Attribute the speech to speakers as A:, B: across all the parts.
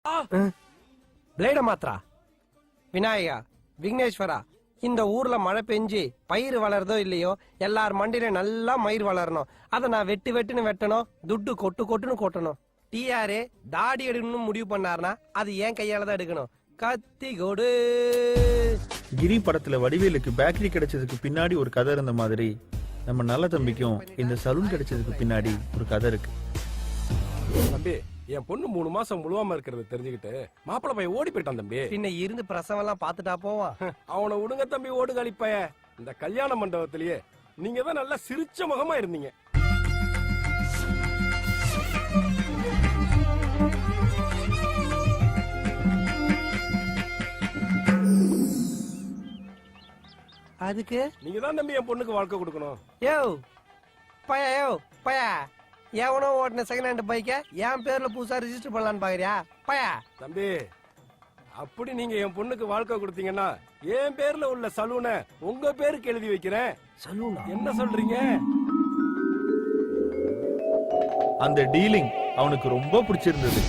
A: பிளேட மாத்ரா விநாயகா விக்னேஸ்வரா இந்த ஊர்ல மழை பெஞ்சு பயிர் வளருதோ இல்லையோ எல்லார் மண்டியில நல்லா மயிர் வளரணும். அதை நான் வெட்டுன்னு வெட்டணும், துட்டு கொட்டுன்னு கொட்டணும். டிஆரே தாடி எடுக்கணும்னு முடிவு பண்ணாருன்னா அது ஏன் கையால தான் எடுக்கணும். கத்தி கொடு.
B: கிரி படத்துல வடிவேலுக்கு பேக்கரி கிடைச்சதுக்கு பின்னாடி ஒரு கதை இருந்த மாதிரி நம்ம நல்ல தம்பிக்கும் இந்த சலூன் கிடைச்சதுக்கு பின்னாடி ஒரு கதை இருக்கு.
C: தம்பி, என் பொண்ணு 3 மாசம் முழுவாம இருக்கிறது தெரிஞ்சுக்கிட்டு மாப்பிள்ள பையன் ஓடி போயிட்டான் தம்பி.
A: பின்ன இருந்து பிரசவம் எல்லாம் பாத்துட்டா போவான்.
C: அவனை விடுங்க தம்பி, ஓடு கழிப்பைய. இந்த கல்யாண மண்டபத்திலேயே நீங்க தான் நல்லா சிரிச்ச முகமா இருந்தீங்க.
A: அதுக்கு
C: நீங்க தான் தம்பி என் பொண்ணுக்கு வாழ்க்கை கொடுக்கணும்.
A: யோ பயா எவனோ ஓட்டின செகண்ட் ஹேண்ட் பைக்க என் பேர்ல புதுசா ரிஜிஸ்டர் பண்ணலான்னு பாக்குறியா பயா?
C: தம்பி, அப்படி நீங்க என் பொண்ணுக்கு வாழ்க்கை கொடுத்தீங்கன்னா என் பேர்ல உள்ள சலூனை உங்க பேருக்கு எழுதி வைக்கிறேன்.
A: சலூனா?
C: என்ன சொல்றீங்க?
B: அந்த டீலிங் அவனுக்கு ரொம்ப பிடிச்சிருந்தது.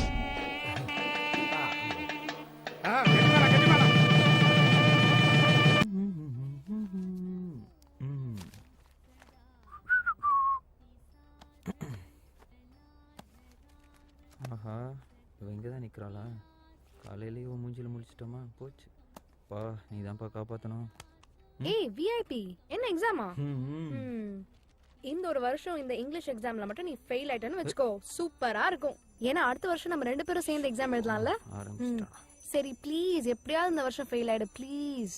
D: ஆஹா, இவ இங்கதான் நிக்கிறாளா? காலையில இவ மூஞ்சில முடிச்சிட்டோமா? போச்சு பா, நீதான்ப்பா காப்பாத்தணும்.
E: ஏய் விஐபி, என்ன எக்ஸாமா? இந்த ஒரு வருஷம் இந்த இங்கிலீஷ் எக்ஸாம்ல மட்டும் நீ ஃபெயில் ஆயிட்டன்னு வெச்சுக்கோ, சூப்பரா இருக்கும். ஏன்னா அடுத்த வருஷம் நம்ம 2 பேரும் சேர்ந்து எக்ஸாம் எழுதலாம்ல. சரி ப்ளீஸ், எப்படியாவது இந்த வருஷம் ஃபெயில் ஆயிடு ப்ளீஸ்.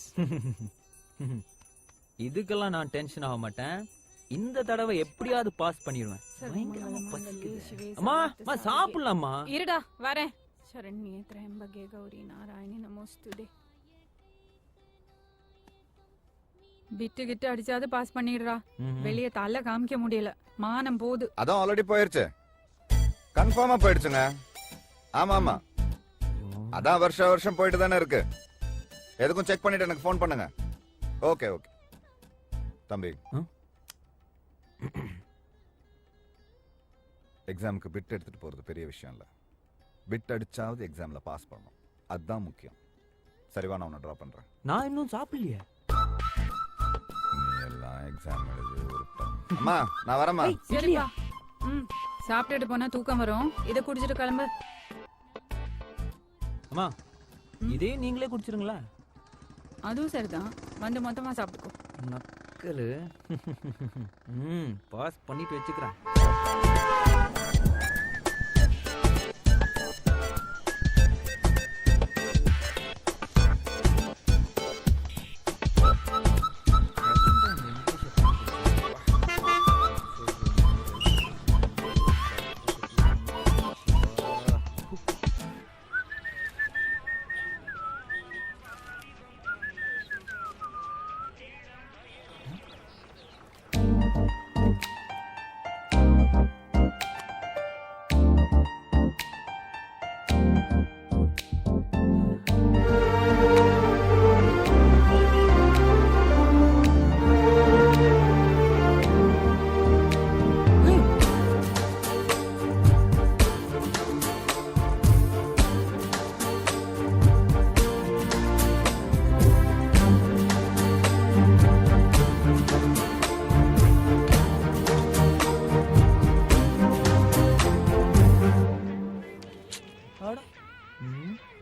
D: இதுக்கெல்லாம் நான் டென்ஷன் ஆக மாட்டேன். இந்த தடவை எப்படியாவது பாஸ் பண்ணிடுவேன். அம்மா அம்மா சாப்பிடலாமா?
F: இருடா வரேன். சரண்யே த்ரயம்பகே கௌரி நாராயணி நமோஸ்துதே. விட்டு அடிச்சாது பாஸ் பண்ணிடுறா. வெளியே தள்ள காமிக்க முடியல, மானம் போது.
G: அதான் ஆல்ரெடி போயிருச்சு, கன்ஃபார்மா போயிடுச்சுங்க. ஆமா ஆமா, அதான் வருஷம் போயிட்டு தானே இருக்கு. எதுக்கும் செக் பண்ணிட்டு எனக்கு ஃபோன் பண்ணுங்க. ஓகே ஓகே தம்பி, எக்ஸாமுக்கு பிட் எடுத்துட்டு போறது பெரிய விஷயம் இல்ல. பிட் அடிச்சாவது எக்ஸாம்ல பாஸ் பண்ணணும், அதுதான் முக்கியம். சரிவா, நான் உன்னை ட்ராப் பண்றேன்.
D: நான் இன்னும் சாப்பிடலையே.
G: நீ எல்லாம் எக்ஸாம் எழுதி உருப்பம். அம்மா நான் வரேம்மா.
F: சரிப்பா. சாப்பிட்டுட்டு போனா தூக்கம் வரும். இத குடிச்சிட்டு கிளம்பு.
D: அம்மா இதே நீங்களே குடிச்சிருங்களா?
F: அதுவும் சரிதான், வந்து மொத்தமா சாப்பிட்டுக்கோ.
D: நக்கலு. பாஸ் பண்ணிட்டு வச்சுக்கிறேன்.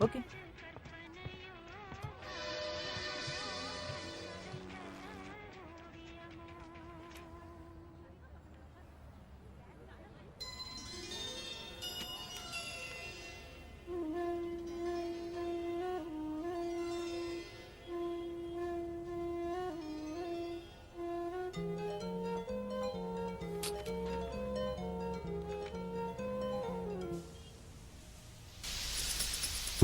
D: ஓகே.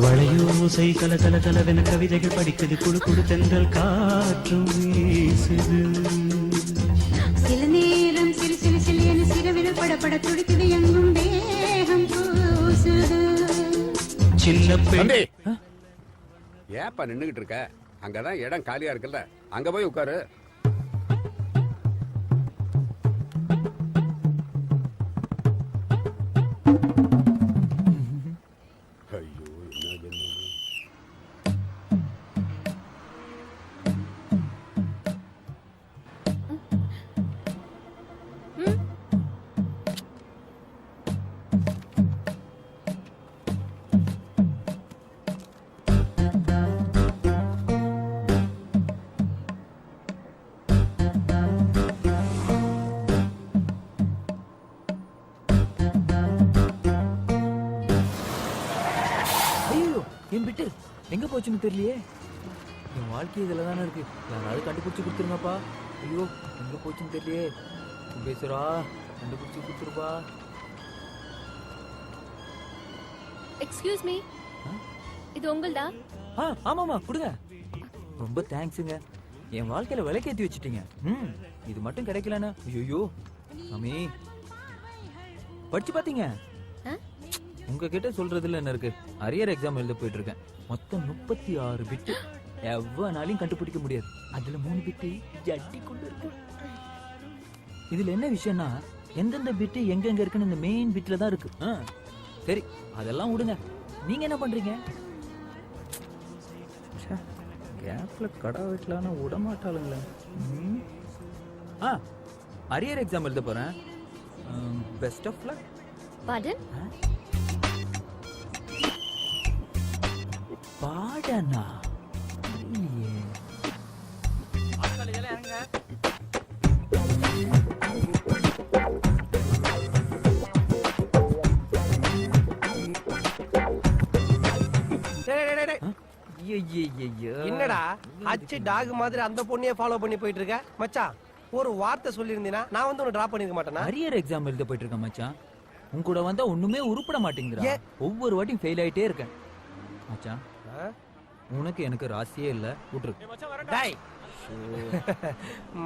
H: வளையோசை கல கல கலவென கவிதைகள் படிக்குது, குடு குடு தென்றல் காற்றும் வீசுது.
I: சில நேரம் சிறு சிறு சிறு என சிறுவிட படப்பட துடிக்குது, எங்கும் தேகம் பூசுது.
H: சின்ன பெண்
J: ஏப்பா நின்னுகிட்டு இருக்க? அங்கதான் இடம் காலியா இருக்குல்ல, அங்க போய் உட்காரு. ஐயோ
D: ஐயோ என் பிட்டு எங்க போச்சுன்னு தெரியலையே. என் வாழ்க்கை இதுல தானே இருக்கு. யாராவது கண்டுபிடிச்சு கொடுத்துருங்கப்பா. ஐயோ எங்க போச்சுன்னு தெரியலையே. பேசுறா கண்டுபிடிச்சு கொடுத்துருப்பா.
E: எக்ஸ்கியூஸ் மீ, இது உங்கள்தா?
D: ஆமாமா கொடுங்க. ரொம்ப தேங்க்ஸுங்க. என் வாழ்க்கையில விலைக்கேத்தி வச்சுட்டீங்க. இது மட்டும் கிடைக்கலன்னா ஐயோ சாமி. படிச்சு பாத்தீங்க? உங்ககிட்ட சொல்றதுல என்ன இருக்கு? அரியர் எக்ஸாம் எழுத போயிட்டு இருக்கேன். மொத்தம் 36 பிட்டு. எவ்வளவுனாலையும் கண்டுபிடிக்க முடியாது. அதுல 3 பிட்டு ஜட்டி கொண்டு இருக்கு. இதுல என்ன விஷயம்னா எந்தெந்த பிட்டு எங்க இருக்குன்னு இந்த மெயின் பிட்ல தான் இருக்கு. சரி அதெல்லாம் விடுங்க. நீங்க என்ன பண்றீங்க? கேப்ல கடை வைக்கலான்னு விட மாட்டாளுங்களே. அரியர் எக்ஸாம் எழுத போறேன். Best of luck.
E: பாடன்?
D: பாடனா? இல்லையே.
A: என்னடா அச்சு டாக் மாதிரி அந்த பொண்ணையே ஃபாலோ பண்ணி போயிட்டு இருக்க மச்சான்? ஒரு வார்த்தை சொல்லியிருந்தீனா நான் வந்து உன்னை டிராப் பண்ணிருக்க மாட்டேனா?
D: அரியர் எக்ஸாம் எழுத போயிட்டு இருக்கேன் மச்சான். உன் கூட வந்தா ஒண்ணுமே உருப்பட மாட்டேங்குதுடா. ஒவ்வொரு வாட்டியும் ஃபெயில் ஆயிட்டே இருக்கேன் மச்சான். உனக்கு எனக்கு ராசியே இல்ல. விட்டுரு.
A: டேய்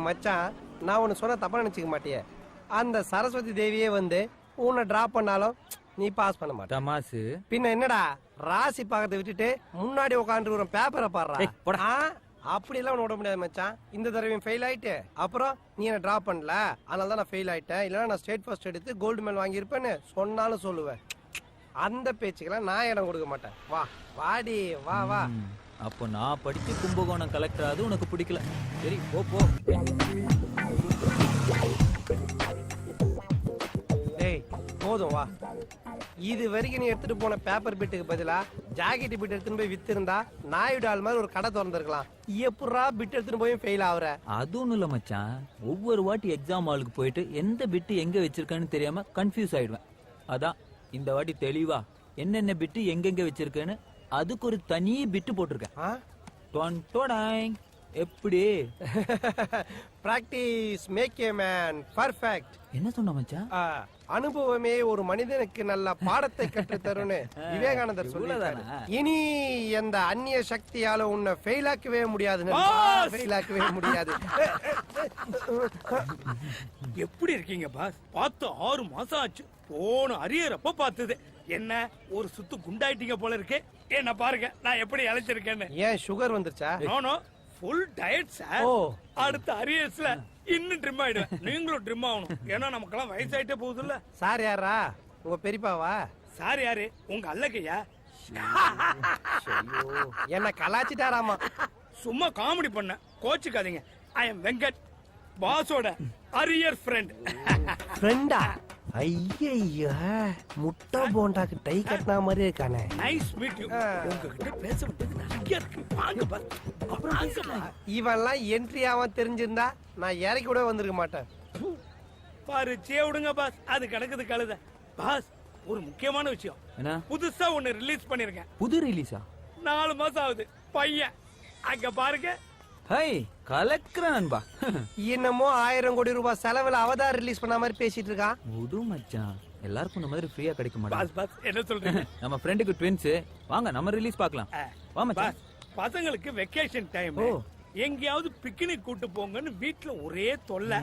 A: மச்சான், நான் உன்னை சொன்ன தப்பா நினைச்சுக்க மாட்டியே. அந்த சரஸ்வதி தேவியே வந்து உன்னை டிராப் பண்ணாலும் நீ பாஸ் பண்ண மாட்ட.
D: தமாசு.
A: பின்ன என்னடா ராசி பாக்கத்தை விட்டுட்டு முன்னாடி உட்காந்து ஒரு பேப்பரை பாடுறா. அப்படி எல்லாம் விட முடியாது மச்சான். இந்த தடவையும் ஃபெயில் ஆயிட்டு அப்புறம் நீ என்ன டிராப் பண்ணல, அதனால தான் நான் ஃபெயில் ஆயிட்டேன், இல்லைன்னா நான் ஸ்டேட் ஃபர்ஸ்ட் எடுத்து கோல்டு மெடல் வாங்கியிருப்பேன்னு சொன்னாலும் சொல்லுவேன். அந்த பேச்சுக்கெல்லாம் நான் இடம் கொடுக்க மாட்டேன். வா வாடி வா வா.
D: அப்போ நான் படிச்சு கும்பகோணம் கலெக்டர் ஆகுது உனக்கு பிடிக்கல. சரி போ போ.
A: டேய் போதும் வா. இது வரைக்கும் நீ எடுத்துட்டு போன பேப்பர் பிட்டுக்கு பதிலா ஜாக்கெட் பிட் எடுத்துட்டு போய் வித்து இருந்தா நாயுடு ஆள் மாதிரி ஒரு கடை திறந்திருக்கலாம். எப்படா பிட் எடுத்துட்டு போய் ஃபெயில் ஆகுற?
D: அது ஒண்ணும் இல்ல மச்சான். ஒவ்வொரு வாட்டி எக்ஸாம் ஹாலுக்கு போயிட்டு எந்த பிட்டு எங்க வச்சிருக்கேன்னு தெரியாம கன்ஃபியூஸ் ஆயிடுவேன். அதான் இந்த வாட்டி தெளிவா என்னென்ன பிட்டு எங்கெங்க வச்சிருக்கேன்னு அதுக்கு ஒரு தனி பிட்டு போட்டிருக்கேன். எப்படி?
A: Practice make a man perfect.
D: என்ன சொன்ன மச்சான்?
A: அனுபவமே ஒரு மனிதனுக்கு நல்ல பாடத்தை கற்றுத் தரும்னு விவேகானந்தர் சொல்லிட்டாரு. இனி எந்த அந்நிய சக்தியால உன்னை ஃபெயில் ஆக்கவே முடியாது. ஃபெயில் ஆக்கவே முடியாது.
K: எப்படி இருக்கீங்க பாஸ்? பார்த்து 6 மாசம் ஆச்சு. போன அரியர் அப்ப பார்த்தது என்ன ஒரு சுத்து குண்டாயிட்டீங்க போல இருக்கு. என்ன பாருங்க நான் எப்படி இழைச்சிருக்கேன்னு.
A: ஏன் சுகர் வந்துருச்சா?
K: No full diet sir. அடுத்த அரியர்ஸ்ல இன்னும் ட்ரிம் ஆயிடுவேன். நீங்களும் ட்ரிம் ஆகணும். ஏன்னா நமக்கெல்லாம் வயசாயிட்டே போகுது இல்ல.
A: சார் யாரா? உங்க பெரியப்பாவா?
K: சார் யாரு? உங்க அல்லக்கையா?
A: என்ன கலாச்சிட்டாராமா?
K: சும்மா காமெடி பண்ண, கோச்சுக்காதீங்க. ஐ எம் வெங்கட், பாஸோட அரியர் ஃப்ரெண்ட்.
A: ஃப்ரெண்டா? ஐயா முட்டை போண்டாக்கு டை கட்டினா மாதிரி இருக்கானே.
K: Nice meet you. உங்ககிட்ட பேச விட்டது நிறைய இருக்கு. வாங்க பாஸ். அப்புறம்
A: இவெல்லாம் என்ட்ரி ஆவான் தெரிஞ்சிருந்தா நான் இறக்கி கூட வந்திருக்க மாட்டேன்.
K: பாரு விடுங்க பாஸ். அது கிடக்குது கழுத. பாஸ் ஒரு முக்கியமான விஷயம்.
D: என்ன?
K: புதுசா ஒன்னு ரிலீஸ் பண்ணிருக்கேன்.
D: புது ரிலீஸா?
K: 4 மாசம் ஆகுது. பையன் அங்க பாருங்க.
D: ஹை கலெக்டர் நண்பா.
A: என்னமோ 1000 கோடி ரூபாய் செலவுல அவதார் ரிலீஸ் பண்ண மாதிரி பேசிட்டு இருக்கான்.
D: முடு மச்சான். எல்லாருக்கும் இந்த மாதிரி ஃப்ரீயா கிடைக்க
K: பாஸ்
D: மாட்டாங்க.
K: பாஸ் என்ன சொல்றீங்க?
D: நம்ம ஃப்ரெண்டுக்கு ட்வின்ஸ். வாங்க நம்ம ரிலீஸ் பார்க்கலாம். வா மச்சான்.
K: பாஸ் பசங்களுக்கு வெக்கேஷன் டைம். எங்கேயாவது பிக்னிக் கூட்டு போங்கன்னு வீட்டுல ஒரே தொல்லை.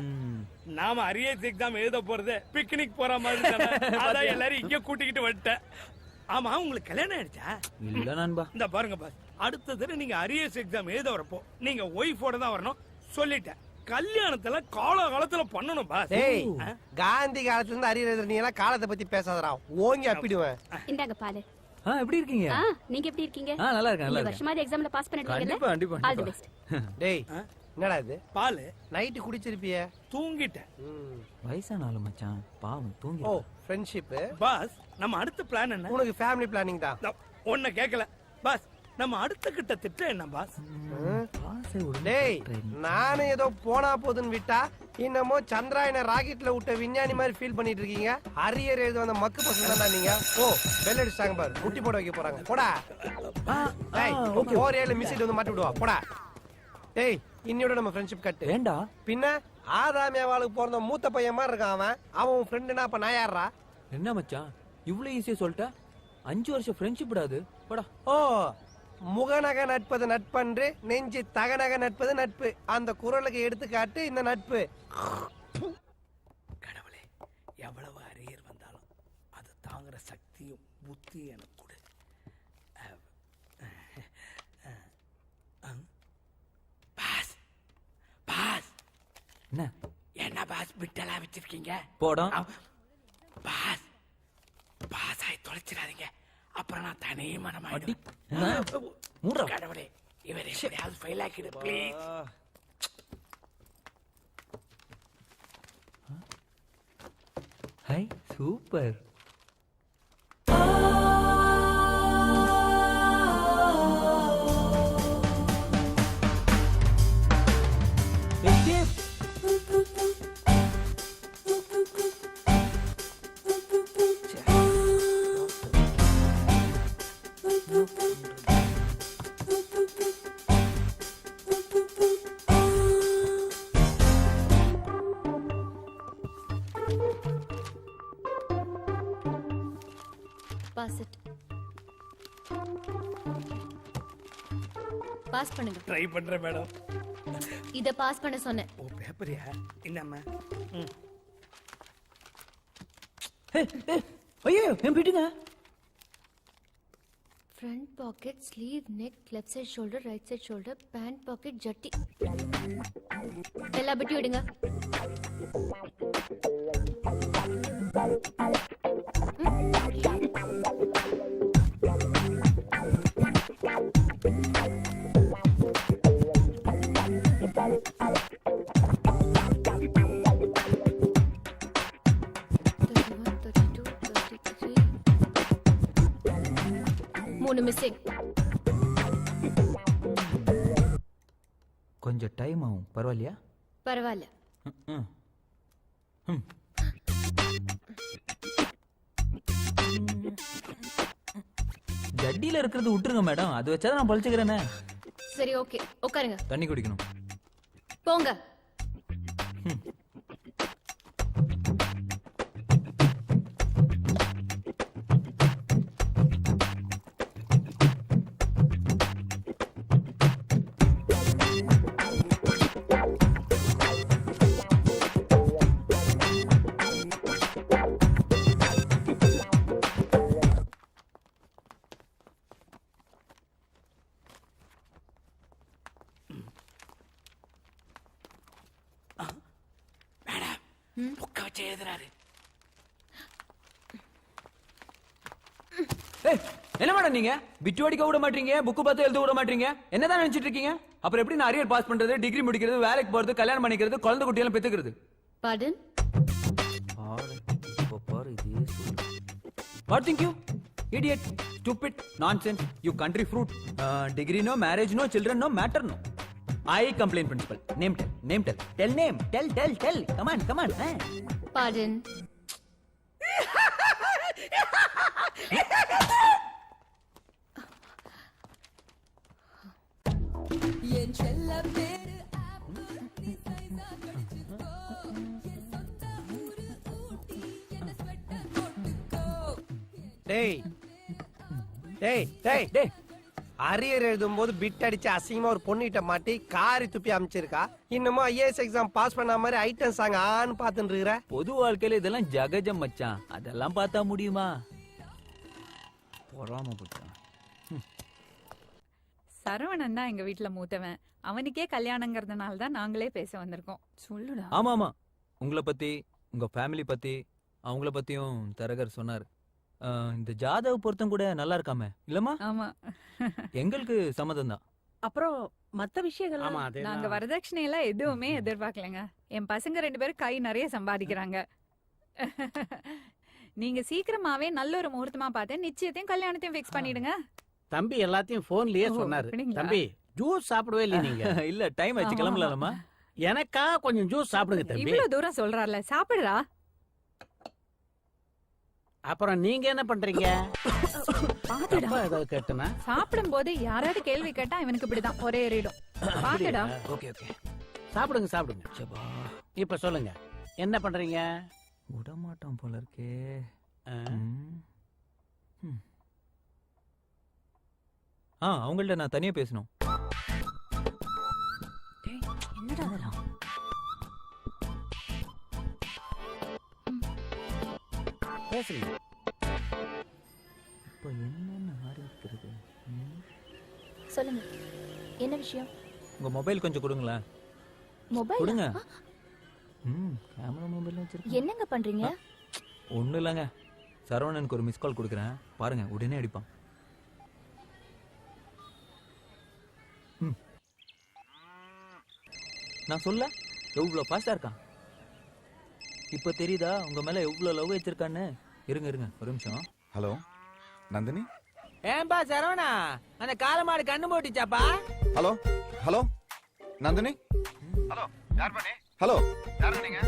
K: நாம அரியர்ஸ் எக்ஸாம் எழுத போறது பிக்னிக் போற மாதிரி தானே. அதான் எல்லாரும் இங்க கூட்டிக்கிட்டு வந்துட்டேன். ஆமா உங்களுக்கு கல்யாணம் ஆயிடுச்சா?
D: இல்ல நண்பா.
K: இந்த பாருங்க பாஸ், அடுத்த தடவை நீங்க அரியர்ஸ் எக்ஸாம் எழுத வரப்போ நீங்க ஒய்ஃபோட தான் வரணும் சொல்லிட்டேன். கல்யாணத்துல காலத்துல பண்ணணும் பாஸ்.
A: டேய் காந்தி காலத்துல இருந்து அரியர் எழுதுற நீ எல்லாம் காலத்தை பத்தி பேசாதடா. ஓங்கி அப்பிடுவேன்.
E: இந்தாங்க பாரு.
D: எப்படி இருக்கீங்க?
I: நீங்க எப்படி இருக்கீங்க?
D: நல்லா இருக்கேன், நல்லா
I: இந்த
D: இருக்கேன்.
I: வருஷமாவது எக்ஸாம்ல பாஸ் பண்ணிட்டீங்கல்ல?
D: கண்டிப்பா, கண்டிப்பா,
I: ஆல் தி
D: கண்டிப்பா.
I: பெஸ்ட்.
A: டேய் என்னடா இது
K: பால்
A: நைட்டு குடிச்சிருப்பிய?
K: தூங்கிட்டேன்.
D: வயசான ஆளு மச்சான், பாவம் தூங்கி.
A: ஓ ஃப்ரெண்ட்ஷிப்.
K: பாஸ் நம்ம அடுத்த பிளான் என்ன?
A: உனக்கு ஃபேமிலி பிளானிங் தான்.
K: ஒன்ன கேட்கல பாஸ். நம்ம அடுத்த கிட்ட திட்டம் என்ன பாஸ்?
A: டேய் நானும் ஏதோ போனா போதுன்னு விட்டா இன்னமோ சந்திராயன ராக்கெட்ல விட்ட விஞ்ஞானி மாதிரி ஃபீல் பண்ணிட்டு இருக்கீங்க. அரியர் எழுது வந்த மக்கு பசங்க தான் நீங்க. ஓ பெல் அடிச்சாங்க பாரு, முட்டி போட வைக்க போறாங்க. போடா. டேய் ஓகே மிஸ்ஸிட் வந்து மாட்டி விடுவா. போடா. டேய் இன்னியோட நம்ம ஃப்ரெண்ட்ஷிப் கட்.
D: ஏண்டா?
A: பின்ன ஆதாமியாவாளுக்கு பிறந்த மூத்த பையன் மாதிரி இருக்கான் அவன். அவன் ஃப்ரெண்டுனா அப்ப நான் யாரா?
D: என்ன மச்சான் இவ்வளவு ஈஸியா சொல்லிட்ட? 5 வருஷம் ஃப்ரெண்ட்ஷிப் விடாது. போடா.
A: ஓ முகநக நட்பது நட்பன்று, நெஞ்சு தகநக நட்பது நட்பு. அந்த குரலுக்கு எடுத்துக்காட்டு இந்த நட்பு.
K: கடவுளே, எவ்வளவு அரியர் வந்தாலும் அது தாங்குற சக்தியும் புத்தியும் எனக்கு கொடு. பாஸ் பாஸ் என்ன பாஸ் பிட்டெல்லாம் வச்சிருக்கீங்க?
D: போடா.
K: பாஸ் பாஸ் ஆகி தொலைச்சிடாதீங்க, அப்புறம் நான் தனி மனமாயிடு. கடவுளே, இவர் எப்படியாவது ஃபெயில் ஆக்கிடு please.
D: Hi super.
I: Pass it. Pass பண்ணுங்க.
K: ட்ரை பண்றேன் மேடம்.
I: இத பாஸ் பண்ண சொன்னேன்.
K: ஓ பேப்பரியா? என்னம்மா?
D: ஐயோ என் பிட்டுங்க.
I: Front pocket, sleeve, neck, left side shoulder, right side shoulder, pant pocket, ஜட்டி. எல்லா பிட்டியும் விடுங்க. மூணு மிஸ்ஸிங்.
D: கொஞ்சம் டைம் ஆகும், பரவாயில்லையா?
I: பரவாயில்ல.
D: ஜட்டியில இருக்கிறது விட்டுருங்க மேடம், அது வச்சாதான் நான் பழிச்சுக்கிறேனே.
I: சரி ஓகே, உட்காருங்க.
D: தண்ணி குடிக்கணும்.
I: போங்க.
K: புக்க வச்சு எழுதுறாரு.
D: என்ன மேடம் நீங்க பிட்டு அடிக்க விட மாட்டீங்க, புக்கு பார்த்து எழுத விட மாட்டீங்க, என்னதான் நினைச்சிட்டு இருக்கீங்க? அப்புறம் எப்படி நான் அரியர் பாஸ் பண்றது, டிகிரி முடிக்கிறது, வேலைக்கு போறது, கல்யாணம் பண்ணிக்கிறது, குழந்தை குட்டியெல்லாம் பெத்துக்கிறது?
I: Pardon?
D: What think you? Idiot, stupid, nonsense, you country fruit. Degree no, marriage no, children no, matter no. I complain principal. Name tell. Tell name. Tell. Come on.
I: Pardon.
A: டேய் arrear எழுதும் போது bit அடிச்சு அசிங்கமா ஒரு பொண்ணுகிட்ட மாட்டி காரி துப்பி அமைச்சிருக்கா. இன்னமும் ஐஏஎஸ் எக்ஸாம் பாஸ் பண்ண மாதிரி ஐட்டம் சாங் ஆன்னு பாத்துட்டு இருக்கிற.
D: பொது வாழ்க்கையில இதெல்லாம் ஜகஜம் மச்சான், அதெல்லாம் பார்த்தா முடியுமா? பொறாம போச்சான்.
F: சரவணன் தான் எங்க வீட்டுல மூத்தவன். அவனுக்கே கல்யாணங்கிறதுனால தான் நாங்களே பேச வந்திருக்கோம். சொல்லுடா.
D: ஆமா உங்களை பத்தி, உங்க ஃபேமிலி பத்தி, அவங்கள பத்தியும் தரகர் சொன்னாரு. இந்த ஜாதக பொருத்தம் கூட நல்லா இருக்காமே இல்லம்மா?
F: ஆமா.
D: எங்களுக்கு சம்மதம் தான்.
L: அப்புறம் மத்த விஷயங்கள்
K: ஆமா அதே
F: நாங்க வரதட்சணை எல்லாம் எதுவுமே எதிர்பார்க்கலங்க. என் பசங்க 2 பேரும் கை நிறைய சம்பாதிக்கிறாங்க. நீங்க சீக்கிரமாவே நல்ல ஒரு முகூர்த்தமா பார்த்து நிச்சயத்தையும் கல்யாணத்தையும் ஃபிக்ஸ் பண்ணிடுங்க.
K: தம்பி எல்லாத்தையும் போன்லயே சொன்னாரு.
F: அப்படிங்களா?
K: தம்பி ஜூஸ் சாப்பிடவே இல்லை நீங்க.
D: இல்ல டைம் ஆச்சு, கிளம்பலாமா?
K: எனக்கா கொஞ்சம் ஜூஸ் சாப்பிடுங்க தம்பி.
F: இவ்வளவு தூரம் சொல்றாருல, சாப்பிடுறா.
K: அப்புறம் நீங்க என்ன பண்றீங்க?
F: பாத்துடா.
K: தப்பா ஏதாவது கேட்டனா?
F: சாப்பிடும் போது யாராவது கேள்வி கேட்டா இவனுக்கு இப்படிதான் ஒரே ஏறிடும். பாத்துடா.
D: Okay okay.
K: சாப்பிடுங்க சாப்பிடுங்க.
D: சபா
K: இப்ப சொல்லுங்க என்ன பண்றீங்க?
D: விட மாட்டான் போல இருக்கே. அவங்கள்ட்ட நான் தனியா பேசணும்.
F: என்னடா அதெல்லாம்?
K: பேசுங்க.
D: இப்போ என்னன்னு ஆரம்பிக்கிறது?
E: சொல்லுங்க, என்ன விஷயம்?
D: உங்க மொபைல் கொஞ்சம் கொடுங்களேன்.
E: மொபைல்
D: கொடுங்க. கேமரா மொபைல் வச்சிருக்கேன்.
E: என்னங்க பண்றீங்க?
D: ஒன்றும் இல்லைங்க, சரவணனுக்கு ஒரு மிஸ் கால் கொடுக்குறேன், பாருங்க உடனே அடிப்பான். நான் சொல்ல எவ்வளோ பாஸ்டா இருக்கான். இப்போ தெரியுதா உங்க மேல எவ்வளோ லவ் வச்சிருக்கான்னு? இருங்க இருங்க ஒரு நிமிஷம்.
G: ஹலோ நந்தினி.
D: ஏன்பா சரவணா, அந்த காலமாடு கண்ணு போட்டுச்சாப்பா?
G: Hello hello Nandini. ஹலோ யார் பண்ணி? ஹலோ யார் நீங்க?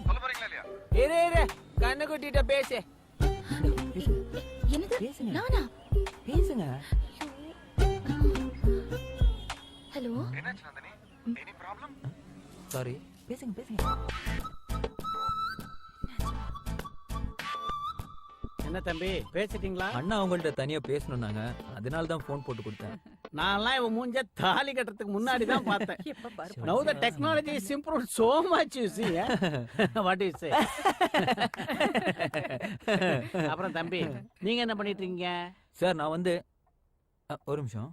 G: சொல்ல போறீங்களா இல்லையா?
D: இரு இரு, கண்ணு குட்டிட்ட பேசு.
E: என்னது?
D: பேசுங்க.
E: நானா?
D: பேசுங்க.
E: ஹலோ.
G: என்னாச்சு நந்தினி? Any problem?
D: சாரி, பேசுங்க பேசுங்க.
K: என்ன தம்பி பேசிட்டீங்களா?
D: அண்ணா அவங்கள்ட்ட தனியா பேசணும்னாங்க, அதனால தான் ஃபோன் போட்டு கொடுத்தேன்.
K: நான்லாம் இவன் மூஞ்ச தாலி கட்டுறதுக்கு முன்னாடி தான் பார்த்தேன். Now the technology is improved so much, you see. What do you say? அப்புறம் தம்பி நீங்க என்ன பண்ணிட்டு இருக்கீங்க?
D: சார் நான் வந்து ஒரு நிமிஷம்.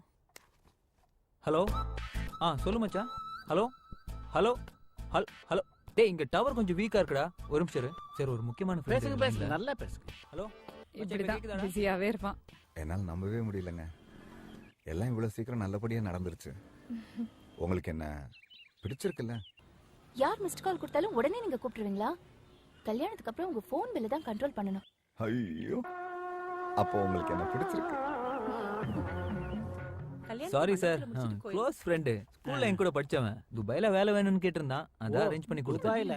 D: ஹலோ சொல்லு மச்சான். ஹலோ ஹலோ ஹல் ஹலோ. டேய் இங்க டவர் கொஞ்சம் வீக்கா இருக்குடா, ஒரு நிமிஷம் இரு. சரி ஒரு முக்கியமான friend
K: பேசுங்க பேசுங்க
D: இல்ல.
K: நல்லா பேசுங்க.
D: ஹலோ
F: இப்படிதான் பிஸியாவே இருப்பான்.
G: என்னால் நம்பவே முடியலங்க. எல்லாம் இவ்வளவு சீக்கிரம் நல்லபடியா நடந்துருச்சு. உங்களுக்கு என்ன பிடிச்சிருக்குல்ல?
E: யார் மிஸ்ட் கால் கொடுத்தாலும் உடனே நீங்க கூப்பிடுவீங்களா? கல்யாணத்துக்கு அப்புறம் உங்க போன் பில்ல தான் கண்ட்ரோல் பண்ணணும்.
G: ஐயோ, அப்போ உங்களுக்கு என்ன பிடிச்சிருக்கு?
D: சாரி சார், க்ளோஸ் ஃப்ரெண்டு, ஸ்கூல்ல என் கூட படிச்சவன். துபாயில வேலை வேணும்னு கேட்டிருந்தான், அதான் அரேஞ்ச் பண்ணி கொடுத்தேன்.
K: துபாயில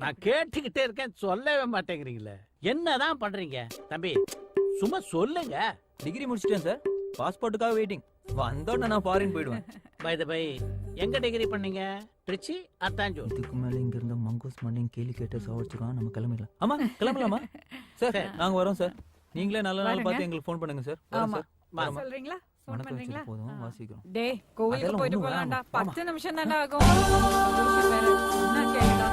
K: நான் கேட்டுக்கிட்டே இருக்கேன், சொல்லவே மாட்டேங்கிறீங்களே. என்னதான் பண்றீங்க தம்பி? சும்மா சொல்லுங்க.
D: டிகிரி முடிச்சிட்டேன் சார், பாஸ்போர்ட்டுக்காக வெயிட்டிங். வந்தோட நான் ஃபாரின் போயிடுவேன்.
K: பை த பை எங்க டிகிரி பண்ணீங்க? திருச்சி அத்தாஞ்சூர்.
D: இதுக்கு மேல இங்க இருந்த மங்கோஸ் மண்டையும் கேலி கேட்ட சாவடிச்சுக்கான். நம்ம கிளம்பிடலாம். ஆமா கிளம்பலாமா சார்? நாங்க வரோம் சார். நீங்களே நல்ல நாள் பார்த்து எங்களுக்கு ஃபோன் பண்ணுங்க சார். வரோம் சார்.
F: சொல்றீங்களா? ஃபோன்
D: வணக்கம்
F: பண்றீங்களா?
D: வச்சுட்டு போதும், வாசிக்கிறோம்.
F: டேய் கோவிலுக்கு
D: அதெல்லாம்
F: போயிட்டு
D: ஒண்ணும்
F: போலாம்டா.
D: வேணாம்.
F: 10 நிமிஷம் தான்டா ஆகும். என்ன கேளுடா,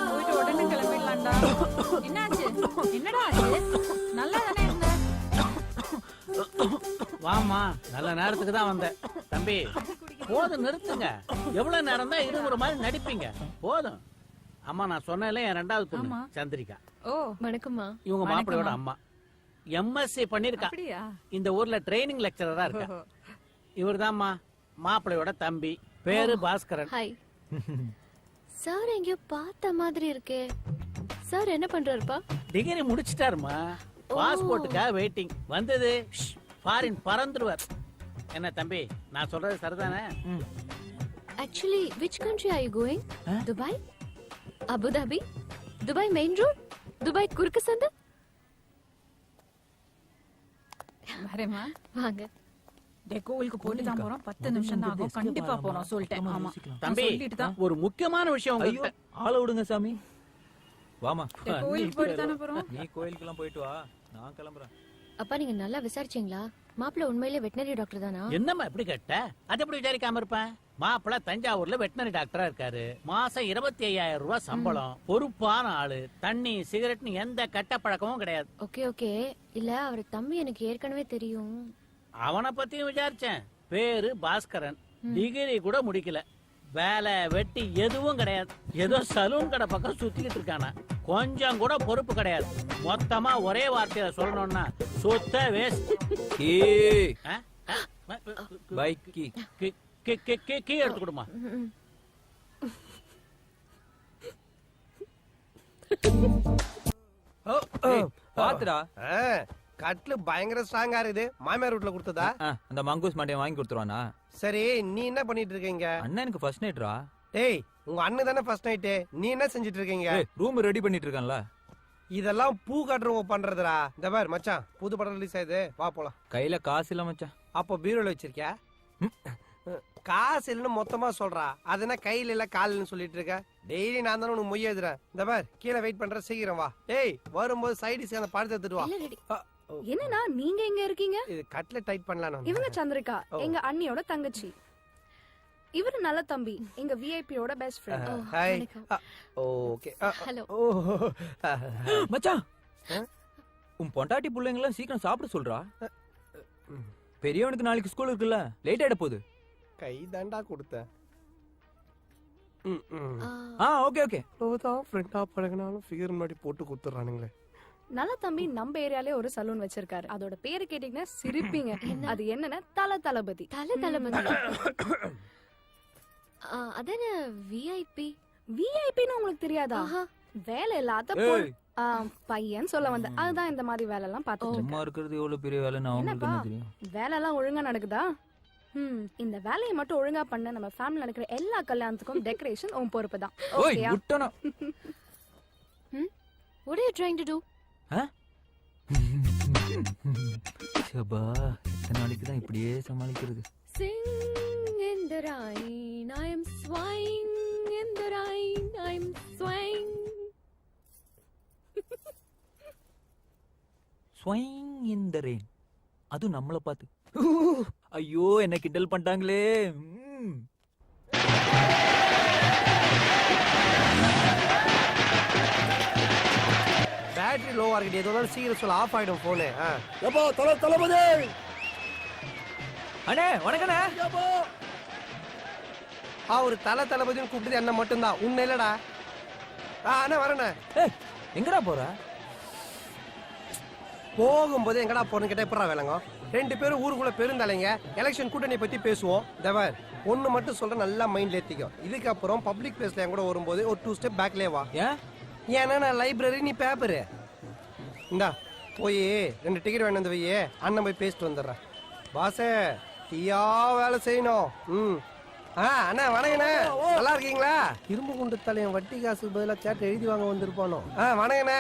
F: போயிட்டு உடனே கிளம்பிடலாம்டா. என்னாச்சு? என்னடா ஆச்சு? நல்லா தானே இருந்த.
K: வாமா, நல்ல நேரத்துக்கு தான் வந்தேன். தம்பி போதும் நிறுத்துங்க. எவ்வளவு நேரம் தான் இருமுறை மாதிரி நடிப்பீங்க? போதும். அம்மா நான் சொன்னேன்ல, என் 2வது பொண்ணு சந்திரிகா.
F: ஓ
E: வணக்கம்மா.
K: இவங்க மாப்பிள்ளையோட அம்மா. எம்எஸ்சி பண்ணிருக்கா.
F: அப்படியா?
K: இந்த ஊர்ல ட்ரைனிங் லெக்சரரா இருக்கா. இவர்தான்மா மாப்பிள்ளையோட தம்பி. பேரு பாஸ்கரன்.
E: ஹாய். சார் எங்கேயோ பார்த்த மாதிரி இருக்கே. சார் என்ன பண்றாருப்பா?
K: டிகிரி முடிச்சிட்டாருமா. பாஸ்போர்ட்டுக்காக வெயிட்டிங். வந்தது ஃபாரின் பறந்துருவார். என்ன தம்பி நான் சொல்றது சரிதானே?
E: Actually, which country are you going? Dubai? Abu Dhabi? Dubai main road? Dubai குறுக்கு சந்து?
F: வரேம்மா.
E: வாங்க.
F: டேய் கோவிலுக்கு போயிட்டு தான் போறோம். 10 நிமிஷம் தான் ஆகும். கண்டிப்பா போறோம் சொல்லிட்டேன். ஆமா
K: தம்பி
F: சொல்லிட்டு தான்.
K: ஒரு முக்கியமான விஷயம்
D: ஐயோ
K: உங்ககிட்ட.
D: ஆள விடுங்க சாமி. வாமா.
F: டேய் கோவிலுக்கு போயிட்டு தானே போறோம்.
D: நீ கோயிலுக்கெல்லாம் போயிட்டு வா, நான் கிளம்புறேன்.
E: அப்பா நீங்க நல்லா விசாரிச்சீங்களா? மாப்பிள்ள உண்மையிலே வெட்டினரி டாக்டர் தானா?
K: என்னம்மா எப்படி கேட்ட? அது எப்படி விசாரிக்காம இருப்பேன்? மாப்பிள்ள தஞ்சாவூர்ல வெட்டினரி டாக்டரா இருக்காரு. மாசம் 25,000 ரூபாய் சம்பளம். பொறுப்பான ஆளு. தண்ணி சிகரெட்னு எந்த கெட்ட பழக்கமும் கிடையாது.
E: Okay okay. இல்ல அவர் தம்பி எனக்கு ஏற்கனவே தெரியும்.
K: அவனை பத்தியும் விசாரிச்சேன். பேரு பாஸ்கரன். டிகிரி கூட முடிக்கல.
M: வேலை வெட்டி எதுவும் கிடையாது. ஏதோ சலூன் கடை பக்கம் சுத்திக்கிட்டு இருக்கானா. கொஞ்சம் கூட பொறுப்பு கிடையாது. மொத்தமா ஒரே வார்த்தையில சொல்லணும்னா சுத்த வேஸ்ட்.
D: பைக் கீ
M: கீ எடுத்து கொடுமா.
D: பாத்துடா.
A: கட்லு பயங்கர ஸ்ட்ராங்கா இருக்குது. மாமியார் வீட்ல கொடுத்ததா?
D: அந்த மங்கூஸ் மாட்டியை வாங்கி கொடுத்துருவானா?
A: சரி, நீ என்ன பண்ணிட்டு இருக்கீங்க?
D: அண்ணன் எனக்கு ஃபர்ஸ்ட் நைட்ரா.
A: டேய், உங்க அண்ணன் தானே ஃபர்ஸ்ட் நைட்டு. நீ என்ன செஞ்சிட்டு இருக்கீங்க?
D: ரூம் ரெடி பண்ணிட்டு இருக்கேன்ல.
A: இதெல்லாம் பூ காட்டுறவங்க பண்றதுடா. இந்த பார் மச்சான், புது படம் ரிலீஸ் ஆகுது, வா போலாம்.
D: கையில காசு இல்ல மச்சான்.
A: அப்போ பீரோல வச்சிருக்கியா? காசு இல்லைன்னு மொத்தமா சொல்றா. அது என்ன கையில இல்ல காலில்னு சொல்லிட்டு இருக்க? டெய்லி நான் தானே உனக்கு மொய் எழுதுறேன். இந்த பார், கீழே வெயிட் பண்ற, சீக்கிரம் வா. டேய், வரும்போது சைடிஸ் அந்த பழத்தை எடுத்துட்டு வா.
E: என்னன்னா நீங்க எங்க இருக்கீங்க?
A: இது கட்ல டைட் பண்ணலாம்.
E: இவங்க சந்திரிகா, எங்க அண்ணியோட தங்கச்சி. இவரு நல்ல தம்பி, எங்க விஐபியோட best friend.
A: Hi. Okay.
E: Hello.
D: மச்சான், உன் பொண்டாட்டி பிள்ளைங்க சீக்கிரம் சாப்பிட சொல்றா. பெரியவனுக்கு நாளைக்கு ஸ்கூல் இருக்குல்ல, லேட் ஆயிட போகுது.
A: கை தாண்டா கொடுத்தேன்.
D: Okay okay.
A: லோதான் ஃப்ரெண்டா பழகினாலும் ஃபிகர் முன்னாடி போட்டு குத்துறானுங்களே.
E: நல்ல தம்பி நம்ம ஏரியாலே ஒரு சலூன் வச்சிருக்காரு. அதோட பேரு கேட்டீங்கன்னா சிரிப்பீங்க. அது என்னன்னா தளபதி.
N: தளபதி. அதானே விஐபி.
E: விஐபின்னு உங்களுக்கு தெரியாதா? வேலை இல்லாத பையன் சொல்ல வந்த. அதுதான் இந்த மாதிரி வேலை எல்லாம் பாத்துட்டு
D: சும்மா இருக்கிறது எவ்வளவு பெரிய வேலைன்னு அவங்களுக்கு என்ன தெரியும்?
E: வேலை எல்லாம் ஒழுங்கா நடக்குதா? இந்த வேலையை மட்டும் ஒழுங்கா பண்ண நம்ம ஃபேமிலி நடக்கிற எல்லா கல்யாணத்துக்கும் டெக்கரேஷன் உன் பொறுப்பு தான். ஓகேயா?
N: What are you trying to do?
D: சபா, எத்தனை நாளைக்கு தான் இப்படியே சமாளிக்கிறது?
N: Sing in the rain, I am swaying in the rain, I am swaying.
D: Swaying in the rain. அது நம்மள பார்த்து. ஐயோ, என்ன கிண்டல் பண்ணிட்டாங்களே.
A: பேட்டரி லோவா இருக்கு. ஏதோ சீக்கிரம் சொல்ல, ஆஃப் ஆயிடும் போனு.
C: எப்போ தளபதி?
D: அண்ணே வணக்கண்ணே.
A: ஒரு தளபதினு கூப்பிட்டு என்ன மட்டும்தான், உன்ன இல்லடா. அண்ணா வரண்ணே.
D: எங்கடா போற?
A: போகும்போது எங்கடா போறேன்னு கேட்டா எப்படா வேலைங்க? 2 பேரும் ஊருக்குள்ள பெருந்தலைங்க. எலெக்ஷன் கூட்டணி பத்தி பேசுவோம். தவர் ஒண்ணு மட்டும் சொல்ற, நல்லா மைண்ட்ல ஏத்திக்கோ. இதுக்கப்புறம் பப்ளிக் பிளேஸ்ல என் கூட வரும்போது ஒரு 2 ஸ்டெப் பேக்லயே வா. ஏன்னா நான் லைப்ரரி, நீ பேப்பரு. இந்தா போய் 2 டிக்கெட் வேணும் வந்து வையே. அண்ணன் போய் பேசிட்டு வந்துடுறேன். பாசே, தீயா வேலை செய்யணும். அண்ணா வணங்கண்ணே, நல்லா இருக்கீங்களா? இரும்பு குண்டு தலையன் வட்டி காசு பதிலா சேட்டை எழுதி வாங்க வந்திருப்பானோ. வணங்கண்ணே.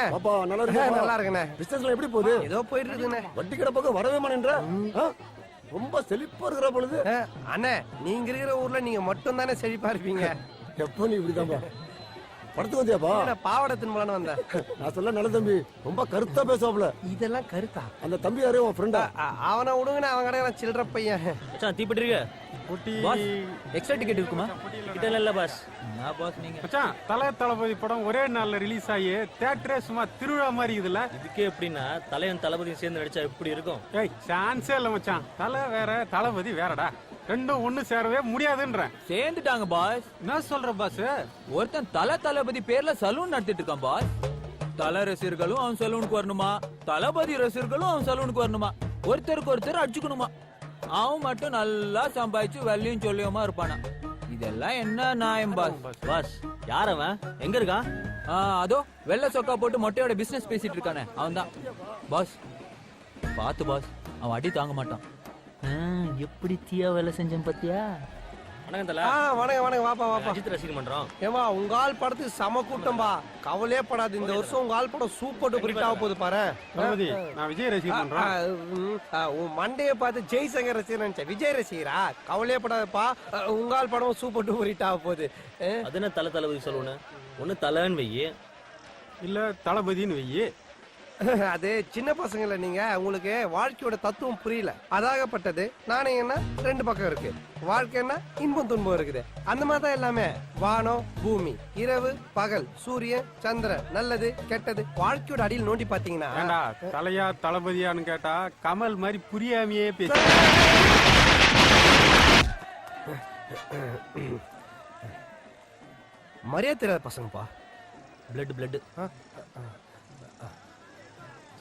A: நல்லா இருக்கண்ணே.
C: பிசினஸ்ல எப்படி போகுது?
A: ஏதோ போயிட்டு இருக்குண்ணே.
C: வட்டி கடை பக்கம் வரவே மாட்டேன்ற. ரொம்ப செழிப்பா இருக்கிற பொழுது.
A: அண்ணே, நீங்க இருக்கிற ஊர்ல நீங்க மட்டும் தானே செழிப்பா இருப்பீங்க.
C: எப்போ நீ இப்படிதான்பா படத்துக்கு வந்தியாப்பா?
A: பாவடத்தின் மூலம் வந்தேன்.
C: நான் சொல்ல நல்ல தம்பி ரொம்ப கருத்தா பேசுவாப்ல.
A: இதெல்லாம் கருத்தா?
C: அந்த தம்பி யாரு உன் ஃப்ரெண்டா?
A: அவனை விடுங்கண்ணே, அவன் கடை சில்லற பையன்.
D: தீப்பட்டிருக்க எக்ஸ்ட்ரா டிக்கெட் இருக்குமா?
M: கிட்ட இல்ல பாஸ்.
D: நான் பாஸ், நீங்க
O: மச்சான் தளபதி படம் ஒரே நாள்ல ரிலீஸ் ஆகி தியேட்டரே சும்மா திருவிழா மாதிரி இதுல.
M: இதுக்கே எப்படின்னா தலைவன் தளபதியும் சேர்ந்து நடிச்சா எப்படி இருக்கும்?
O: ஏய், சான்ஸே இல்ல மச்சான். தலை வேற தளபதி வேறடா. ரெண்டும் ஒண்ணு சேரவே முடியாதுன்றேன்.
D: சேர்ந்துட்டாங்க பாஸ்.
O: என்ன சொல்ற பாஸ்?
D: ஒருத்தன் தளபதி பேர்ல சலூன் நடத்திட்டு இருக்கான் பாஸ். தல ரசிகர்களும் அவன் சலூனுக்கு வரணுமா, தளபதி ரசிகர்களும் அவன் சலூனுக்கு வரணுமா, ஒருத்தருக்கு ஒருத்தர் அடிச்சுக்கணுமா. அவன் மட்டும் நல்லா சம்பாதிச்சு வெள்ளியும் சொல்லியுமா இருப்பானா. இதெல்லாம் என்ன நியாயம் பாஸ்?
M: பாஸ் யார் அவன்? எங்க இருக்கான்?
D: அதோ வெள்ளை சொக்கா போட்டு மொட்டையோட பிசினஸ் பேசிட்டு இருக்கானே, அவன் தான் பாஸ். பாத்து பாஸ், அவன் அடி தாங்க மாட்டான்.
M: எப்படி தீயா வேலை செஞ்சேன் பத்தியா?
A: வணக்கம் வாப்பா வாப்பா.
M: அஜித் ரசிகர் மன்றம்.
A: ஏமா, உங்க ஆள் படத்துக்கு சம கூட்டம்பா. கவலையே படாது, இந்த வருஷம் உங்க ஆள் படம் சூப்பர் டூப்பர் ஹிட் ஆக போகுது பாரு.
O: நான் விஜய் ரசிகர் மன்றம்.
A: உன் மண்டைய பார்த்து ஜெய்சங்கர் ரசிகர் நினைச்சேன். விஜய் ரசிகரா? கவலையே படாதப்பா, உங்க ஆள் படம் சூப்பர் டூப்பர் ஹிட் ஆக போகுது.
M: அது என்ன தளபதி சொல்லணும்? ஒண்ணு தலைன்னு வையே,
O: இல்ல தளபதினு வையே.
A: அது சின்ன பசங்கள, நீங்க உங்களுக்கு வாழ்க்கையோட தத்துவம் புரியல. அதாகப்பட்டது நாணயம்னா 2 பக்கம் இருக்கு. வாழ்க்கைன்னா இன்பம் துன்பம் இருக்குது. அந்த மாதிரி தான் எல்லாமே. வானம் பூமி, இரவு பகல், சூரியன் சந்திரன், நல்லது கெட்டது. வாழ்க்கையோட அடியில் நோண்டி பாத்தீங்கன்னா
O: தலையா தளபதியான்னு கேட்டா கமல் மாதிரி புரியாமையே பேச.
A: மரியாதை தெரியாத பசங்கப்பா.
D: பிளட்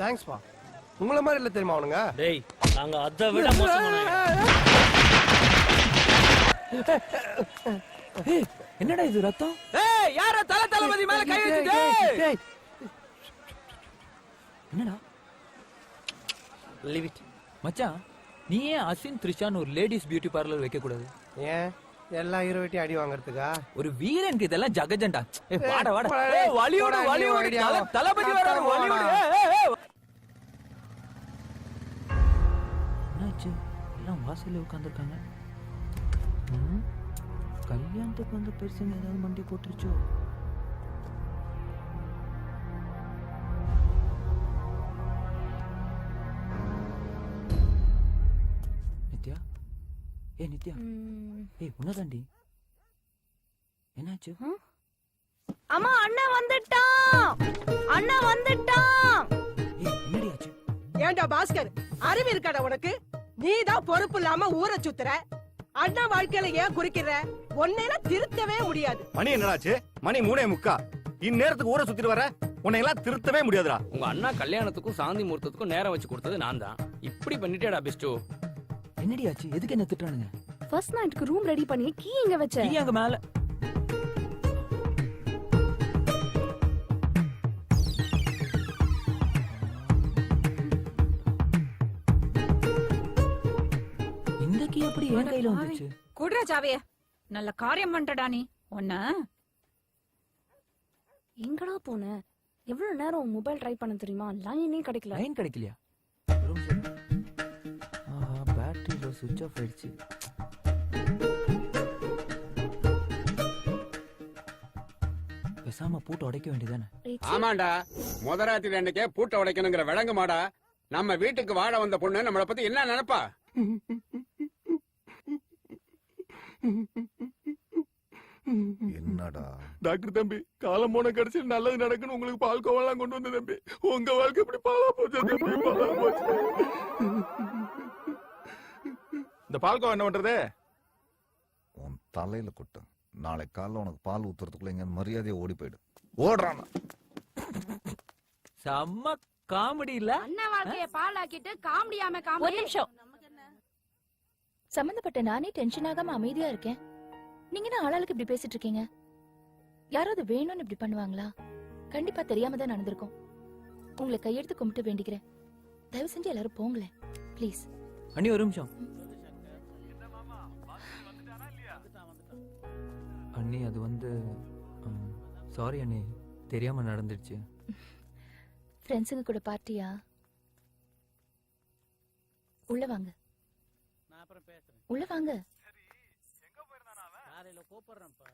A: தேங்க்ஸ்ப்பா. உங்கள மாதிரி இல்ல தெரியுமா அவனுங்க?
M: டேய் நாங்க அதை விட மோசமானவங்க.
D: என்னடா இது ரத்தம்?
A: ஏய் யார தளபதி மேல கை வச்சிட்டு?
D: என்னடா
A: லீவ் இட்
D: மச்சான். நீ ஏன் அஸ்வின் த்ரிஷான்னு ஒரு லேடிஸ் பியூட்டி பார்லர் வைக்க கூடாது?
A: ஏன் எல்லா ஹீரோ வெட்டி அடி வாங்குறதுக்கா?
D: ஒரு வீரனுக்கு இதெல்லாம் ஜகஜண்டா. வாடா வாடா.
A: போடா,
D: வலியோட
A: போடா,
D: வலியோட
A: நீ ஓடியா.
D: தளபதி வராரு
A: போடா.
D: வலியோட. என்னாச்சு? எல்லாம் வாசல்ல உட்கார்ந்திருக்காங்க. கல்யாணத்துக்கு வந்து பெருசுங்க ஏதாவது மண்டி போட்டுருச்சோ? நித்யா, ஏய் நித்யா, ஏய் உன்னதாண்டி. என்னாச்சு?
E: அம்மா அண்ணா வந்துட்டான், அண்ணா வந்துட்டான்.
D: ஏய் என்னடி ஆச்சு?
L: ஏண்டா பாஸ்கர், அறிவு இருக்காடா உனக்கு? நீதான் பொறுப்பு இல்லாம ஊரை சுத்துற. அண்ணா வாழ்க்கையில ஏன் குறிக்கிற? உன்னையில திருத்தவே முடியாது.
C: மணி என்னடாச்சு? மணி 3:45. இந்நேரத்துக்கு ஊரை சுத்திட்டு வர உன்னை எல்லாம் திருத்தவே முடியாதுடா.
P: உங்க அண்ணா கல்யாணத்துக்கும் சாந்தி முகூர்த்தத்துக்கும் நேரம் வச்சு கொடுத்தது நான் தான். இப்படி பண்ணிட்டேடா பிஸ்டு.
D: என்னடி ஆச்சு? எதுக்கு என்ன திட்டுறானுங்க?
E: ஃபர்ஸ்ட் நைட்க்கு ரூம் ரெடி பண்ணி கீ எங்க வச்ச?
D: கீ அங்க மேல. இந்த கீ எப்படி என் கையில வந்துச்சு?
F: குடுற சாவிய. நல்ல காரியம் பண்றடா நீ. ஒண்ணு
E: எங்கடா போன? எவ்வளவு நேரம் மொபைல் ட்ரை பண்ண தெரியுமா? லைனே கிடைக்கல.
D: லைன் கிடைக்கலையா? பேட்டரியில சுவிட்ச் ஆஃப் ஆயிடுச்சு. பேசாம பூட்டை உடைக்க வேண்டியதானே?
J: ஆமாண்டா, முதராத்திரி அன்னைக்கே பூட்டை உடைக்கணுங்கிற விளங்க மாடா. நம்ம வீட்டுக்கு வாழ வந்த பொண்ணு நம்மளை பத்தி என்ன நினைப்பா?
G: என்னடா
B: டாக்டர் தம்பி, காலம் போன கடைசி நல்லது நடக்குன்னு உங்களுக்கு பால் கோவெல்லாம் கொண்டு வந்த தம்பி. உங்க வாழ்க்கை இப்படி பாலா போச்சு தம்பி, பாலா போச்சு. இந்த பால்கோவா என்ன பண்றது?
G: உன் தலையில கொட்டு. நாளை காலைல உனக்கு பால் ஊத்துறதுக்குள்ள எங்க மரியாதையை ஓடி போயிடு. ஓடுறானா?
D: செம்ம காமெடி இல்ல?
F: அண்ணா வாழ்க்கைய பாலாக்கிட்டு காமெடியாம
N: ஒரு
F: காமெடி.
N: நிமிஷம். சம்பந்தப்பட்ட நானே டென்ஷன் ஆகாம அமைதியா இருக்கேன். நீங்க என்ன ஆளாளுக்கு இப்படி பேசிட்டு இருக்கீங்க? யாராவது வேணும்னு இப்படி பண்ணுவாங்களா? கண்டிப்பா தெரியாம தான் நடந்திருக்கும். உங்களை கையெடுத்து கும்பிட்டு வேண்டிக்கிறேன். தயவு செஞ்சு எல்லாரும் போங்களேன் ப்ளீஸ்.
D: அண்ணி ஒரு நிமிஷம். அண்ணி அது வந்து சாரி அண்ணி, தெரியாம நடந்துடுச்சு.
N: ஃப்ரெண்ட்ஸுங்க கூட பார்ட்டியா? உள்ள வாங்க, உள்ள வாங்க.
M: கூப்பிடுறேன்ப்பா.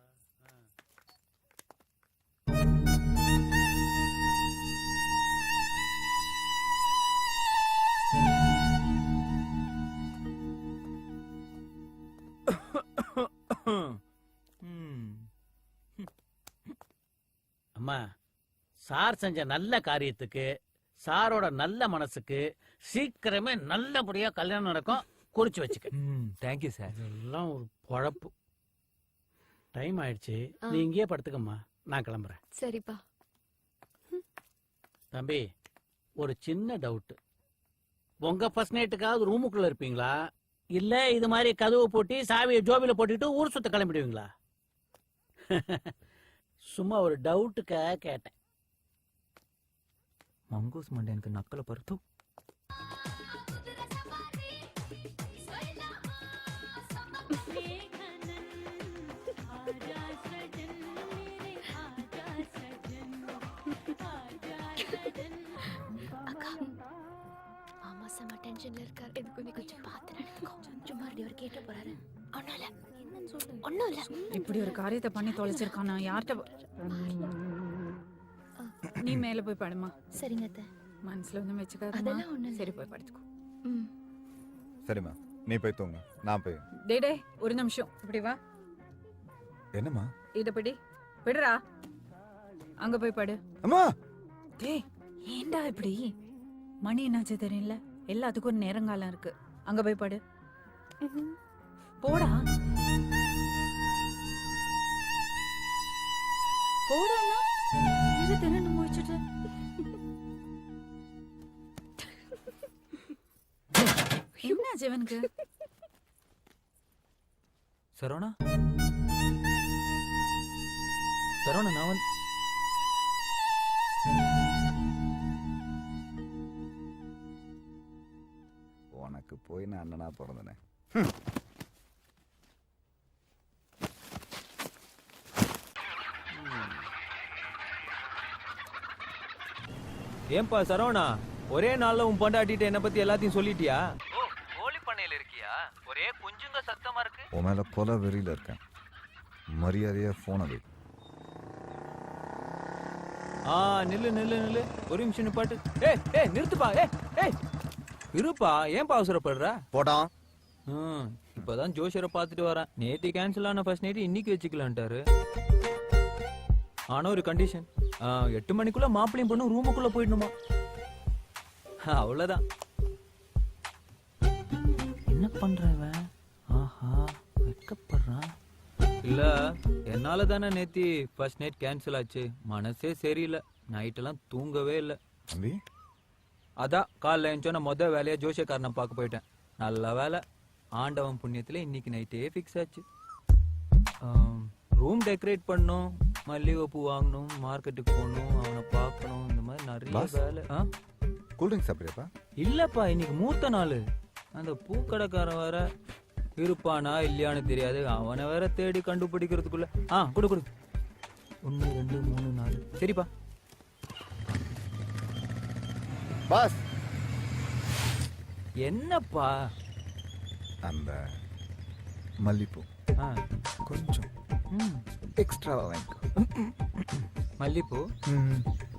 M: அம்மா, சார் செஞ்ச நல்ல காரியத்துக்கு, சாரோட நல்ல மனசுக்கு சீக்கிரமே நல்லபடியா கல்யாணம் நடக்கும். குறிச்சு வச்சுக்க.
D: Thank you sir.
M: இதெல்லாம் ஒரு பொழப்பு. டைம் ஆயிடுச்சு, நீ இங்கேயே படுத்துக்கம்மா, நான் கிளம்புறேன்.
E: சரிப்பா.
M: தம்பி, ஒரு சின்ன டவுட். உங்க ஃபர்ஸ்ட் நைட்டுக்காவது ரூமுக்குள்ள இருப்பீங்களா, இல்ல இது மாதிரி கதவு போட்டி சாவியை ஜோபில போட்டுட்டு ஊர் சுத்த கிளம்பிடுவீங்களா? சும்மா ஒரு டவுட்டுக்காக கேட்டேன்.
D: மங்கூஸ் மண்டே எனக்கு நக்கலை பருத்து.
N: மாமா செம்ம டென்ஷன்ல இருக்காரு. எனக்கு நீ கொஞ்சம் பார்த்து நடந்துக்கோ. சும்மா அவர் கேட்ட போறாரு. ஒண்ணும் இல்ல, என்னன்னு சொல்லு. ஒண்ணும் இல்ல.
F: இப்படி ஒரு காரியத்தை பண்ணி தொலைச்சிருக்கானா? யார்கிட்ட நீ மேல போய் படுமா.
N: சரிங்க அத்தை.
F: மனசுல ஒண்ணும் வச்சுக்காத.
N: அதெல்லாம் ஒண்ணும் இல்ல.
F: சரி, போய் படுத்துக்கோ.
G: சரிம்மா, நீ போய் தூங்க, நான் போய்.
F: டே ஒரு நிமிஷம், இப்படி வா.
G: என்னம்மா?
F: இத படி விடுறா. அங்க போய் படு.
G: அம்மா,
F: டேய் ஏண்டா இப்படி? மணி என்னாச்சு தெரியல, எல்லாத்துக்கும் ஒரு நேரங்காலம் இருக்கு. அங்க போய் படு. போடா. போடுன்னா இது தின்னு முடிச்சிட்டு என்ன ஜீவனுக்கு
D: சரவணா சரவணா நான் வந்து
G: உனக்கு போய் நான் அண்ணனா பிறந்தனே.
D: ஏன்பா சரவணா ஒரே நாள்ல உன் பொண்டாட்டிட்ட என்ன பத்தி எல்லாத்தையும் சொல்லிட்டியா?
Q: ஓ கோழி பண்ணையில இருக்கியா? ஒரே குஞ்சுங்க சத்தமா இருக்கு.
G: உன் மேல கொலை வெறியில இருக்கேன். மரியாதையா போன வை.
D: நில்லு நில்லு நில்லு ஒரு நிமிஷம் நிப்பாட்டு. ஏய் நிறுத்துப்பா. ஏய் இருப்பா, ஏன்பா அவசரப்படுற?
G: போடா.
D: இப்பதான் ஜோஷரை பாத்துட்டு வரேன். நேத்து கேன்சல் ஆன ஃபர்ஸ்ட் நைட் இன்னைக்கு வச்சுக்கலான்ட்டாரு. ஆனா ஒரு கண்டிஷன், 8 மணிக்குள்ள மாப்பிளையும் பொண்ணும் ரூமுக்குள்ள போயிடணுமா. அவ்வளவுதான். என்ன பண்றவன்? ஆஹா வெட்கப்படுறான். இல்ல என்னால தானே நேத்தி ஃபர்ஸ்ட் நைட் கேன்சல் ஆச்சு. மனசே சரியில்லை, நைட் எல்லாம் தூங்கவே இல்லை. அதான் காலைல எழுந்தோன மொதல் வேலையா ஜோஷக்காரனை பார்க்க போயிட்டேன். நல்ல வேலை, ஆண்டவன் புண்ணியத்துல இன்னைக்கு நைட்டே ஃபிக்ஸ் ஆச்சு. ரூம் டெக்கரேட் பண்ணணும், மல்லிகை பூ வாங்கணும், மார்க்கெட்டுக்கு போகணும், அவனை பார்க்கணும், இந்த மாதிரி நிறைய வேலை.
G: கூல்ட்ரிங்க்ஸ் சாப்பிடுறியாப்பா?
D: இல்லப்பா, இன்னைக்கு மூர்த்த நாள். அந்த பூக்கடைக்காரன் வேற இருப்பானா இல்லையான்னு தெரியாது. அவனை வேற தேடி கண்டுபிடிக்கிறதுக்குள்ள கொடு 1 2 3 4. சரிப்பா.
G: பாஸ்
D: என்னப்பா?
G: அந்த மல்லிப்பூ கொஞ்சம் எக்ஸ்ட்ராவா வாங்கிக்கோ.
D: மல்லிப்பூ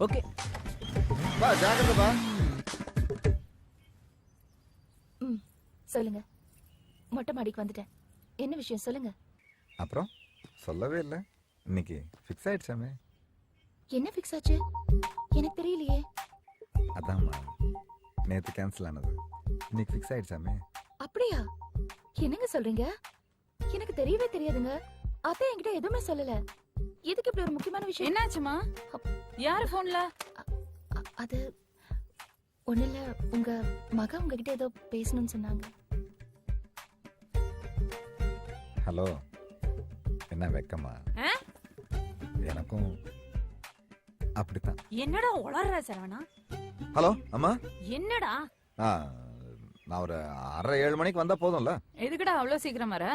D: ஓகே.
G: பா ஜாகிரதை பா.
N: சொல்லுங்க. மொட்டை மாடிக்கு வந்துட்டேன். என்ன விஷயம் சொல்லுங்க.
G: அப்புறம் சொல்லவே இல்லை. இன்னைக்கு ஃபிக்ஸ் ஆயிடுச்சாமே.
N: என்ன ஃபிக்ஸ் ஆச்சு? எனக்கு தெரியலையே.
G: அதாம்மா, நேத்து கேன்சல் ஆனது இன்னைக்கு ஃபிக்ஸ் ஆயிடுச்சாமே.
N: அப்படியா? என்னங்க சொல்றீங்க? எனக்கு தெரியவே தெரியாதுங்க. அத்தை என்கிட்ட எதுவுமே சொல்லல. எதுக்கு இப்படி ஒரு முக்கியமான விஷயம்?
F: என்னாச்சுமா? யாரு போன்ல?
N: அது ஒண்ணு இல்ல, உங்க மக உங்ககிட்ட ஏதோ பேசணும்னு சொன்னாங்க.
G: ஹலோ, என்ன வெக்கமா? எனக்கும் அப்படித்தான்.
F: என்னடா உளறற சரவணா?
G: ஹலோ அம்மா.
F: என்னடா?
G: நான் ஒரு 6:30 மணிக்கு வந்தா போதும்ல?
F: எதுக்குடா அவ்வளவு சீக்கிரம் வர?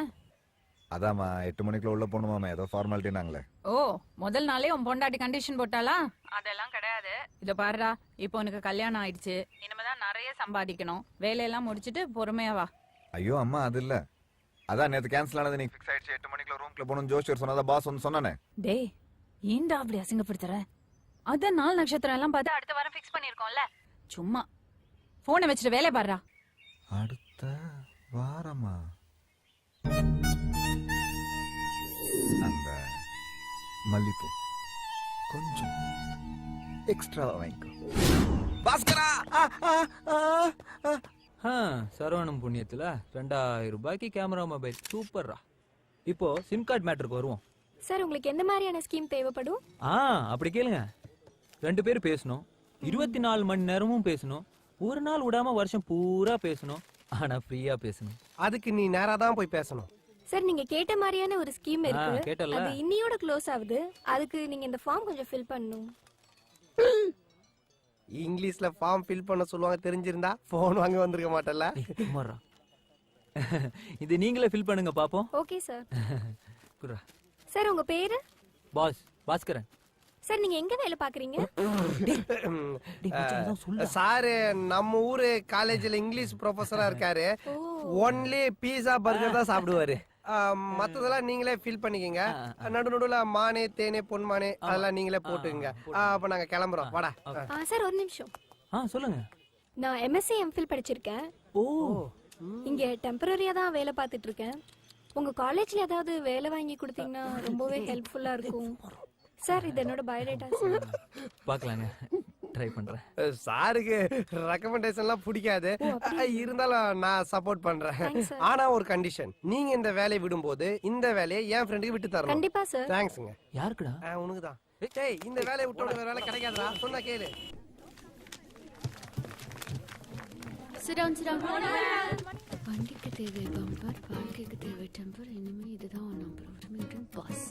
G: அதாம்மா 8 மணிக்குள்ள உள்ள போகணுமாமா, ஏதோ ஃபார்மாலிட்டினாங்களே.
F: ஓ, முதல் நாளே உன் பொண்டாட்டி கண்டிஷன் போட்டாளா? அதெல்லாம் கிடையாது. இத பாருடா, இப்போ உனக்கு கல்யாணம் ஆயிடுச்சு. இனிமேதான் நிறைய சம்பாதிக்கணும். வேலையெல்லாம் முடிச்சிட்டு பொறுமையா வா.
G: ஐயோ அம்மா, அது இல்ல. அதான் நேத்து கேன்சல் ஆனது நீங்க ஃபிக்ஸ் ஆயிடுச்சு. 8 மணிக்குள்ள ரூம்க்குள்ள போகணும் ஜோஷியர் சொன்னதா பாஸ் வந்து சொன்னானே.
F: டேய், ஏன்டா அப்படி அசிங்கப்படுத்துற? அதான் 4 நட்சத்திரம் எல்லாம் பார்த்து அடுத்த வாரம் ஃபிக்ஸ் பண்ணிருக்கோம்ல. சும்மா போனை வச்சுட்டு வேலைய பாருடா.
G: அடுத்த வாரமா? அந்த மல்லிப்பூ கொஞ்சம் எக்ஸ்ட்ரா வாங்கிக்கோ. பாஸ்கரா.
D: சரவணம் புண்ணியத்துல 2000 ரூபாய்க்கு கேமரா மொபைல். சூப்பர்ரா. இப்போ சிம் கார்டு மேட்டருக்கு வருவோம்.
E: சார், உங்களுக்கு எந்த மாதிரியான ஸ்கீம் தேவைப்படும்?
D: அப்படி கேளுங்க. 2 பேர் பேசணும், 24 மணி நேரமும் பேசணும், ஒரு நாள் விடாம வருஷம் பூரா பேசணும், ஆனா ஃப்ரீயா பேசணும்.
A: அதுக்கு நீ நேரா தான் போய் பேசணும்.
E: சார், நீங்க கேட்ட மாதிரியான ஒரு ஸ்கீம் இருக்கு.
D: கேட்டல.
E: அது இன்னியோட க்ளோஸ் ஆகுது. அதுக்கு நீங்க இந்த ஃபார்ம் கொஞ்சம் ஃபில் பண்ணனும்.
A: இங்கிலீஷ்ல ஃபார்ம் ஃபில் பண்ண சொல்லுவாங்க. தெரிஞ்சிருந்தா போன் வாங்க வந்திருக்க மாட்டல.
D: இது நீங்களே ஃபில் பண்ணுங்க பாப்போம்.
E: Okay sir.
D: குரா.
E: சார், உங்க பேரு?
D: பாஸ்கரன்.
E: சார், நீங்க எங்க வேலை பாக்குறீங்க?
A: சாரு நம்ம ஊரு காலேஜ்ல இங்கிலீஷ் ப்ரொஃபஸரா இருக்காரு. ஒன்லி பீஸா பர்கர் தான் சாப்பிடுவாரு. மத்ததெல்லாம் நீங்களே ஃபில் பண்ணிக்கங்க. நடுநடுல மானே தேனே பொன்மானே அதெல்லாம் நீங்களே போட்டுக்கங்க. அப்ப நாங்க கிளம்புறோம். வாடா.
E: சார், ஒரு நிமிஷம்.
D: சொல்லுங்க.
E: நான் எம்எஸ்சி எம்ஃபில் படிச்சிருக்கேன். இங்க டெம்பரரியா தான் வேலை பார்த்துட்டு இருக்கேன். உங்க காலேஜ்ல ஏதாவது வேலை வாங்கி கொடுத்தீங்கன்னா ரொம்பவே ஹெல்ப்ஃபுல்லா இருக்கும். சார், இது என்னோட பயோடேட்டா சார்.
D: பார்க்கலாங்க, ட்ரை பண்றேன்.
A: சாருக்கு ரெக்கமெண்டேஷன்லாம் பிடிக்காது, இருந்தாலும் நான் சப்போர்ட் பண்றேன். ஆனா ஒரு கண்டிஷன், நீங்க இந்த வேலையை விடும்போது இந்த வேலையை என் ஃப்ரெண்டுக்கு விட்டு தரணும்.
E: கண்டிப்பா சார்.
A: தேங்க்ஸ்ங்க.
D: யாருக்குடா?
A: உனக்கு தான். டேய் இந்த வேலையை விட்டோட வேற வேலை கிடைக்காதுடா சொன்னா கேளு.
E: Sit down, sit down. வண்டிக்கு தேவை பம்பர், வாழ்க்கைக்கு தேவை டெம்பர். இனிமே இதுதான் நம்பர் பாஸ்.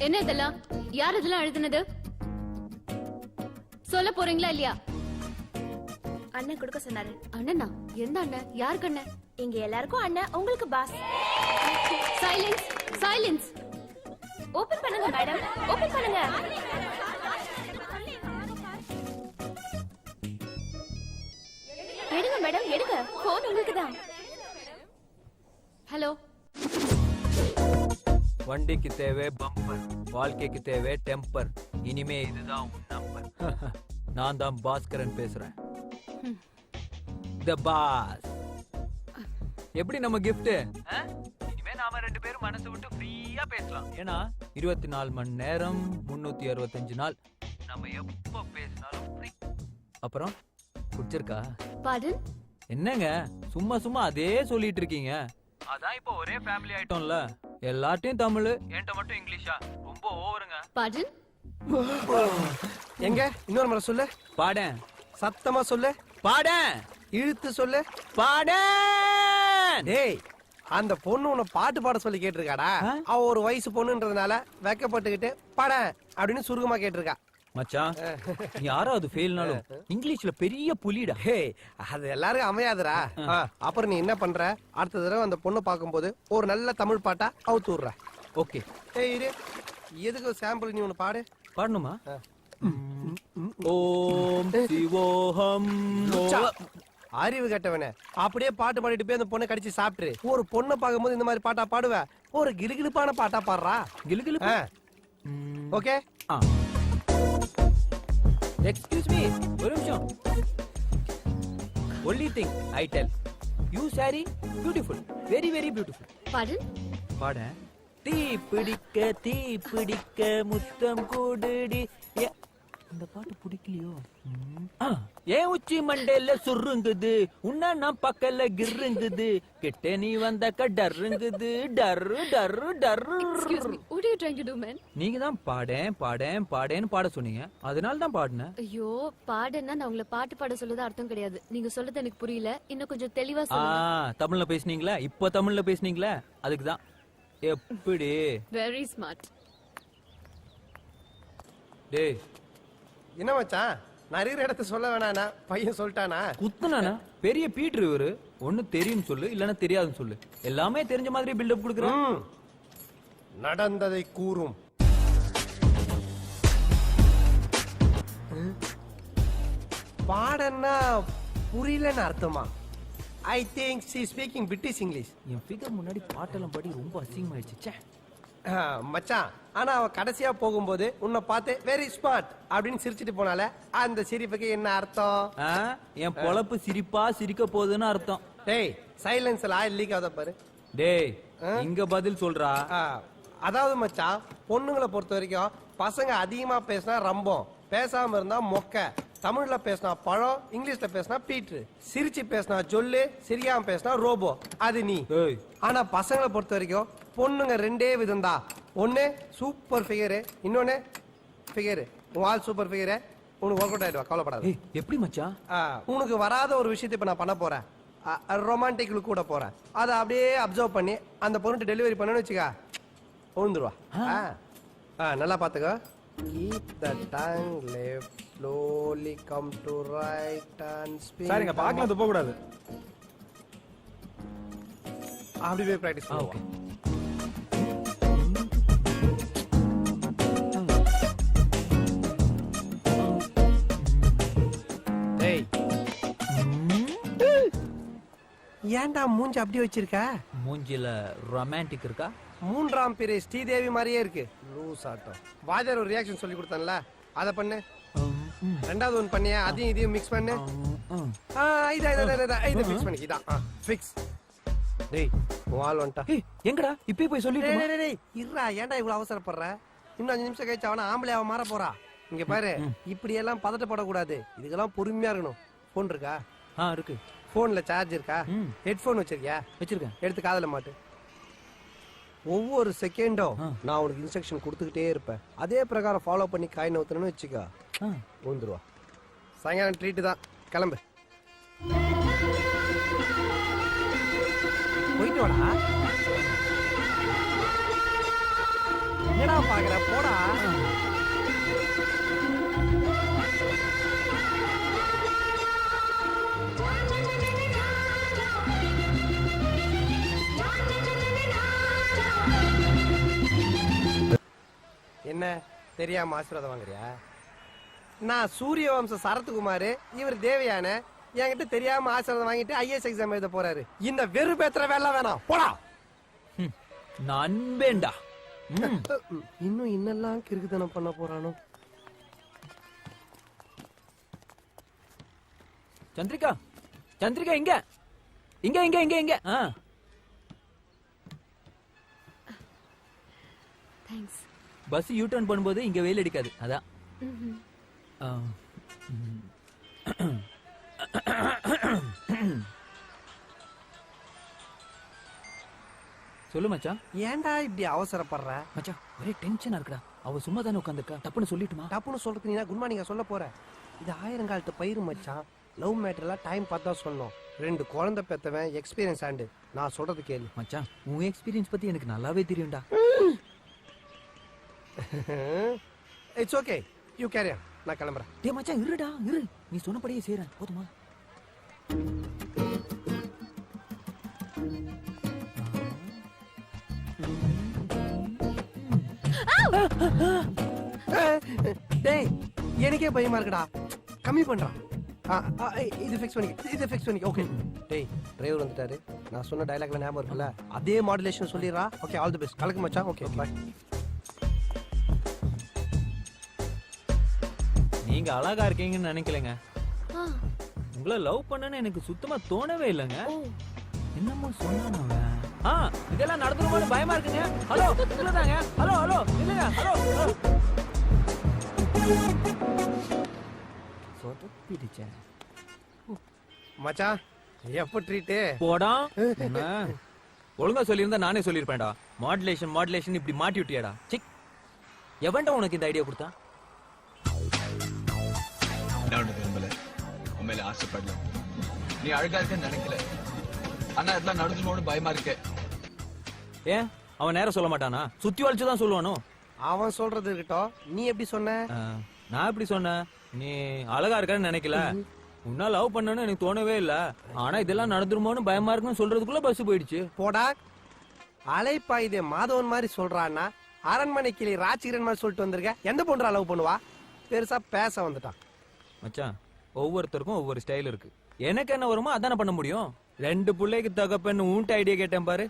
E: என்ன இதெல்லாம்? யார் இதெல்லாம் எழுதுனது? சொல்ல போறீங்களா இல்லையா?
N: அண்ணன் கொடுக்க சொன்னாரு.
E: அண்ணனா? எந்த அண்ணன்? யாருக்கு அண்ணன்?
N: இங்க எல்லாருக்கும் அண்ணன், உங்களுக்கு பாஸ்.
E: Silence, silence.
N: ஓபன் பண்ணுங்க மேடம், ஓபன் பண்ணுங்க. எடுங்க மேடம், எடுங்க. போன் உங்களுக்கு தான்.
E: ஹலோ.
D: வண்டிக்கு தேவை பம்பர், வாழ்க்கைக்கு தேவை டெம்பர். இனிமே இதுதான் உன் நம்பர். நான் தான் பாஸ்கரன் பேசுறேன். த பாஸ். எப்படி நம்ம gift? இனிமே நாம 2 பேரும் மனசு விட்டு ஃப்ரீயா பேசலாம். ஏன்னா 24 மணி நேரம் 365 நாள் நம்ம எப்ப பேசினாலும் ஃப்ரீ. அப்புறம் பிடிச்சிருக்கா?
E: Pardon?
D: என்னங்க சும்மா சும்மா அதே சொல்லிட்டு இருக்கீங்க? அதான் இப்போ ஒரே ஃபேமிலி ஆயிட்டோம்ல. எல்லார்ட்டையும் தமிழ், என்கிட்ட மட்டும் இங்கிலீஷா? ரொம்ப ஓவருங்க.
E: Pardon?
A: எங்க இன்னொரு முறை சொல்லு.
D: பாடேன்.
A: சத்தமா சொல்லு.
D: பாடேன்.
A: இழுத்து சொல்லு.
D: பாடேன்.
A: டேய் அந்த பொண்ணு உன்னை பாட்டு பாட சொல்லி கேட்டிருக்காடா. அவ ஒரு வயசு பொண்ணுன்றதுனால வெக்கப்பட்டுக்கிட்டு பாட அப்படின்னு சுருக்கமா கேட்டிருக்கா.
D: மச்சான் நீ யாராவது ஃபெயில்னாலும் இங்கிலீஷ்ல பெரிய புலிடா.
A: ஹே அது எல்லாரும் அமையாதுடா. அப்புறம் நீ என்ன பண்ற, அடுத்த தடவை அந்த பொண்ணை பார்க்கும்போது ஒரு நல்ல தமிழ் பாட்டா அவுத்து விடுற.
D: ஓகே.
A: ஏய் இரு, எதுக்கு சாம்பிள் நீ ஒன்னு பாடு.
D: பாடணுமா? ஓம் சிவோஹம்.
A: அறிவு கட்டவனே, அப்படியே பாட்டு பாடிட்டு போய் அந்த பொண்ணை கடிச்சு சாப்பிட்டுரு. ஒரு பொண்ணை பார்க்கும்போது இந்த மாதிரி பாட்டா பாடுவ, ஒரு கிலுகிலுப்பான பாட்டா பாடுறா.
D: கிலுகிலுப்பு.
A: ஓகே.
D: எக்ஸ்கியூஸ் மீ, ஒரு நிமிஷம். Only thing I tell you sorry beautiful, very very beautiful.
E: Pardon?
D: பாட. தீ பிடிக்க முத்தம் கூடுடி. இந்த பாட்டு பிடிக்கலையோ? ஏன் உச்சி மண்டையில சுருங்குது, உன்ன நான் பக்கல கிருங்குது, கிட்ட நீ வந்தாக்க டருங்குது, டர்ரு டர்ரு டர்ரு.
E: Excuse me, what are you trying to do, man?
D: நீங்க தான் பாடேன் பாடேன் பாடேன்னு பாட சொன்னீங்க, அதனால தான் பாடினேன்.
E: ஐயோ பாடுன்னா நான் உங்களை பாட்டு பாட சொல்லுது அர்த்தம் கிடையாது. நீங்க சொல்றது எனக்கு புரியல, இன்னும் கொஞ்சம் தெளிவா சொல்லுங்க.
D: தமிழ்ல பேசுனீங்களா? இப்போ தமிழ்ல பேசுனீங்களா? அதுக்கு தான். எப்படி?
E: Very smart.
A: டேய் என்ன மச்சான், நான் இருக்கிற இடத்த சொல்ல வேணானா? பையன் சொல்லிட்டானா?
D: குத்துனானா? பெரிய பீட்ரு இவரு. ஒண்ணு தெரியும் சொல்லு, இல்லன்னா தெரியாதுன்னு சொல்லு. எல்லாமே தெரிஞ்ச மாதிரி பில்டப் கொடுக்குறான்.
A: நடந்ததை கூறும். பாடன்னா புரியலன்னு அர்த்தமா? I think she speaking British English.
D: N figure முன்னாடி பாட்டெல்லாம் பாடி ரொம்ப அசிங்கமாயிடுச்சு.
A: மச்சான், ஆனா அவ கடைசியா போகும்போது உன்னை பார்த்து வெரி ஸ்மார்ட் அப்படின்னு சிரிச்சிட்டு போனால அந்த சிரிப்புக்கு என்ன அர்த்தம்?
D: என் பொழப்பு சிரிப்பா சிரிக்க போகுதுன்னு அர்த்தம்.
A: டேய் சைலன்ஸ்ல ஆயில் லீக் ஆகுதா பாரு.
D: டேய் இங்க பதில் சொல்றா.
A: அதாவது மச்சான், பொண்ணுங்களை பொறுத்த வரைக்கும் பசங்க அதிகமா பேசினா ரம்பம், பேசாம இருந்தா மொக்க. தமிழ்ல பேசினா பழம், இங்கிலீஷ்ல பேசினா பீட்ரு, சிரிச்சு பேசினா ஜொல்லு, சிரியாம பேசினா ரோபோ. அது நீ. ஆனா பசங்களை பொறுத்த வரைக்கும் பொண்ணுங்க 2 விதம் தான். ஒண்ணு சூப்பர் ஃபிகரு, இன்னொன்னு ஃபிகரு. உன் ஆள் சூப்பர் ஃபிகரு, உனக்கு ஒர்க் அவுட் ஆயிடுவா, கவலைப்படாது.
D: எப்படி மச்சான்?
A: உனக்கு வராத ஒரு விஷயத்தை இப்ப நான் பண்ண போறேன். ரொமான்டிக் கூட போறேன். அதை அப்படியே அப்சர்வ் பண்ணி அந்த பொண்ணுட்டு டெலிவரி பண்ணணும்னு வச்சுக்கா, உழுந்துருவா. நல்லா பாத்துக்கோ. Keep the tongue left, slowly come to right and speak.
B: Sir இங்க பார்க்கலாம் துப்ப கூடாது.
A: அப்படி போய் பிராக்டிஸ் பண்ணுவோம். டேய் ஏன்டா மூஞ்சி அப்படி வச்சிருக்க?
D: மூஞ்சில ரொமான்டிக் இருக்கா?
A: 3ஆம் பிறை ஸ்ரீதேவி மாதிரியே இருக்கு. லூஸ் ஆட்டம். வாத்தியார் ஒரு ரியாக்ஷன் சொல்லி கொடுத்தான்ல, அத பண்ணு. ரெண்டாவது ஒன்னு பண்ணியா, அதையும் இதையும் மிக்ஸ் பண்ணு. இதை மிக்ஸ் பண்ணி இதான் ஃபிக்ஸ். டேய் வால் வந்துட்டா.
D: எங்கடா இப்பே போய் சொல்லிட்டு?
A: டேய் இருடா, ஏன்டா இவ்வளவு அவசரப்படுற? இன்னும் 5 நிமிஷம் கழிச்சு அவன ஆம்பளையாவ மாற போறா. இங்க பாரு, இப்படி எல்லாம் பதட்டப்படக்கூடாது. இதுக்கெல்லாம் பொறுமையா இருக்கணும். போன் இருக்கா?
D: இருக்கு.
A: போன்ல சார்ஜ் இருக்கா? ஹெட்போன் வச்சிருக்கியா?
D: வச்சிருக்கேன்.
A: எடுத்து காதுல மாட்டு. ஒவ்வொரு செகண்டும் நான் உனக்கு இன்ஸ்ட்ரக்ஷன் கொடுத்துக்கிட்டே இருப்பேன். அதே பிரகாரம் ஃபாலோ பண்ணி காய் நவுத்தணும்னு வச்சுக்கோ, ஊந்துருவா. சாயங்காலம் ட்ரீட்டு தான், கிளம்பு. போயிட்டு வாடா. என்னடா பாக்குற, போடா. என்ன தெரியாம ஆசீர்வாதம் வாங்குறியா? நான் சூரிய வம்ச சரத்குமார், இவர் தேவயான. என்கிட்ட தெரியாம ஆசீர்வாதம் வாங்கிட்டு ஐஏஎஸ் எக்ஸாம் எழுத போறாரு. இந்த வெறு பேத்துற வேலை வேணாம், போடா.
D: நண்பேண்டா.
A: இன்னும் இன்னெல்லாம் கிறுக்குத்தனம் பண்ண போறானோ.
D: சந்திரிகா, சந்திரிகா இங்க இங்க இங்க இங்க இங்க.
E: தேங்க்ஸ்.
D: பஸ் யூ டர்ன் பண்ணும்போது இங்க வெயில் அடிக்காது, அதான். சொல்லு மச்சான்.
A: ஏன்டா இப்படி அவசரப்படுற?
D: மச்சான் ஒரே டென்ஷனா இருக்குடா. அவ சும்மா தானே உட்காந்துருக்கா, டப்புன்னு சொல்லிட்டுமா?
A: டப்புன்னு சொல்றதுக்கு நீ குட் மார்னிங் சொல்ல போற? இது 1000 காலத்து பயிர் மச்சான். லவ் மேட்டர்லாம் டைம் பார்த்தா சொல்லணும். 2 குழந்தை பெத்தவன், எக்ஸ்பீரியன்ஸ் ஆண்டு. நான் சொல்றது கேளு
D: மச்சான். உன் எக்ஸ்பீரியன்ஸ் பத்தி எனக்கு நல்லாவே தெரியும்டா.
A: It's okay, you carry on. நான் கிளம்புறேன்.
D: டேய் மச்சான் இருடா, இரு. நீ சொன்னபடியே செய்றேன், போதுமா?
A: டேய் எனக்கே பயமா இருக்குடா, கம்மி பண்றான். இது ஃபிக்ஸ் பண்ணி, இது ஃபிக்ஸ் பண்ணி. ஓகே. டேய் டிரைவர் வந்துட்டாரு. நான் சொன்ன டயலாக்ல ஞாபகம் இருக்குல்ல, அதே மாடுலேஷன் சொல்லிடுறா. Okay, all the best. கலக்கு மச்சான். Okay bye.
D: நீங்க அழகா இருக்கீங்கன்னு நினைக்கலங்க. உங்களை லவ் பண்ணனு எனக்கு சுத்தமா தோணவே இல்லைங்க. என்னமோ சொன்னானவன். இதெல்லாம் நடந்துருமோன்னு பயமா இருக்குங்க. ஹலோ இல்லதாங்க. ஹலோ ஹலோ இல்லங்க. ஹலோ சொதப்பிடுச்சேன்
A: மச்சான். எப்போ ட்ரீட்
D: போடா. ஒழுங்கா சொல்லியிருந்தா நானே சொல்லியிருப்பேன்டா. மாடுலேஷன் மாடுலேஷன் இப்படி மாட்டி விட்டியாடா. சிக், எவன்டா உனக்கு இந்த ஐடியா கொடுத்தா?
Q: நான் விரும்பல, உண்மையில ஆசைப்படல. நீ அழகா இருக்கன்னு நினைக்கல, ஆனா இதெல்லாம் நடந்துமோன்னு பயமா இருக்க.
D: ஏன் அவன் நேரம் சொல்ல மாட்டானா? சுத்தி வளைச்சுதான் சொல்லுவானோ?
A: அவன் சொல்றது இருக்கட்டும், நீ எப்படி சொன்ன?
D: நான் எப்படி சொன்னேன்? நீ அழகா இருக்கன்னு நினைக்கல, உன்னா லவ் பண்ணனு எனக்கு தோணவே இல்ல, ஆனா இதெல்லாம் நடந்துருமோன்னு பயமா இருக்குன்னு சொல்றதுக்குள்ள பஸ் போயிடுச்சு.
A: போடா. அலைப்பா இதே மாதவன் மாதிரி சொல்றான்னா, அரண்மனை கிளி ராஜகிரன் மாதிரி சொல்லிட்டு வந்திருக்க. எந்த பொண்ணு லவ் பண்ணுவா? பெருசா பேச வந்துட்டான்.
D: மச்சான் ஒவ்வொருத்தருக்கும் ஒவ்வொரு ஸ்டைல் இருக்கு. எனக்கு என்ன வருமோ அதானே பண்ண முடியும். 2 பிள்ளைக்கு தகப்பன்னு ஊன்ட்டு ஐடியா கேட்டேன் பாரு.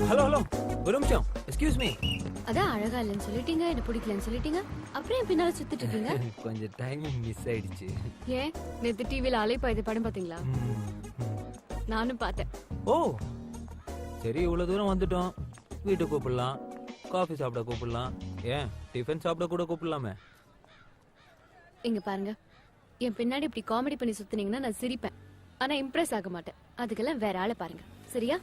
D: ஹலோ ஹலோ ஒரு நிமிஷம், எக்ஸ்கியூஸ் மீ.
E: அதான் அழகா இல்லைன்னு சொல்லிட்டீங்க, என்ன பிடிக்கலன்னு சொல்லிட்டீங்க, அப்புறம் என் பின்னால சுத்திட்டு இருக்கீங்க.
D: கொஞ்சம் டைமிங் மிஸ் ஆயிடுச்சு.
E: ஏன் நேத்து டிவில அலைப்பா இது படம் பாத்தீங்களா? நானும் பார்த்தேன்.
D: ஓ சரி, இவ்வளவு தூரம் வந்துட்டோம். வீட்டுக்கு கூப்பிடலாம், காஃபி சாப்பிட கூப்பிடலாம், ஏன் டிஃபன் சாப்பிட கூட கூப்பிடலாமே.
E: இங்க பாருங்க, என் பின்னாடி இப்படி காமெடி பண்ணி சுத்தினீங்கன்னா நான் சிரிப்பேன், ஆனா இம்ப்ரெஸ் ஆக மாட்டேன். அதுக்கெல்லாம் வேற ஆளை பாருங்க, சரியா?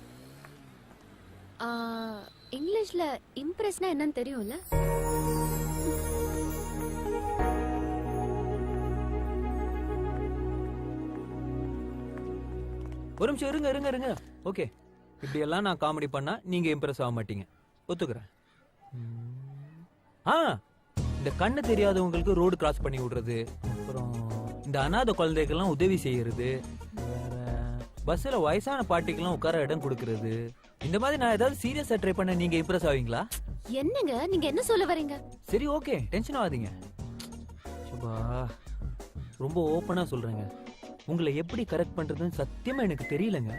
E: இங்கிலீஷ்ல இம்ப்ரெஸ்னா என்னன்னு தெரியும்ல?
D: ஒரு நிமிஷம் இருங்க இருங்க இருங்க. ஓகே, இப்படி எல்லாம் நான் காமெடி பண்ணா நீங்க இம்ப்ரெஸ் ஆக மாட்டீங்க, ஒத்துக்கிறேன். இந்த கண்ணு தெரியாதவங்களுக்கு ரோடு கிராஸ் பண்ணி விடுறது, அப்புறம் இந்த அநாத குழந்தைகள்லாம் உதவி செய்யறது, வேற பஸ்ல வயசான பாட்டிக்கெல்லாம் உட்கார இடம் கொடுக்கறது, இந்த மாதிரி நான் ஏதாவது சீரியஸா ட்ரை பண்ண நீங்க இம்ப்ரெஸ் ஆவீங்களா?
E: என்னங்க நீங்க என்ன சொல்ல வரீங்க?
D: சரி ஓகே, டென்ஷன் ஆகாதீங்க. சுபா ரொம்ப ஓப்பனா சொல்றேங்க, உங்களை எப்படி கரெக்ட் பண்றதுன்னு சத்தியமா எனக்கு தெரியலங்க.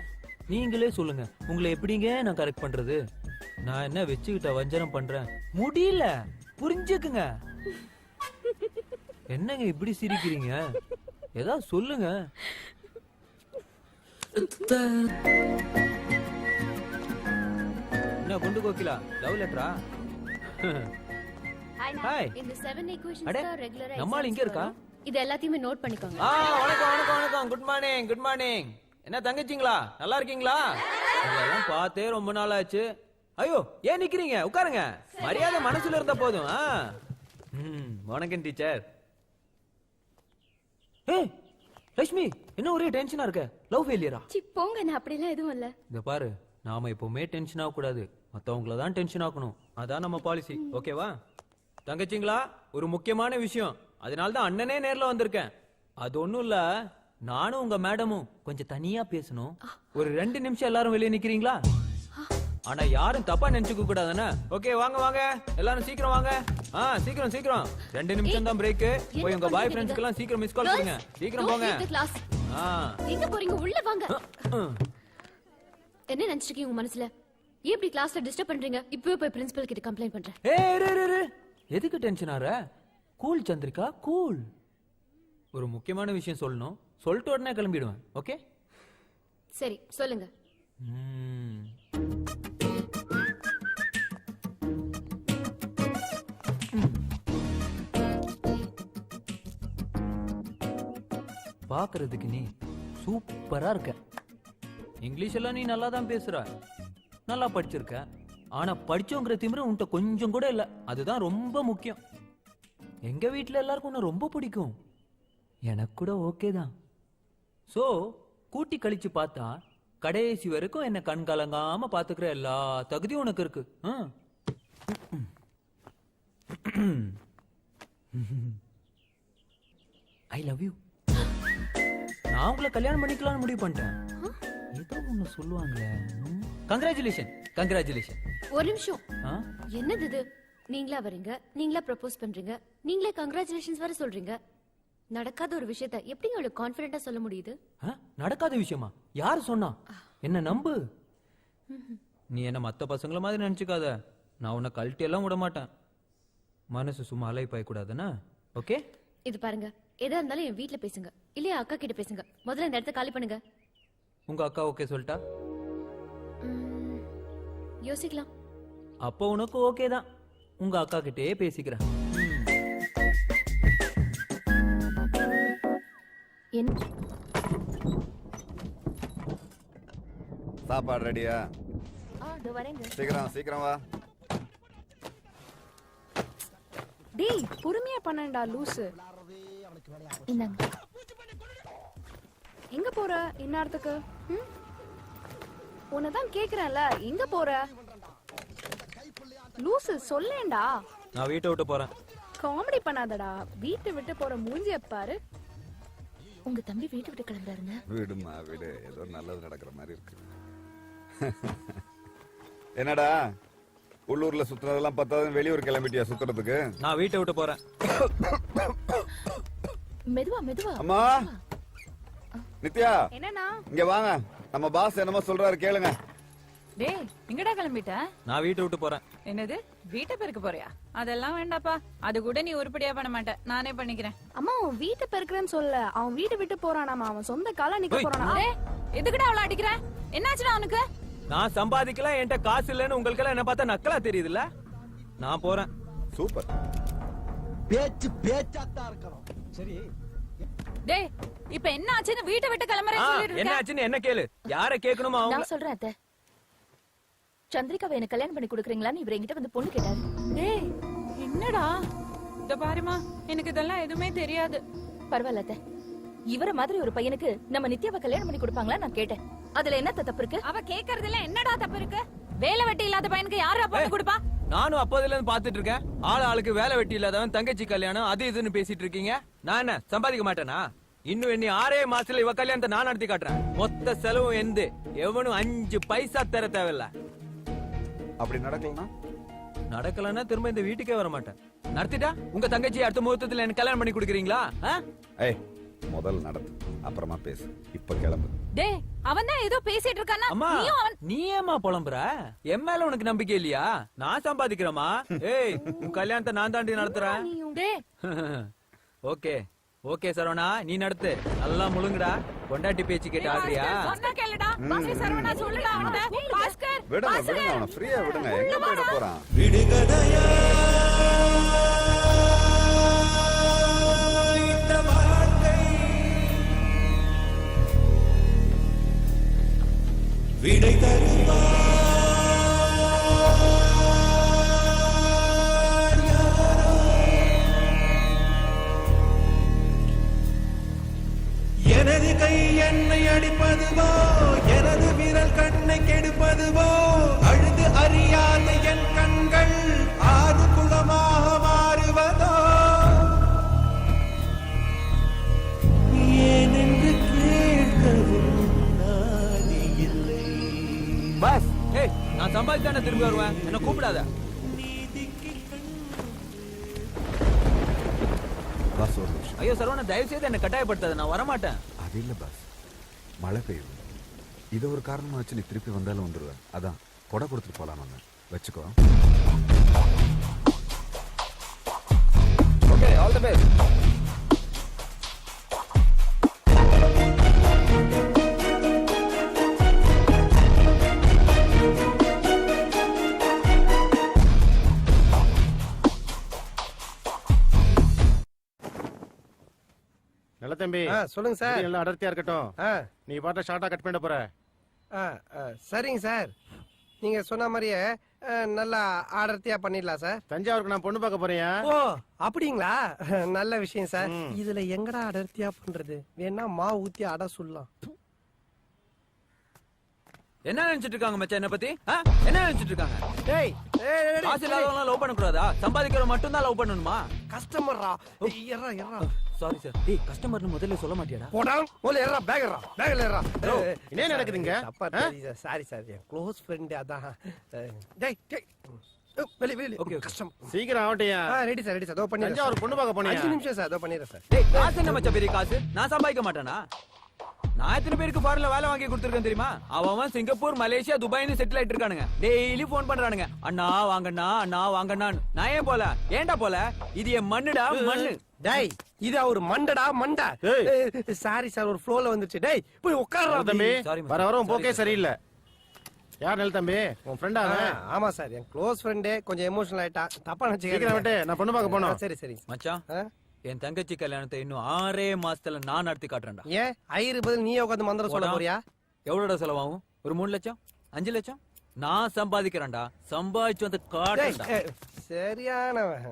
D: நீங்களே சொல்லுங்க, உங்களை எப்படிங்க நான் கரெக்ட் பண்றது? நான் என்ன வச்சுக்கிட்ட வஞ்சனம் பண்றேன்? முடியல, புரிஞ்சுக்குங்க. என்னங்க இப்படி சிரிக்கிறீங்க? ஏதாவது சொல்லுங்க. என்ன குண்டு கோகிலா, லவ் லெட்டரா? ஹாய்
E: இந்த 7 equations
D: அடே,
E: தான் ரெகுலரா
D: நம்ம ஆள் இங்க இருக்கா?
E: இது எல்லாத்தையுமே நோட் பண்ணிக்கோங்க.
D: வணக்கம் வணக்கம் வணக்கம். Good morning good morning. என்ன தங்கச்சிங்களா, நல்லா இருக்கீங்களா? இதெல்லாம் பார்த்தே ரொம்ப நாள் ஆச்சு. ஐயோ, ஏன் நிக்கிறீங்க? உட்காருங்க. மரியாதை மனசுல இருந்தா போதும். வணக்கம் டீச்சர். ஏய் லட்சுமி, என்ன ஒரே டென்ஷனா இருக்க? லவ் ஃபெயிலியரா?
E: சி போங்க, நான் அப்படிலாம் எதுவும் இல்ல.
D: இத பாரு, நாம எப்பவுமே டென்ஷன் ஆக கூடாது. மத்தவங்கள தான் டென்ஷன் ஆக்கணும். அதான் நம்ம பாலிசி. ஓகேவா? தங்கச்சிங்களா, ஒரு முக்கியமான விஷயம். அதனால தான் அண்ணனே நேர்ல வந்திருக்கேன். அது ஒண்ணும் இல்ல, நானும் உங்க மேடமும் கொஞ்சம் தனியா பேசணும். ஒரு 2 நிமிஷம் எல்லாரும் வெளியே நிக்கிறீங்களா? ஆனா யாரும் தப்பா நினைச்சுக்க கூடாதுன்னா. ஓகே, வாங்க வாங்க எல்லாரும் சீக்கிரம் வாங்க. சீக்கிரம் சீக்கிரம். 2 நிமிஷம் தான் பிரேக். போய் உங்க பாய் ஃப்ரெண்ட்ஸ்க்கு எல்லாம் சீக்கிரம் மிஸ் கால் பண்ணுங்க. சீக்கிரம் போங்க.
E: எங்க போறீங்க? உள்ள வாங்க. என்ன நினைச்சிருக்கீங்க உங்க மனசுல? ஏன் இப்படி கிளாஸ்ல டிஸ்டர்ப் பண்றீங்க? இப்பவே போய் பிரின்சிபல் கிட்ட கம்ப்ளைண்ட் பண்றேன்.
D: ஏய் எதுக்கு டென்ஷன் ஆற? Cool Chandrika, cool. ஒரு முக்கியமான விஷயம் சொல்லணும். சொல்லிட்டு உடனே கிளம்பிடுவேன். ஓகே
E: சரி சொல்லுங்க.
D: பாக்குறதுக்கு நீ சூப்பரா இருக்க. இங்கிலீஷ் எல்லாம் நீ நல்லா தான் பேசுற, நல்லா படிச்சிருக்க. ஆனா படிச்சோங்கிற திமிரு உன்கிட்ட கொஞ்சம் கூட இல்ல. அதுதான் ரொம்ப முக்கியம். எங்க வீட்டுல எல்லாருக்கும் உன்னை ரொம்ப பிடிக்கும். எனக்கு கூட ஓகே தான். சோ கூட்டி கழிச்சு பார்த்தா கடைசி வரைக்கும் என்ன கண் கலங்காம பாத்துக்கிற எல்லா தகுதியும் உனக்கு இருக்கு. I love you. நான் உங்களை கல்யாணம் பண்ணிக்கலாம்னு முடிவு பண்ணிட்டேன். ஏதோ ஒண்ணு சொல்லுவாங்களே. Congratulation congratulation.
E: ஒரு நிமிஷம். என்னது இது? நீங்களா வரீங்க, நீங்களா ப்ரப்போஸ் பண்றீங்க, நீங்களே கங்க்ராச்சுலேஷன்ஸ் வர சொல்றீங்க. நடக்காத ஒரு விஷயத்தை எப்படிங்க அவ்வளவு கான்ஃபிடென்ட்டா சொல்ல முடியுது?
D: நடக்காத விஷயமா? யாரு சொன்னா? என்ன நம்பு. நீ என்ன மத்த பசங்கள மாதிரி நினைச்சுக்காத. நான் உன்னை கழட்டி எல்லாம் விட மாட்டேன். மனசு சும்மா அலைப்பாய கூடாதுன்னா. ஓகே
E: இது பாருங்க, எதா இருந்தாலும் என் வீட்ல பேசுங்க, இல்லையா அக்கா கிட்ட பேசுங்க. முதல்ல இந்த இடத்த காலி பண்ணுங்க.
D: உங்க அக்கா ஓகே சொல்லிட்டா?
E: யோசிக்கலாம்.
D: அப்போ உனக்கு ஓகே தான். உங்க அக்கா கிட்டே பேசிக்கிறேன்.
G: சாப்பாடு ரெடியா? சீக்கிரம் சீக்கிரம் வா.
E: டேய் பொறுமையா பண்ணடா லூசு.
N: இந்தாங்க.
E: எங்க போற இந்நேரத்துக்கு? உன்னதான் கேக்குறேன்ல, எங்க போற? லூசு சொல்லேன்டா.
D: நான் வீட்டை விட்டு போறேன்.
E: காமெடி பண்ணாதடா. வீட்டை விட்டு போற மூஞ்சிய பாரு.
N: உங்க தம்பி வீட்டை விட்டு கிளம்புறாருங்க.
G: வீடுமா வீடு, ஏதோ நல்லது நடக்கிற மாதிரி இருக்கு. என்னடா உள்ளூர்ல சுத்துறதெல்லாம் பத்தாது, வெளியூர் கிளம்பிட்டியா சுத்துறதுக்கு?
D: நான் வீட்டை விட்டு போறேன்.
N: மெதுவா மெதுவா.
G: அம்மா நித்யா,
E: என்னன்னா
G: இங்க வாங்க. நம்ம பாஸ் என்னமோ சொல்றாரு, கேளுங்க.
F: டேய் எங்கடா கிளம்பிட்ட?
D: நான் வீட்டை விட்டு போறேன்.
F: என்னது வீட்டை பெருக்க போறியா? அதெல்லாம் வேண்டாப்பா, அது கூட நீ உருப்படியா பண்ண மாட்ட. நானே பண்ணிக்கிறேன்.
E: அம்மா அவன் வீட்டை பெருக்கிறேன்னு சொல்ல, அவன் வீட்டை விட்டு போறானாமா. அவன் சொந்த கால நிக்க போறானா.
F: எதுக்குடா அவள அடிக்கிற? என்னாச்சுடா அவனுக்கு?
D: நான் சம்பாதிக்கலாம், என்கிட்ட காசு இல்லைன்னு உங்களுக்கு எல்லாம் என்ன பார்த்தா நக்கலா தெரியுதுல்ல? நான் போறேன்.
G: சூப்பர்.
A: பேச்சு பேச்சாத்தான் இருக்கணும். சரி
F: டேய் இப்ப என்ன ஆச்சுன்னு வீட்டை விட்டு கிளம்பறேன்னு சொல்லிட்டு இருக்க.
D: என்ன ஆச்சுன்னு என்ன கேளு. யாரை கேட்கணுமா?
N: நான் சொல்றேன் அத்தை. சந்திரிகாவை எனக்கு கல்யாணம் பண்ணி கொடுக்குறீங்களான்னு இவர் என்கிட்ட வந்து பொண்ணு கேட்டாரு.
F: டேய் என்னடா? இத பாருமா, எனக்கு இதெல்லாம் எதுவுமே தெரியாது.
N: பரவாயில்ல அத்தை. இவர மாதிரி ஒரு பையனுக்கு நம்ம நித்யாவை கல்யாணம் பண்ணி கொடுப்பாங்களா நான் கேட்டேன். அதுல என்ன தப்பு இருக்கு?
F: அவ கேக்குறதுல என்னடா தப்பு இருக்கு? வேலை வெட்டி இல்லாத பையனுக்கு யாரா பொண்ணு கொடுப்பா?
D: நானும் அப்போதுல இருந்து பாத்துட்டு இருக்கேன். ஆளுக்கு வேலை வெட்டி இல்லாதவன் தங்கச்சி கல்யாணம் அது இதுன்னு பேசிட்டு இருக்கீங்க. நான் என்ன சம்பாதிக்க மாட்டேனா? இன்னும் என்ன 6 மாசத்துல இவ கல்யாணத்தை நான் நடத்தி காட்டுறேன். மொத்த செலவும் எந்த எவனும் 5 பைசா தர தேவையில்ல.
G: அப்படி
D: நடக்கலன்னா திரும்ப இந்த வீட்டுக்கே வர மாட்டேன். நடத்திட்டா உங்க தங்கச்சி அடுத்த முகூர்த்தத்துல எனக்கு கல்யாணம் பண்ணி கொடுக்குறீங்களா?
G: முதல் நடத்து, அப்புறமா பேசு. இப்ப கிளம்பு.
F: டேய் அவன் தான் ஏதோ பேசிட்டு இருக்கானா?
D: அம்மா நீ ஏமா புலம்புற? என் மேல உனக்கு நம்பிக்கை இல்லையா? நான் சம்பாதிக்கிறேமா? ஏய் உன் கல்யாணத்தை நான் தாண்டி நடத்துறேன். ஓகே ஓகே சரவணா, நீ நடத்து. நல்லா முழுங்குடா. கொண்டாட்டி பேச்சு கேட்டு ஆடுறியா?
F: சொன்னா கேளுடா. சரவணா சொல்லுடா அவன்கிட்ட. பாஸ்கர்
G: விடுங்க விடுங்க, அவனை ஃப்ரீயா விடுங்க. எங்க போயிட போறான்?
R: இந்த வாழ்க்கை விடை தருமா எனது கை என்னை அடிப்பதுவோ எனது விரல் கண்ணை கெடுப்பதுவோ அழுது அறியாத என் கண்கள் ஆறு குளமாக மாறுவதோ ஏனென்று கேட்கவும் நாதி இல்லை.
D: பஸ் ஏய் நான் சம்பாதிச்சானே திரும்பி வருவேன், என்ன கூப்பிடாத.
G: பாஸ் ஒரு நிமிஷம்.
D: ஐயோ சரவணா தயவு செய்து என்ன கட்டாயப்படுத்தாத, நான் வரமாட்டேன்.
G: அது இல்ல பாஸ், மழை பெய்யும். இதை ஒரு காரணமா வச்சு நீ திருப்பி வந்தாலும் வந்துடுவேன். அதான் கொடை கொடுத்துட்டு போலாம். நம்ம வச்சுக்கோ.
D: Okay, all the best.
O: நல்ல தம்பி,
A: சொல்லுங்க சார்.
O: நல்லா அடர்த்தியா இருக்கட்டும். நீ பாட்ட ஷார்ட்டா கட் பண்ண போற.
A: சரிங்க சார், நீங்க சொன்ன மாதிரியே நல்லா அடர்த்தியா பண்ணிடலாம் சார்.
O: தஞ்சாவூருக்கு நான் பொண்ணு பார்க்க போறேன்.
A: ஓ அப்படிங்களா? நல்ல விஷயம் சார். இதுல எங்கடா அடர்த்தியா பண்றது? வேணா மா ஊத்தி அட சொல்லலாம்.
D: என்ன நினைச்சிட்டு இருக்காங்க மச்சான் என்ன பத்தி? என்ன நினைச்சிட்டு இருக்காங்க?
A: டேய்
D: காசு இல்லாதவங்க லவ் பண்ண கூடாதா? சம்பாதிக்கிறவங்க மட்டும் தான் லவ் பண்ணணுமா?
A: கஸ்டமர்ரா. எறா எறா.
D: Sorry sir. டேய் கஸ்டமர்னு முதல்ல சொல்ல மாட்டியாடா?
A: போடா முதல்ல எறா, பேக்ரா பேக்ல எறா.
O: என்ன நடக்குதுங்க?
A: தப்பா தெரியுது. சாரி சார், என் க்ளோஸ் ஃப்ரெண்ட் அதான். டேய் டேய் வெளி ஓகே கஸ்டம்.
O: சீக்கிரம் ஆவட்டியா?
A: Ready sir, ready sir. தோ பண்ணி
O: தஞ்சாவூர் பொண்ணு பார்க்க போனியா?
A: 5 நிமிஷம் சார், தோ பண்ணிறேன் சார்.
D: டேய் காசு என்ன மச்சான் பெரிய காசு? நான் சம்பாதிக்க மாட்டேனா? நான் எத்தனை பேருக்கு ஃபாரின்ல வேலை வாங்கி கொடுத்துருக்கேன் தெரியுமா? அவன் சிங்கப்பூர், மலேசியா, துபாய்னு செட்டில் ஆயிட்டு இருக்கானுங்க. டெய்லி போன் பண்றானுங்க, அண்ணா வாங்கண்ணா, அண்ணா வாங்கண்ணான்னு. நான் ஏன் போல? ஏன்டா போல? இது என் மண்ணுடா, மண்ணு.
A: டேய் இது அவர் மண்டடா மண்டா. சாரி சார், ஒரு ஃப்ளோல வந்துச்சு. டேய் போய் உட்கார்றா
O: தம்பி. வர வர உன் போக்கே சரியில்லை. யார் நெல் தம்பி? உன் ஃப்ரெண்டா?
A: ஆமா சார், என் க்ளோஸ் ஃப்ரெண்டே. கொஞ்சம் எமோஷனல் ஆயிட்டா. தப்பா
O: சீக்கிரம் விட்டு, நான் பொண்ணு பார்க்க போனோம்.
A: சரி சரி
D: மச்சான், என் தங்கச்சி கல்யாணத்தை இன்னும் 6 மாசத்துல நான் நடத்தி காட்டுறேன்டா.
A: ஏன் ஐயரு பதில் நீயே உட்காந்து மந்திரம் சொல்ல போறியா?
D: எவ்வளோட செலவாகும்? ஒரு 3 லட்சம் 5 லட்சம் நான் சம்பாதிக்கிறேன்டா. சம்பாதிச்சு வந்து காட்டுறேன்டா.
A: சரியானவன்.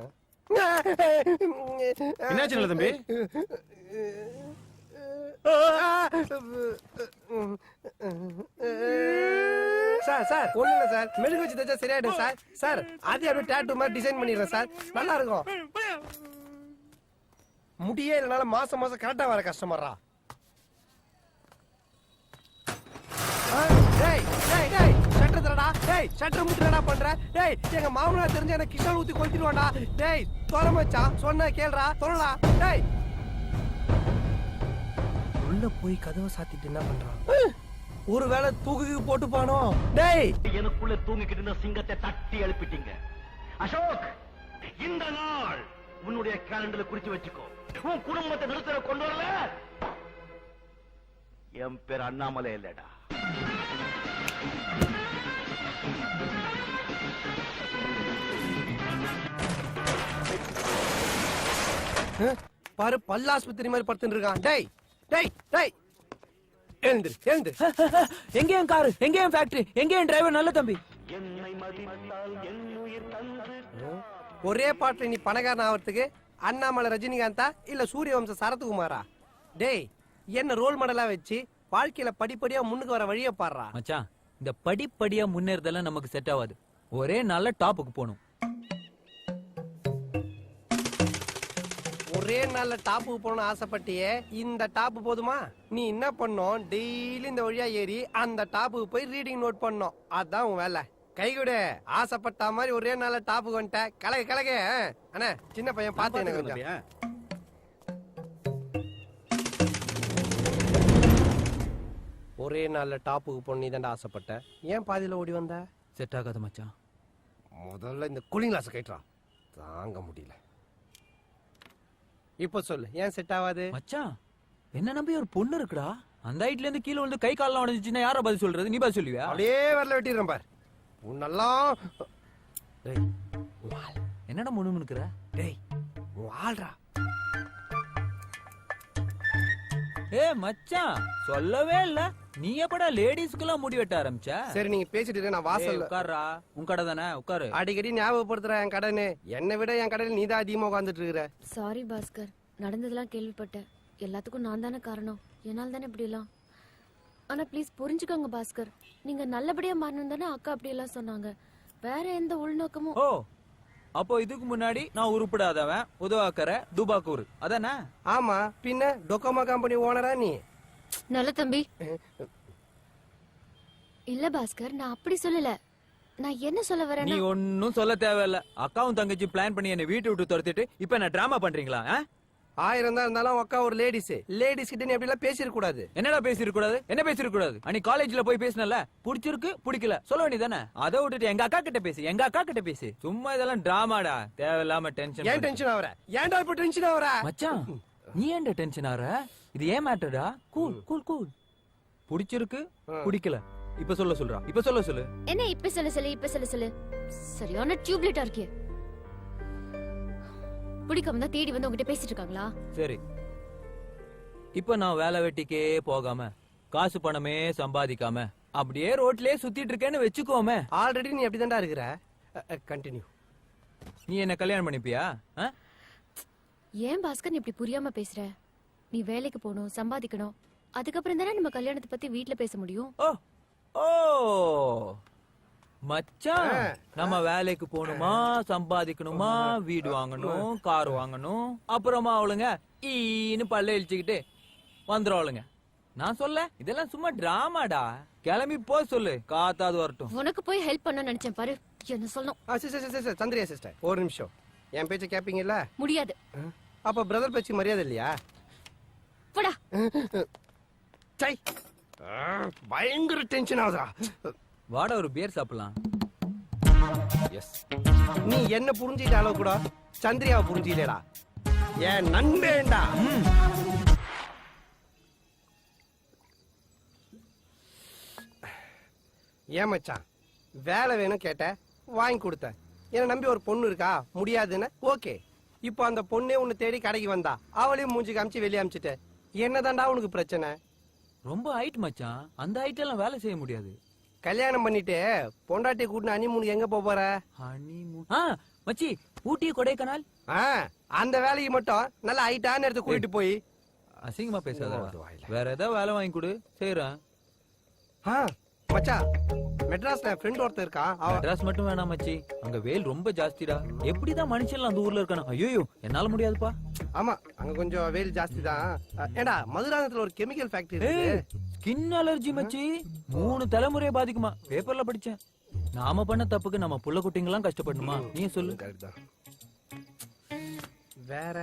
O: என்னாச்சு நல்ல தம்பி?
A: சார் சார் ஒண்ணு இல்ல சார், மெழுகு வச்சு தச்சா சரியாயிடும் சார். சார் அதே அப்படியே டாட்டூ மாதிரி டிசைன் பண்ணிடுறேன் சார், நல்லா இருக்கும். முடியே இல்லனால மாசம் மாசம் கரெக்டா வர கஸ்டமரா. டேய் டேய் டேய் ஷட்டர் தரடா. டேய் ஷட்டர் முட்டுடா பண்ற. டேய் எங்க மாமனார் தெரிஞ்ச எனக்கு கிஷால் ஊத்தி கொளுத்திடுவான்டா. டேய் தொற மச்சான், சொன்னா கேளுடா, தொறடா. டேய் உள்ள போய் கதவை சாத்திட்டு என்ன பண்றான்? ஒருவேளை தூக்கு போட்டு பானோ? டேய்
S: எனக்குள்ள தூங்கிக்கிட்டு இருந்த சிங்கத்தை தட்டி எழுப்பிட்டீங்க. அசோக், இந்த நாள் உன்னுடைய கேலண்டர்ல குறிச்சு வச்சுக்கோ. உன் குடும்பத்தை நிறுத்தற கொண்டு வரல, என் பேர் அண்ணாமலை இல்லடா.
A: பாரு பல்லாஸ்பத்திரி மாதிரி படுத்துட்டு இருக்கான். டேய் டேய் டேய் எழுந்திரு எழுந்திரு.
D: எங்க என் காரு? எங்க என் ஃபேக்டரி? எங்க என் டிரைவர்? நல்ல தம்பி.
A: ஒரே பாட்டுல நீ பணக்காரன் ஆகிறதுக்கு அண்ணாமலை ரஜினிகாந்தா இல்ல சூரியவம்ச சரத்குமாரா? டேய் என்ன ரோல் மாடலா வச்சு வாழ்க்கையில படிப்படியா முன்னுக்கு வர வழிய பாடுறா.
D: மச்சான், இந்த படிப்படியா முன்னேறதெல்லாம் நமக்கு செட் ஆகாது. ஒரே நல்ல டாப்புக்கு போகணும்.
A: ஒரே நல்ல டாப்புக்கு போகணும்னு ஆசைப்பட்டியே, இந்த டாப்பு போதுமா? நீ என்ன பண்ணும், டெய்லி இந்த வழியா ஏறி அந்த டாப்புக்கு போய் ரீடிங் நோட் பண்ணும். அதான் உன் வேலை. கை கொடு. ஆசைப்பட்ட மாதிரி ஒரே நல்ல டாப்புக்கு வந்துட்ட. கலக கலக. அண்ணா சின்ன பையன் பார்த்து எனக்கு கொஞ்சம். ஒரே நாள்ல டாப்புக்கு போன நீ தான்டா ஆசைப்பட்ட. ஏன் பாதியில ஓடி வந்த?
D: செட் ஆகாத மச்சான்.
A: முதல்ல இந்த கூலிங் கிளாஸ் கைட்றா, தாங்க முடியல. இப்ப சொல்லு, ஏன் செட் ஆகாது?
D: மச்சான், என்ன நம்பி ஒரு பொண்ணு இருக்குடா. அந்த ஹைட்ல இருந்து கீழே வந்து கை கால்லாம் உடைஞ்சிச்சுன்னா யார பதில் சொல்றது? நீ பதில் சொல்லுவியா?
A: அப்படியே வரல வெட்டிடுறேன் பார். உன்னெல்லாம்
D: என்னடா முணுமுணுக்குற?
A: டேய் வாழ்றா.
D: மச்சான் சொல்லவே இல்ல. நீ எப்படா லேடிஸ்க்குலாம் முடி வெட்ட ஆரம்பிச்ச?
A: சரி நீங்க பேசிட்டு இருங்க, நான் வாசல்ல
D: உட்கார்றா. உன் கடை தானே, உட்காரு.
A: அடிக்கடி ஞாபகப்படுத்துற என் கடனு. என்னை விட என் கடையில் நீதான் அதிகமா உட்காந்துட்டு இருக்கிற.
E: சாரி பாஸ்கர், நடந்ததெல்லாம் கேள்விப்பட்டேன். எல்லாத்துக்கும் நான் தானே காரணம். என்னால் தானே இப்படி எல்லாம். ஆனா ப்ளீஸ் புரிஞ்சுக்கோங்க பாஸ்கர். நீங்க நல்லபடியா மாறணும் தானே அக்கா அப்படி எல்லாம் சொன்னாங்க. வேற எந்த உள்நோக்கமும்.
D: ஓ, அப்போ இதுக்கு முன்னாடி நான் உருப்படாதவன், உதவாக்கற, துபாக்கூர் அதானே?
A: ஆமா, பின்ன டொக்கோமா கம்பெனி ஓனரா நீ?
E: நல்ல தம்பி. இல்ல பாஸ்கர், நான் அப்படி சொல்லல. நான் என்ன சொல்ல
D: நீ
E: வரேன்னா,
D: ஒன்னும் சொல்ல தேவையில்ல. அக்காவும் தங்கச்சி பிளான் பண்ணி என்ன வீட்டை விட்டு துரத்திட்டு இப்ப என்ன டிராமா பண்றீங்களா?
A: 1000 தான் இருந்தாலும் அக்கா ஒரு லேடிஸ் கிட்ட நீ அப்படி எல்லாம் பேசிட கூடாது.
D: என்னடா பேசிருக்க கூடாது? என்ன பேசிருக்க கூடாது? அன்னை காலேஜ்ல போய் பேசினல, பிடிச்சிருக்கு பிடிக்கல சொல்ல வேண்டியதானே. அதை விட்டுட்டு எங்க அக்கா கிட்ட பேசி, எங்க அக்கா கிட்ட பேசி. சும்மா இதெல்லாம் டிராமாடா, தேவையில்லாம டென்ஷன்.
A: ஏன் டென்ஷன் ஆவற? ஏன்டா இப்ப டென்ஷன் ஆவற?
D: மச்சான் நீ ஏன்டா டென்ஷன் ஆற? இது ஏன் மேட்டர்டா? Cool cool cool. பிடிச்சிருக்கு பிடிக்கல இப்ப சொல்றா. இப்ப சொல்லு.
E: என்ன இப்ப சொல்லு. சரியான டியூப்லைட்டா இருக்கே. பிடிக்காம தான் தேடி வந்து உங்ககிட்ட பேசிட்டு இருக்காங்களா?
D: சரி, இப்ப நான் வேலை வெட்டிக்கே போகாம, காசு பணமே சம்பாதிக்காம அப்படியே ரோட்லயே சுத்திட்டு இருக்கேன்னு வெச்சுக்கோமே.
A: ஆல்ரெடி நீ அப்படிதான்டா இருக்கிற. கண்டினியூ.
D: நீ என்ன கல்யாணம் பண்ணிப்பியா?
E: ஏன் பாஸ்கர் நீ இப்படி புரியாம பேசுற? நீ வேலைக்கு போகணும், சம்பாதிக்கணும். அதுக்கப்புறம் தானே நம்ம கல்யாணத்தை பத்தி வீட்ல பேச முடியும்.
D: ஓ மச்சான், நம்ம வேலைக்கு போகணுமா, சம்பாதிக்கணுமா, வீடு வாங்கணும், கார் வாங்கணும், அப்புறமா அவளுங்க ஈன்னு பல்ல இழிச்சுக்கிட்டு வந்துருவாளுங்க. நான் சொல்ல இதெல்லாம் சும்மா டிராமாடா. கிளம்பி போ சொல்லு, காத்தாது வரட்டும்.
E: உனக்கு போய் ஹெல்ப் பண்ண நினைச்சேன் பாரு. என்ன சொல்லணும்?
A: சந்திரியா சிஸ்டர், ஒரு நிமிஷம். என் பேச்ச கேப்பீங்கல்ல?
E: முடியாது.
A: அப்ப பிரதர் பேச்சு மரியாதை இல்லையா?
E: போடா.
A: சை, பயங்கர டென்ஷன் ஆகுதா.
D: வாடா ஒரு பியர் சாப்பிடலாம்.
A: எஸ், நீ என்ன புரிஞ்சிட்ட அளவு கூட சந்திரியாவை புரிஞ்சிட்டேடா. ஏன் நண்பேண்டா. ஏன் மச்சான், வேலை வேணும் கேட்ட, வாங்கி கொடுத்த. என்ன நம்பி ஒரு பொண்ணு இருக்கா, முடியாதுன்னு ஓகே. இப்போ அந்த பொண்ணே உன்னை தேடி கடைக்கு வந்தா, அவளையும் மூஞ்சி காமிச்சு வெளியே அமிச்சிட்ட. என்னதான்டா உனக்கு பிரச்சனை?
D: ரொம்ப ஹைட் மச்சான், அந்த ஹைட் எல்லாம் வேலை செய்ய முடியாது.
A: கல்யாணம் பண்ணிட்டு பொண்டாட்டி கூட்டின ஹனிமூன் எங்க போற?
D: ஹனிமூன் மச்சி, ஊட்டி கொடைக்கானல்.
A: அந்த வேலைக்கு மட்டும் நல்ல ஹைட்டான இடத்துக்கு கூட்டிட்டு போய்.
D: அசிங்கமா பேசாத. வேற ஏதாவது வேலை வாங்கி கொடு, செய்யறேன்.
A: மச்சா, மெட்ராஸ்ல ஃப்ரெண்ட் ஒருத்தர் இருக்கான்.
D: மெட்ராஸ் மட்டும் வேணாம் மச்சி, அங்க வெயில் ரொம்ப ஜாஸ்திடா. எப்படிதான் மனுஷன் அந்த ஊர்ல இருக்கானோ? ஐயோ, என்னால முடியாதுப்பா.
A: ஆமா, அங்க கொஞ்சம் வெயில் ஜாஸ்தி தான். ஏண்டா, மதுராந்தகத்துல ஒரு கெமிக்கல் ஃபேக்டரி இருக்கு.
D: ஸ்கின் அலர்ஜி மச்சி, 3 தலைமுறையை பாதிக்குமா. பேப்பர்ல படிச்சேன். நாம பண்ண தப்புக்கு நம்ம புள்ள குட்டிங்கெல்லாம் கஷ்டப்படணுமா? நீ சொல்லு.
A: வேற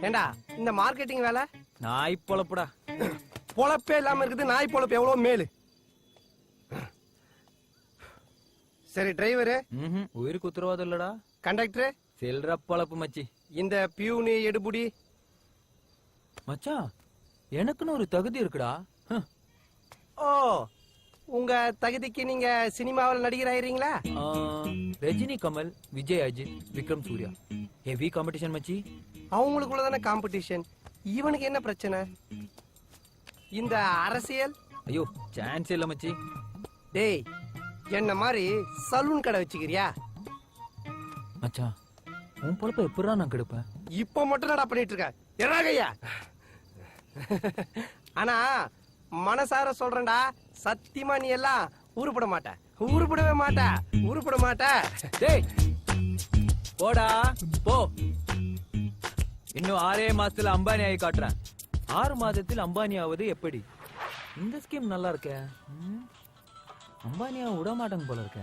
A: ஏண்டா இந்த மார்க்கெட்டிங் வேலை?
D: நாய் பொழப்புடா.
A: பொழப்பே இல்லாம இருக்குது நாய் பொழப்பு எவ்வளவு மேலு. சரி, டிரைவரு
D: உயிருக்கு உத்தரவாதம் இல்லடா.
A: கண்டக்டர்
D: செல்ற பொழப்பு மச்சி.
A: இந்த பியூனு எடுபுடி.
D: மச்சான், எனக்குன்னு ஒரு தகுதி இருக்குடா.
A: ஓ, உங்க தகுதிக்கு நீங்க சினிமாவில் நடிகர் ஆயிரீங்களா?
D: ரஜினி, கமல், விஜய், அஜித், விக்ரம், சூர்யா ஹெவி காம்படிஷன் மச்சி.
A: அவங்களுக்குள்ளதானே காம்படிஷன். இவனுக்கு என்ன பிரச்சனை? இந்த அரசியல்?
D: ஐயோ, சான்ஸ் இல்ல மச்சி.
A: டேய், என்ன மாதிரி சலூன் கடை வச்சுக்கிறியா?
D: மச்சான், உன் பொழப்ப எப்படா நான் கெடுப்பேன்?
A: இப்ப மட்டும் நடா பண்ணிட்டு இருக்க. எறாகையா. ஆனா மனசார சொல்றேன்டா, சத்தியமா நீ எல்லாம் உருப்பட மாட்ட.
D: டேய் போடா போ. இன்னும் 6 மாசத்துல அம்பானி ஆகி காட்டுறேன். 6 மாதத்தில் அம்பானி ஆவது எப்படி? இந்த ஸ்கீம் நல்லா இருக்க. அம்பானியா விட மாட்டாங்க போல இருக்க.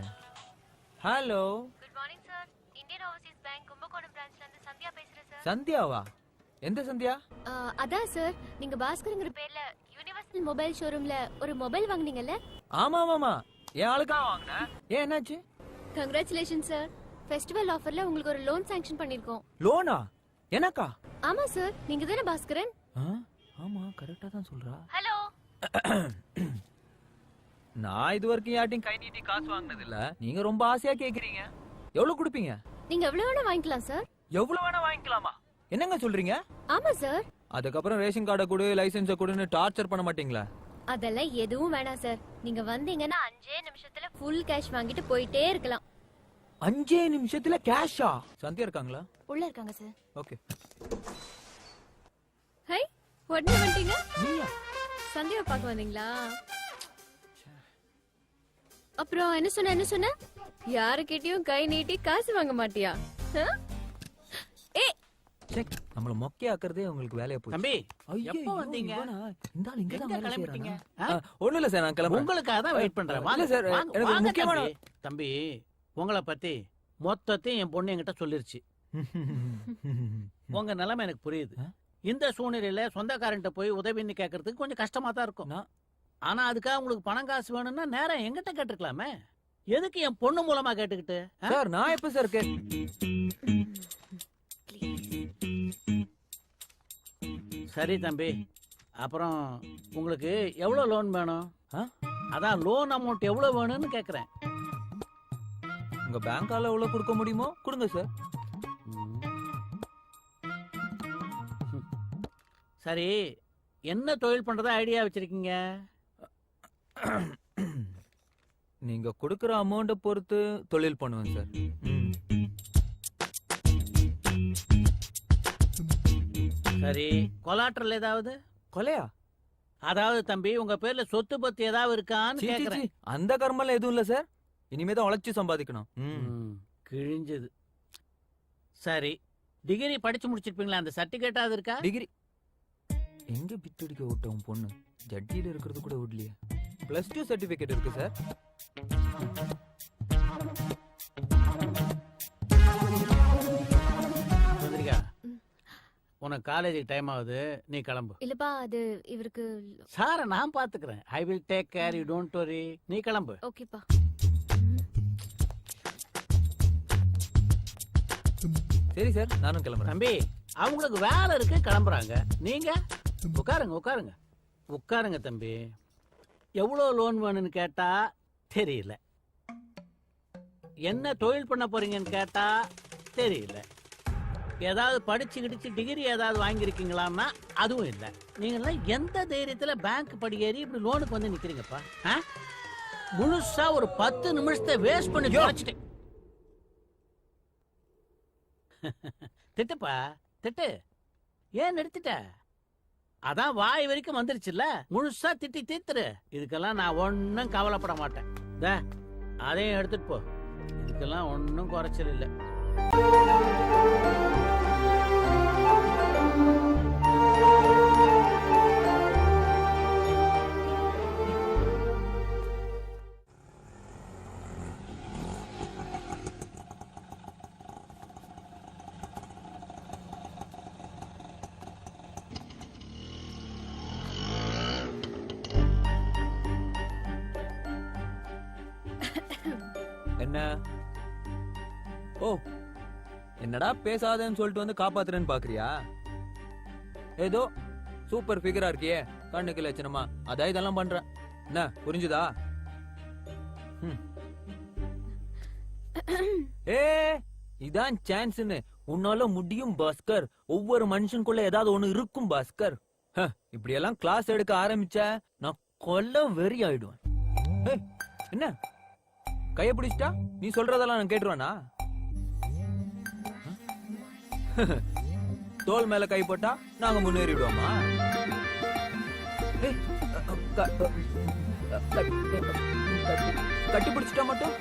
D: Hello,
E: good morning sir. Indian Overseas Bank Kumbakonam பிரான்ச்ல இருந்து சந்தியா பேசுறேன் சார்.
D: சந்தியாவா? எந்த சந்தியா?
E: அதான் சார், நீங்க பாஸ்கர்ங்கிற பேர்ல யுனிவர்சல் மொபைல் ஷோரூம்ல ஒரு மொபைல் வாங்குனீங்கல்ல?
D: ஆமா. என் ஆளுக்கா வாங்குன? ஏன் என்னாச்சு?
E: Congratulation sir. ஃபெஸ்டிவல் ஆஃபர்ல உங்களுக்கு ஒரு லோன் சாங்ஷன் பண்ணிருக்கோம்.
D: லோனா? எனக்கா?
E: ஆமா சார், நீங்க தானே பாஸ்கரன்?
D: ஆமா, கரெக்டா தான் சொல்றா.
E: ஹலோ.
D: நான் இது வரைக்கும் யார்ட்டையும் கை நீட்டி காசு வாங்கினது இல்ல. நீங்க ரொம்ப ஆசையா கேக்குறீங்க. எவ்வளவு கொடுப்பீங்க?
E: நீங்க எவ்வளவு வேணா வாங்கிக்கலாம் சார்.
D: எவ்வளவு வேணா வாங்கிக்கலாமா? என்னங்க சொல்றீங்க?
E: ஆமா சார்.
D: அதுக்கப்புறம் ரேஷன் கார்டை கொடு, லைசென்ஸை கொடுன்னு டார்ச்சர் பண்ண மாட்டீங்களா?
E: அதெல்லாம் எதுவும் வேணாம் சார். நீங்க வந்தீங்கன்னா 5 நிமிஷத்துல ஃபுல் கேஷ் வாங்கிட்டு போயிட்டே இருக்கலாம்.
D: 5 நிமிஷத்துல கேஷா? சந்தியா இருக்காங்களா?
N: உள்ள இருக்காங்க சார்.
D: ஓகே.
E: ஹை, உடனே வந்துட்டீங்க?
D: நீயா?
E: சந்தியாவை பார்க்க வந்தீங்களா? அப்புறம் என்ன சொன்ன? யாருக்கிட்டயும் கை நீட்டி காசு வாங்க மாட்டியா?
D: செக். நம்மள மொக்கையாக்குறதே உங்களுக்கு வேலையா போச்சு.
M: தம்பி,
D: ஐயோ,
M: எப்போ வந்தீங்க?
D: இந்த ஆள் இங்க தான்
M: எங்க
D: வேலை
M: கிளம்பிட்டீங்க?
D: செய்றானா? ஒண்ணும் இல்ல சார், நான் கிளம்புறேன்.
M: உங்களுக்காக தான் வெயிட் பண்றேன்.
D: இல்ல
M: வாங்க
D: சார்,
M: வாங்க,
D: எனக்கு
M: வாங்க
D: முக்கியமான
M: தம்பி, உங்களை பத்தி மொத்தத்தையும் என் பொண்ணு என்கிட்ட சொல்லிருச்சு. உங்க நிலைமை எனக்கு புரியுது. இந்த சூழ்நிலையில சொந்தக்காரன்ட்ட போய் உதவின்னு கேட்கறதுக்கு கொஞ்சம் கஷ்டமா தான் இருக்கும். ஆனா அதுக்காக உங்களுக்கு பணம் காசு வேணும்னா நேரம் எங்கிட்ட கேட்டுக்கலாமே. எதுக்கு என் பொண்ணு மூலமா கேட்டுக்கிட்டு?
D: சார், நான் எப்ப சார்
M: சரி தம்பி, அப்புறம் உங்களுக்கு எவ்வளவு லோன் வேணும்? அதான் லோன் அமௌண்ட் எவ்வளவு வேணும்னு கேக்குறேன்.
D: உங்க பேங்கால எவ்வளவு கொடுக்க முடியுமோ கொடுங்க சார்.
M: சரி, என்ன தொழில் பண்றதா ஐடியா வச்சிருக்கீங்க?
D: நீங்க கொடுக்கற அமௌண்ட பொறுத்து தொழில் பண்ணுவேன் சார்.
M: சரி, கொலாட்டரல் ஏதாவது?
D: கொலையா?
M: அதாவது தம்பி, உங்க பேர்ல சொத்து பத்தி ஏதாவது இருக்கான்னு கேக்குறேன்.
D: அந்த கர்மல எதுவும் இல்ல சார். இனிமேதான் உழைச்சு சம்பாதிக்கணும்.
M: கிழிஞ்சது. சரி, டிகிரி படிச்சு முடிச்சிருப்பீங்களா? அந்த சர்டிபிகேட்டாவது இருக்கா?
D: டிகிரி எங்க பித்தடிக்க விட்டோம் பொண்ணு? ஜட்ஜில இருக்கிறது கூட விடலையே. +2 சர்டிபிகேட் இருக்கு சார்.
M: சந்திரிகா, உனக்கு காலேஜ் டைம் ஆகுது, நீ கிளம்பு.
E: இல்லப்பா, அது இவருக்கு.
M: சார நான் பாத்துக்கிறேன். I will take care, you don't worry. நீ கிளம்பு.
E: ஓகேப்பா.
D: சரி சார், நானும் கிளம்புறேன்.
M: தம்பி, அவங்களுக்கு வேலை இருக்கு, கிளம்புறாங்க. நீங்க உட்காருங்க உட்காருங்க தம்பி. எவ்வளவு லோன் வேணும்னு கேட்டா தெரியல. என்ன தொழில் பண்ண போறீங்கன்னு கேட்டா தெரியல. ஏதாவது படிச்சு கிடிச்சு டிகிரி ஏதாவது வாங்கியிருக்கீங்களான்னா அதுவும் இல்லை. நீங்களாம் எந்த தைரியத்துல பேங்க் படி ஏறி இப்படி லோனுக்கு வந்து நிக்கிறீங்கப்பா? முழுசா ஒரு 10 நிமிஷத்தை வேஸ்ட் பண்ணி வச்சுட்டேன். திட்டுப்பா, திட்டு. ஏன் நிறுத்திட்ட? அதான் வாய் வரைக்கும் வந்துருச்சுல்ல, முழுசா திட்டி தீர்த்துரு. இதுக்கெல்லாம் நான் ஒன்னும் கவலைப்பட மாட்டேன். அதையும் எடுத்துட்டு போ. இதுக்கெல்லாம் ஒன்னும் குறைச்சல் இல்லை.
D: என்ன? ஓ, என்னடா பேசாதேன்னு சொல்லிட்டு வந்து காப்பாத்துறேன்னு பாக்குறியா? ஏதோ சூப்பர் ஃபிகரா இருக்கியே, கண்ணுக்கு லட்சணமா, அதான் இதெல்லாம் பண்றேன். என்ன புரிஞ்சுதா? ஏ, இதான் சான்ஸ்னு. உன்னால முடியும் பாஸ்கர். ஒவ்வொரு மனுஷனுக்குள்ள ஏதாவது ஒண்ணு இருக்கும் பாஸ்கர். இப்படி எல்லாம் கிளாஸ் எடுக்க ஆரம்பிச்ச நான் கொல்ல வெறி ஆயிடுவேன். என்ன கைய பிடிச்சிட்டா நீ சொல்றதெல்லாம் நான் கேட்டுருவானா? தோல் மேல கை போட்டா நாங்க முன்னேறிடுவோமா? கட்டி பிடிச்சிட்டா மட்டும்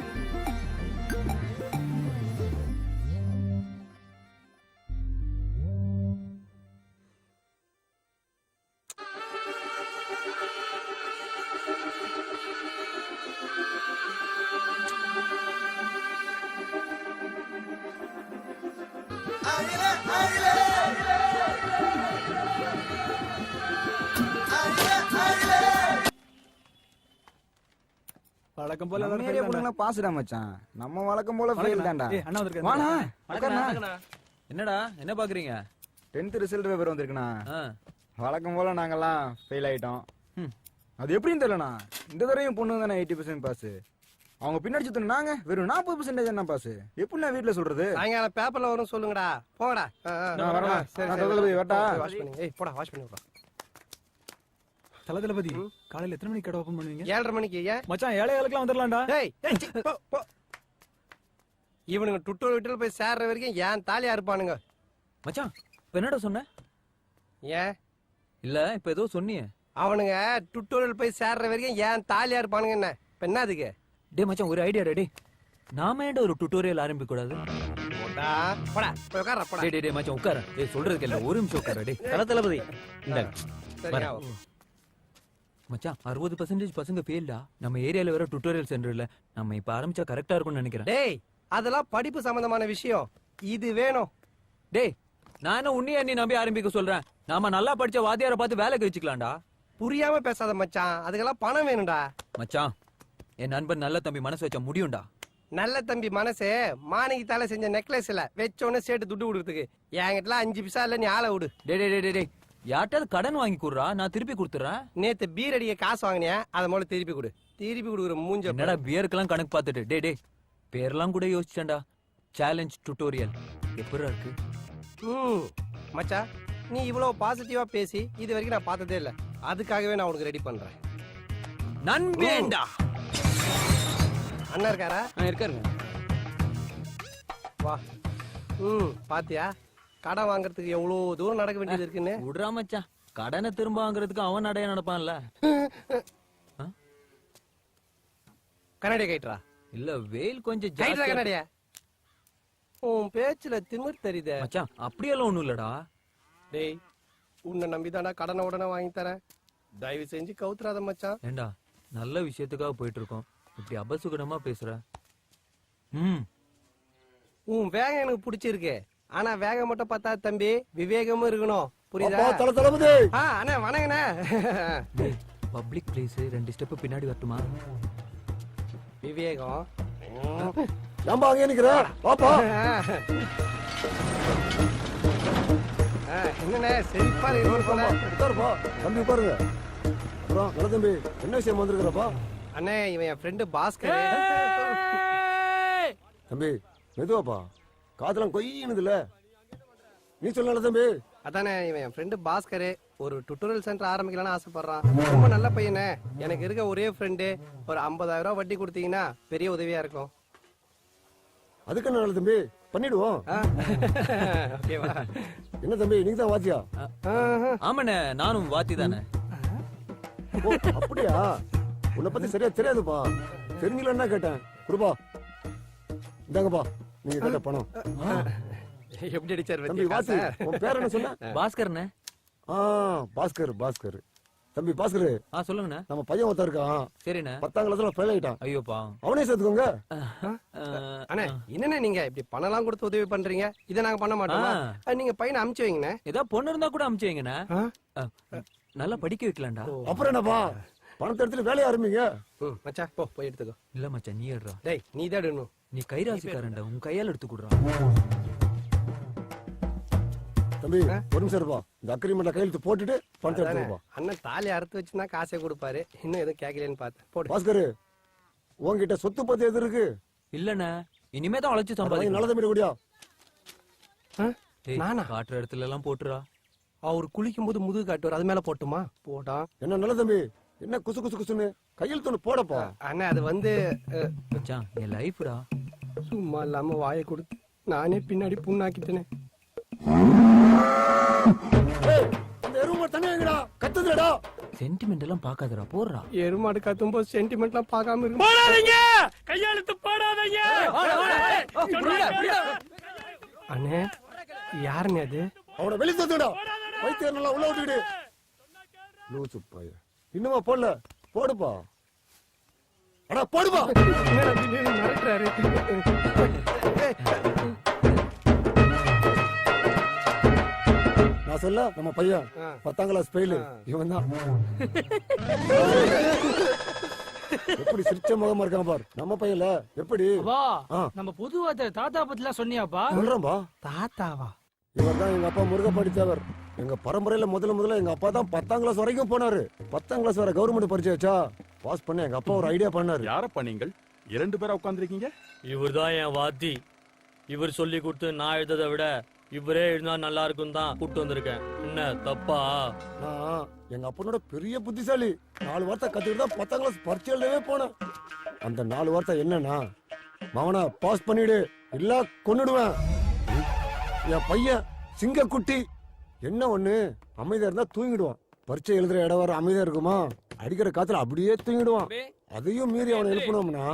T: வழக்கம் போல பாசுடா மச்சான். நம்ம வழக்கம் போல ஃபெயில் தான்டா. வாடா உட்கார்ண்ணா.
D: என்னடா என்ன பாக்குறீங்க?
T: 10th result paper வந்திருக்குண்ணா. வழக்கம் போல நாங்கெல்லாம் ஃபெயில் ஆயிட்டோம். அது எப்படின்னு தெரியலண்ணா. இந்த தடவையும் பொண்ணு தானே 80% பாஸ். அவங்க பின்னாடி சுத்தின நாங்க வெறும் 40% என்ன பாஸ். எப்படி நான் வீட்டுல சொல்றது?
A: சாயங்காலம் பேப்பர்ல வரும் சொல்லுங்கடா. போங்கடா.
T: நான் வரேன். நான் தளபதி வரட்டா?
A: வாஷ் பண்ணி. ஏய் போடா வாஷ் பண்ணி விடுறா.
D: தளபதி காலையில எத்தனை மணிக்கு கடை ஓபன் பண்ணுவீங்க?
A: 7:30 மணிக்கு. ஏன்
D: மச்சான் 7:00 வந்துடலாம்டா.
A: டேய் போ. இவனுங்க டுட்டோர் வீட்டுல போய் சேர்ற வரைக்கும் ஏன் தாலியா இருப்பானுங்க.
D: மச்சான் இப்ப என்னடா சொன்ன?
A: ஏன்
D: இல்ல இப்ப ஏதோ சொன்னியே.
A: அவனுங்க டுட்டோரியல் போய் சேர்ற வரைக்கும் ஏன் தாலியா இருப்பானுங்க. என்ன இப்ப என்ன அதுக்கு?
D: டே மச்சான் ஒரு ஐடியா டே. நாம ஏன்டா ஒரு டுட்டோரியல் ஆரம்பிக்க கூடாது?
A: போடா போடா போய் உட்கார போடா.
D: டேய் மச்சான் உட்கார. டேய் சொல்றது கேளு, ஒரு நிமிஷம் உட்கார. டேய் தளபதி இந்த
A: சரியா
D: மச்சான் 60% பசங்க ஃபெயில்டா. நம்ம ஏரியால வேற டுட்டோரியல் சென்டர் இல்ல. நம்ம இப்ப ஆரம்பிச்சா கரெக்டா இருக்கும்னு நினைக்கிறேன்.
A: டேய் அதெல்லாம் படிப்பு சம்பந்தமான விஷயம். இது வேணும்.
D: டேய் நானும் உன்னைய நீ நம்பி ஆரம்பிக்க சொல்றேன். நாம நல்லா படிச்ச வாத்தியார பார்த்து வேலைக்கு வச்சுக்கலாம்டா.
A: புரியாம பேசாத மச்சான். அதுக்கெல்லாம் பணம் வேணும்டா.
D: மச்சான் என் நண்பன் நல்ல தம்பி மனசு வச்சா முடியும்டா.
A: நல்ல தம்பி மனசு மாணிக்கத்தால செஞ்ச நெக்லஸ் இல்ல வச்சோன்னு சேர்த்து துட்டு கொடுத்துக்கு. என்கிட்ட 5 பைசா இல்ல, நீ ஆளை விடு.
D: டேய் யார்ட்டாவது கடன் வாங்கி கொடுறா, நான் திருப்பி கொடுத்துறேன்.
A: நேத்து பீர் அடிக்க காசு வாங்கினியா, அதை முதல்ல திருப்பி கொடு. திருப்பி கொடுக்குற மூஞ்ச
D: என்னடா பியருக்கெல்லாம் கணக்கு பார்த்துட்டு. டேய் பேர்லாம் கூட யோசிச்சேன்டா. சேலஞ்ச் டுட்டோரியல் எப்படிடா இருக்கு?
A: மச்சா நீ இவ்வளவு பாசிட்டிவா பேசி இது வரைக்கும் நான் பார்த்ததே இல்ல. அதுக்காகவே நான் உனக்கு ரெடி பண்றேன்.
D: நண்பேண்டா.
A: அண்ணா இருக்காரா?
P: இருக்காருங்க.
A: வா. பாத்தியா கடன் வாங்குறதுக்கு எவ்வளவு தூரம் நடக்க வேண்டியது இருக்குன்னு.
D: விடுறா மச்சான், கடனை திரும்ப வாங்குறதுக்கு அவன் நடைய நடப்பான்ல.
A: கண்ணாடியா கைட்ரா.
D: இல்ல வெயில் கொஞ்சம்
A: கைட்ரா கண்ணாடியா. உன் பேச்சுல திமிர் தெரியுதே
D: மச்சான். அப்படியெல்லாம் ஒண்ணும் இல்லடா.
A: டேய் உன்னை நம்பிதானா கடனை உடனே வாங்கி தரேன். தயவு செஞ்சு கவுத்துறாத மச்சான்.
D: ஏண்டா நல்ல விஷயத்துக்காக போயிட்டு இருக்கோம், இப்படி அபசுகுணமா பேசுற.
A: உன் வேகம் எனக்கு பிடிச்சிருக்கு. ஆனா வேகம் மட்டும் பத்தாது தம்பி, விவேகமும் இருக்கணும். புரியுதா? அண்ணா வணங்கண்ணே.
D: பப்ளிக் பிளேஸ் 2 ஸ்டெப் பின்னாடி வரட்டுமா?
A: விவேகம் என்னண்ணே செழிப்பா
C: தம்பி பாருங்க. அப்புறம் நல்ல தம்பி என்ன விஷயம் வந்திருக்கிறப்பா?
A: அண்ணே இவன் என் ஃப்ரெண்டு பாஸ்கர்.
C: தம்பி மெதுவாப்பா, காதெல்லாம் கொய்யினது இல்ல. நீ சொல்ல தம்பி.
A: அதானே இவன் என் ஃப்ரெண்டு பாஸ்கர். ஒரு டுட்டோரியல் சென்டர் ஆரம்பிக்கலாம்னு ஆசைப்படுறான். ரொம்ப நல்ல பையனே. எனக்கு இருக்க ஒரே ஃப்ரெண்டு. ஒரு 50,000 ரூபாய் வட்டி கொடுத்தீங்கன்னா பெரிய உதவியா இருக்கும்.
C: அதுக்கு நல்ல தம்பி பண்ணிடுவோம். என்ன தம்பி நீங்க தான் வாத்தியா?
D: ஆமாண்ணே நானும் வாத்தி தானே.
C: அப்படியா? உன்னை பத்தி சரியா தெரியாதுப்பா. தெரிஞ்சல என்ன கேட்டேன். குருபா இந்தாங்கப்பா நீங்க கேட்ட பணம்.
A: எப்படி அடிச்சார்
C: தம்பி வாத்தி, உன் பேர் என்ன சொன்ன?
D: பாஸ்கர்ண்ணே.
C: பாஸ்கர் பாஸ்கர். தம்பி பாஸ்கர்.
D: சொல்லுங்கண்ணே.
C: நம்ம பையன் ஒருத்தர் இருக்கான்.
D: சரிண்ணே.
C: 10ஆம் கிளாஸ்ல ஃபெயில் ஆயிட்டான்.
D: ஐயோப்பா.
C: அவனே சேர்த்துக்கோங்க.
A: அண்ணே என்னண்ணே நீங்க இப்படி பணம்லாம் கொடுத்து உதவி பண்றீங்க? இதை நாங்க பண்ண மாட்டோமா? நீங்க பையனை அமுச்சு வைங்கண்ணே.
D: ஏதாவது பொண்ணு இருந்தா கூட அமுச்சு வைங்கண்ணே. நல்லா படிக்க வைக்கலாம்டா.
C: அப்புறம் என்னப்பா பணத்தை எடுத்துட்டு வேலையை ஆரம்பிங்க.
A: மச்சா போய் எடுத்துக்கோ.
D: இல்ல மச்சான் நீ எடுறா.
A: டேய் நீ தான் எடுக்கணும்.
D: நீ கைராசிக்காரன்டா, உன் கையால எடுத்து குடுறா.
C: தம்பி ஒரு நிமிஷம் இருப்பா. இந்த அக்ரிமெண்ட்ல கையெழுத்து போட்டுட்டு பணத்தை எடுத்துப்பா.
A: அண்ணன் தாலி அறுத்து வச்சுனா காசே கொடுப்பாரு. இன்னும் எதுவும் கேட்கலன்னு பார்த்தேன். போடு
C: பாஸ்கர். உன்கிட்ட சொத்து பத்தி எது இருக்கு?
D: இல்லண்ணே இனிமே தான் உழைச்சு சம்பாதிக்கணும்.
C: நல்ல தம்பி கூடியா?
A: நானா
D: காட்டுற இடத்துல எல்லாம் போட்டுறா.
A: அவர் குளிக்கும் போது முதுகு காட்டுவார், அது மேல போட்டுமா? போடா.
C: என்ன நல்ல தம்பி என்ன குசு குசு குசுன்னு கையெழுத்து ஒண்ணு போடப்பா.
A: அண்ணா அது வந்து
D: மச்சான் என் லைஃப்டா.
A: சும்மா இல்லாம வாயை கொடுத்து நானே பின்னாடி புண்ணாக்கிட்டேனே.
C: அந்த எருமாடு தண்ணி வைங்கடா, கத்துதுடா.
D: சென்டிமெண்ட் எல்லாம் பாக்காதடா, போடுறா.
A: எருமாடு கத்தும்போது சென்டிமெண்ட்லாம் பார்க்காம இருக்கு.
K: போடாதீங்க, கையெழுத்து போடாதீங்க.
A: அண்ணே யாருன்னு அது?
C: அவனை வெளிய தூக்குடா. வைத்தியர் நல்லா உள்ள விட்டுடு. லூசு பைய. இன்னுமா போடல? போடுப்பா. அட போடுப்பா.
A: மிரட்டுறாரு.
C: நான் சொல்ல நம்ம பையன் 10ஆம் கிளாஸ் ஃபெயில். இவன் தான். எப்படி சிரிச்ச முகமா இருக்கான் பார். நம்ம பையன்ல எப்படி?
K: நம்ம பொதுவாக தாத்தா பத்திலாம் சொன்னியாப்பா?
C: சொல்றேன்பா.
A: தாத்தாவா?
C: இவர் தான் எங்க அப்பா முருகப்பாடி தேவர். எங்க பரம்பரையில முதல்ல எங்க அப்பா தான் 10ஆம் கிளாஸ் வரைக்கும் போனாரு. 10ஆம் கிளாஸ் வரை கவர்மெண்ட் பரிச்சை வச்சா பாஸ் பண்ண எங்க அப்பா ஒரு ஐடியா பண்ணாரு.
B: யாரப்பா நீங்கள்?
O: 2 பேரா உட்காந்துருக்கீங்க?
P: இவர்தான் என் வாத்தி. இவர் சொல்லி கொடுத்து நான் எழுததை விட இவரே எழுதினா நல்லா இருக்கும் தான் கூப்பிட்டு வந்திருக்கேன். என்ன தப்பா?
C: நான் எங்க அப்பனோட பெரிய புத்திசாலி. 4 வார்த்தை கத்துக்கிட்டு தான் 10ஆம் கிளாஸ் பரீட்சை எழுதவே போனேன். அந்த 4 வார்த்தை என்னன்னா, மவனை பாஸ் பண்ணிடு இல்ல கொன்னுடுவேன். என் பையன் சிங்கக்குட்டி என்ன ஒண்ணு, அமைதியா இருந்தா தூங்கிடுவான். பரீட்சை எழுதுற இடம் வர அமைதியா இருக்குமா, அடிக்கிற காத்துல அப்படியே தூங்கிடுவான். அதையும் மீறி அவனை எழுப்பணும்னா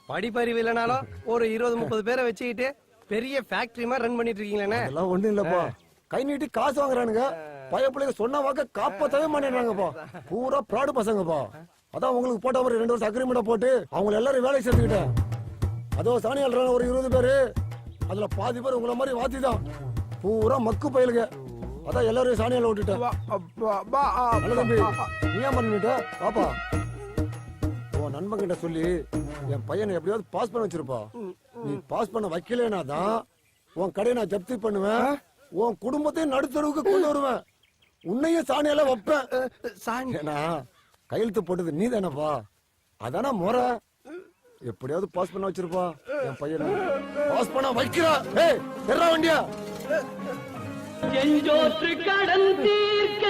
A: படிப்பறிவு இல்லைனாலும் ஒரு 20-30 பேரை வச்சுக்கிட்டு பெரிய ஃபேக்டரி மாதிரி ரன் பண்ணிட்டு இருக்கீங்களே.
C: அதெல்லாம் ஒண்ணும் இல்லப்பா, கை நீட்டி காசு வாங்குறானுங்க. பைய பிள்ளைங்க சொன்ன வாக்க காப்பாத்தவே மாட்டேங்கிறாங்கப்பா. பூரா ப்ராடு பசங்கப்பா. அதான் உங்களுக்கு போட்ட ஒரு 2 வருஷம் அக்ரிமெண்ட் போட்டு அவங்க எல்லாரும் வேலைக்கு சேர்த்துக்கிட்டேன். அதோ சாணி அல்றான ஒரு 20 பேரு, அதுல பாதி பேர் உங்களை மாதிரி வாத்தி தான். பூரா மக்கு பயிலுங்க. அதான் எல்லாரும் சாணியால விட்டுட்டேன். தம்பி நீ ஏன் பண்ணிட்ட பாப்பா, உன் நண்பன் கிட்ட சொல்லி என் பையனை எப்படியாவது பாஸ் பண்ண வச்சிருப்பா. நீ பாஸ் பண்ண வைக்கலனா தான் உன் கடையை நான் ஜப்தி பண்ணுவேன், உன் குடும்பத்தையும் நடுத்தருவுக்கு கொண்டு வருவேன், உன்னையும் சாணியால வைப்பேன். ஏன்னா கையெழுத்து போட்டது நீ தானப்பா, அதானா முறை. எப்படியாவது பாஸ் பண்ண வச்சிருப்பா என் பையனை. பாஸ் பண்ண வைக்கிறா. ஏய் எறா வண்டியா.
R: செஞ்சோற்று கடன் தீர்க்க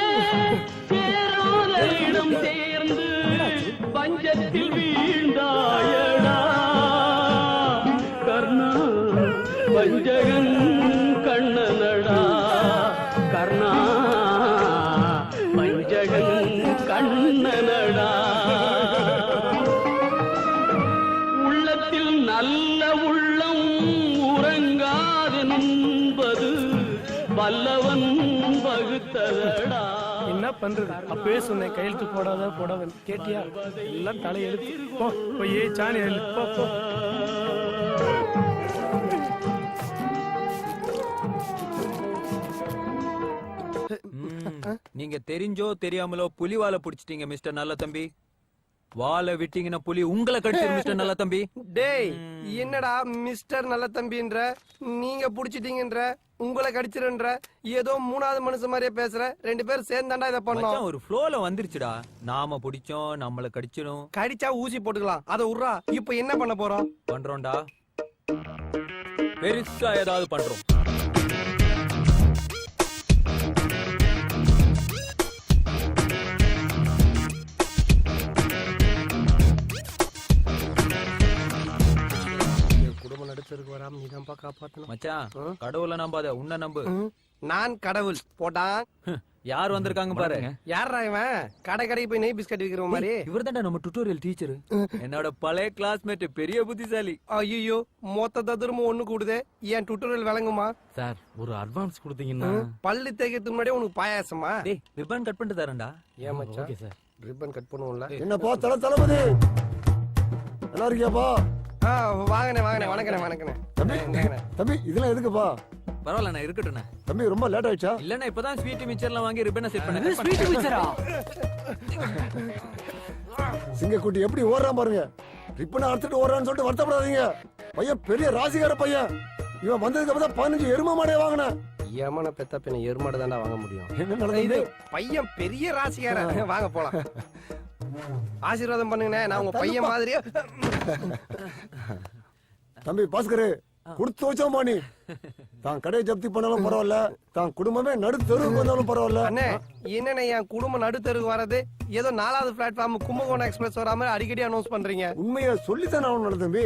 R: சேராதலிடம் சேர்ந்து பஞ்சத்தில் வீழ்ந்தாயடா கர்ணா. வஞ்சகன் கண்ணனடா கர்ணா, வஞ்சகன் கண்ணனடா. உள்ளத்தில் நல்ல உள்ளம் உறங்காது என்பது வல்லவன் வகுத்ததடா.
K: என்ன பண்றது, அப்பவே சொன்னேன் கையெழுத்து போடாத போடாத, கேட்டியா? எல்லாம் தலையெழுத்து. போ போய் சாணி அள்ளு, போ போ.
D: நீங்க தெரிஞ்சோ தெரியாமலோ புலி வாலை புடிச்சிட்டீங்க மிஸ்டர் நல்ல தம்பி. வாலை விட்டீங்கன்னா புலி உங்களை கடிச்சிரு மிஸ்டர் நல்ல தம்பி.
A: டேய் என்னடா மிஸ்டர் நல்ல தம்பின்ற, நீங்க புடிச்சிட்டீங்கன்ற, உங்களை கடிச்சிருன்ற, ஏதோ 3வது மனுஷன் மாதிரியே பேசுற. 2 பேரும் சேர்ந்தாண்டா இதை பண்ணோம்.
D: ஒரு ஃப்ளோல வந்துருச்சுடா. நாம பிடிச்சோம், நம்மள கடிச்சிடும்.
A: கடிச்சா ஊசி போட்டுக்கலாம், அதை உர்றா. இப்ப என்ன பண்ண போறோம்?
D: பண்றோம்டா, பெருசா ஏதாவது பண்றோம்.
A: குடும்ப நடுத்தருக்கு வராம நீதான்ப்பா காப்பாத்தணும்.
D: மச்சான் கடவுளை நம்பாத, உன்னை நம்பு.
A: நான் கடவுள் போட்டான்.
D: யார் வந்திருக்காங்க பாரு.
A: யாரா இவன்? கடைக்கு போய் நெய் பிஸ்கட் விக்கிற மாதிரி.
D: இவர்தான்டா நம்ம டுட்டோரியல் டீச்சர், என்னோட பழைய கிளாஸ்மேட், பெரிய புத்திசாலி.
A: ஐயோ மொத்த ததுரமும் ஒண்ணு கூடுதே. ஏன் டுட்டோரியல் விளங்குமா
P: சார்? ஒரு அட்வான்ஸ் கொடுத்தீங்கன்னா.
A: பல்லு தேய்க்கிறதுக்கு முன்னாடியே உனக்கு பாயாசமா?
D: டேய் ரிப்பன் கட் பண்ணிட்டு தரேன்டா.
A: ஏன் மச்சான்? ஓகே சார், ரிப்பன் கட் பண்ணுவோம்ல.
C: என்னப்பா தளபதி நல்லா இருக்கியாப்பா?
A: வாங்கண்ணே வாங்கண்ணே, வணக்கண்ணே வணக்கண்ணே.
C: தம்பி இதெல்லாம் எதுக்குப்பா?
D: பரவாயில்ல நான் இருக்கட்டும்ண்ணே.
C: தம்பி ரொம்ப லேட் ஆயிடுச்சா?
D: இல்லண்ணா இப்பதான் ஸ்வீட் மிச்சர்லாம் வாங்கி ரிப்பனை செட் பண்ணேன்.
R: ஸ்வீட் மிச்சரா?
C: சிங்கக்குட்டி எப்படி ஓடுறான் பாருங்க. ரிப்பனை அறுத்துட்டு ஓடுறான்னு சொல்லிட்டு வருத்தப்படாதீங்க. பையன் பெரிய ராசிகார பையன். இவன் வந்ததுக்கு அப்புறம் 15 எரும மாடே வாங்கினேன்.
A: ஏமான பெத்த பின்ன எருமாடு தாண்டா வாங்க முடியும்.
C: என்ன நடந்தது?
A: பையன் பெரிய ராசிகார. வாங்க போலாம். ஆசீர்வாதம் பண்ணுங்கண்ணே, நான் உங்க பையன் மாதிரியே.
C: தம்பி பாஸ்கரு கொடுத்து வச்சோமா நீ. தான் கடையை ஜப்தி பண்ணாலும் பரவாயில்ல, தான் குடும்பமே நடுத்தெருவுக்கு வந்தாலும் பரவாயில்ல.
A: அண்ணே என்னண்ணே என் குடும்பம் நடுத்தெருக்கு வர்றது ஏதோ 4வது பிளாட்ஃபார்ம் கும்பகோணம் எக்ஸ்பிரஸ் வர மாதிரி அடிக்கடி அனௌன்ஸ் பண்றீங்க.
C: உண்மையை சொல்லித்தான் ஆகணும் தம்பி.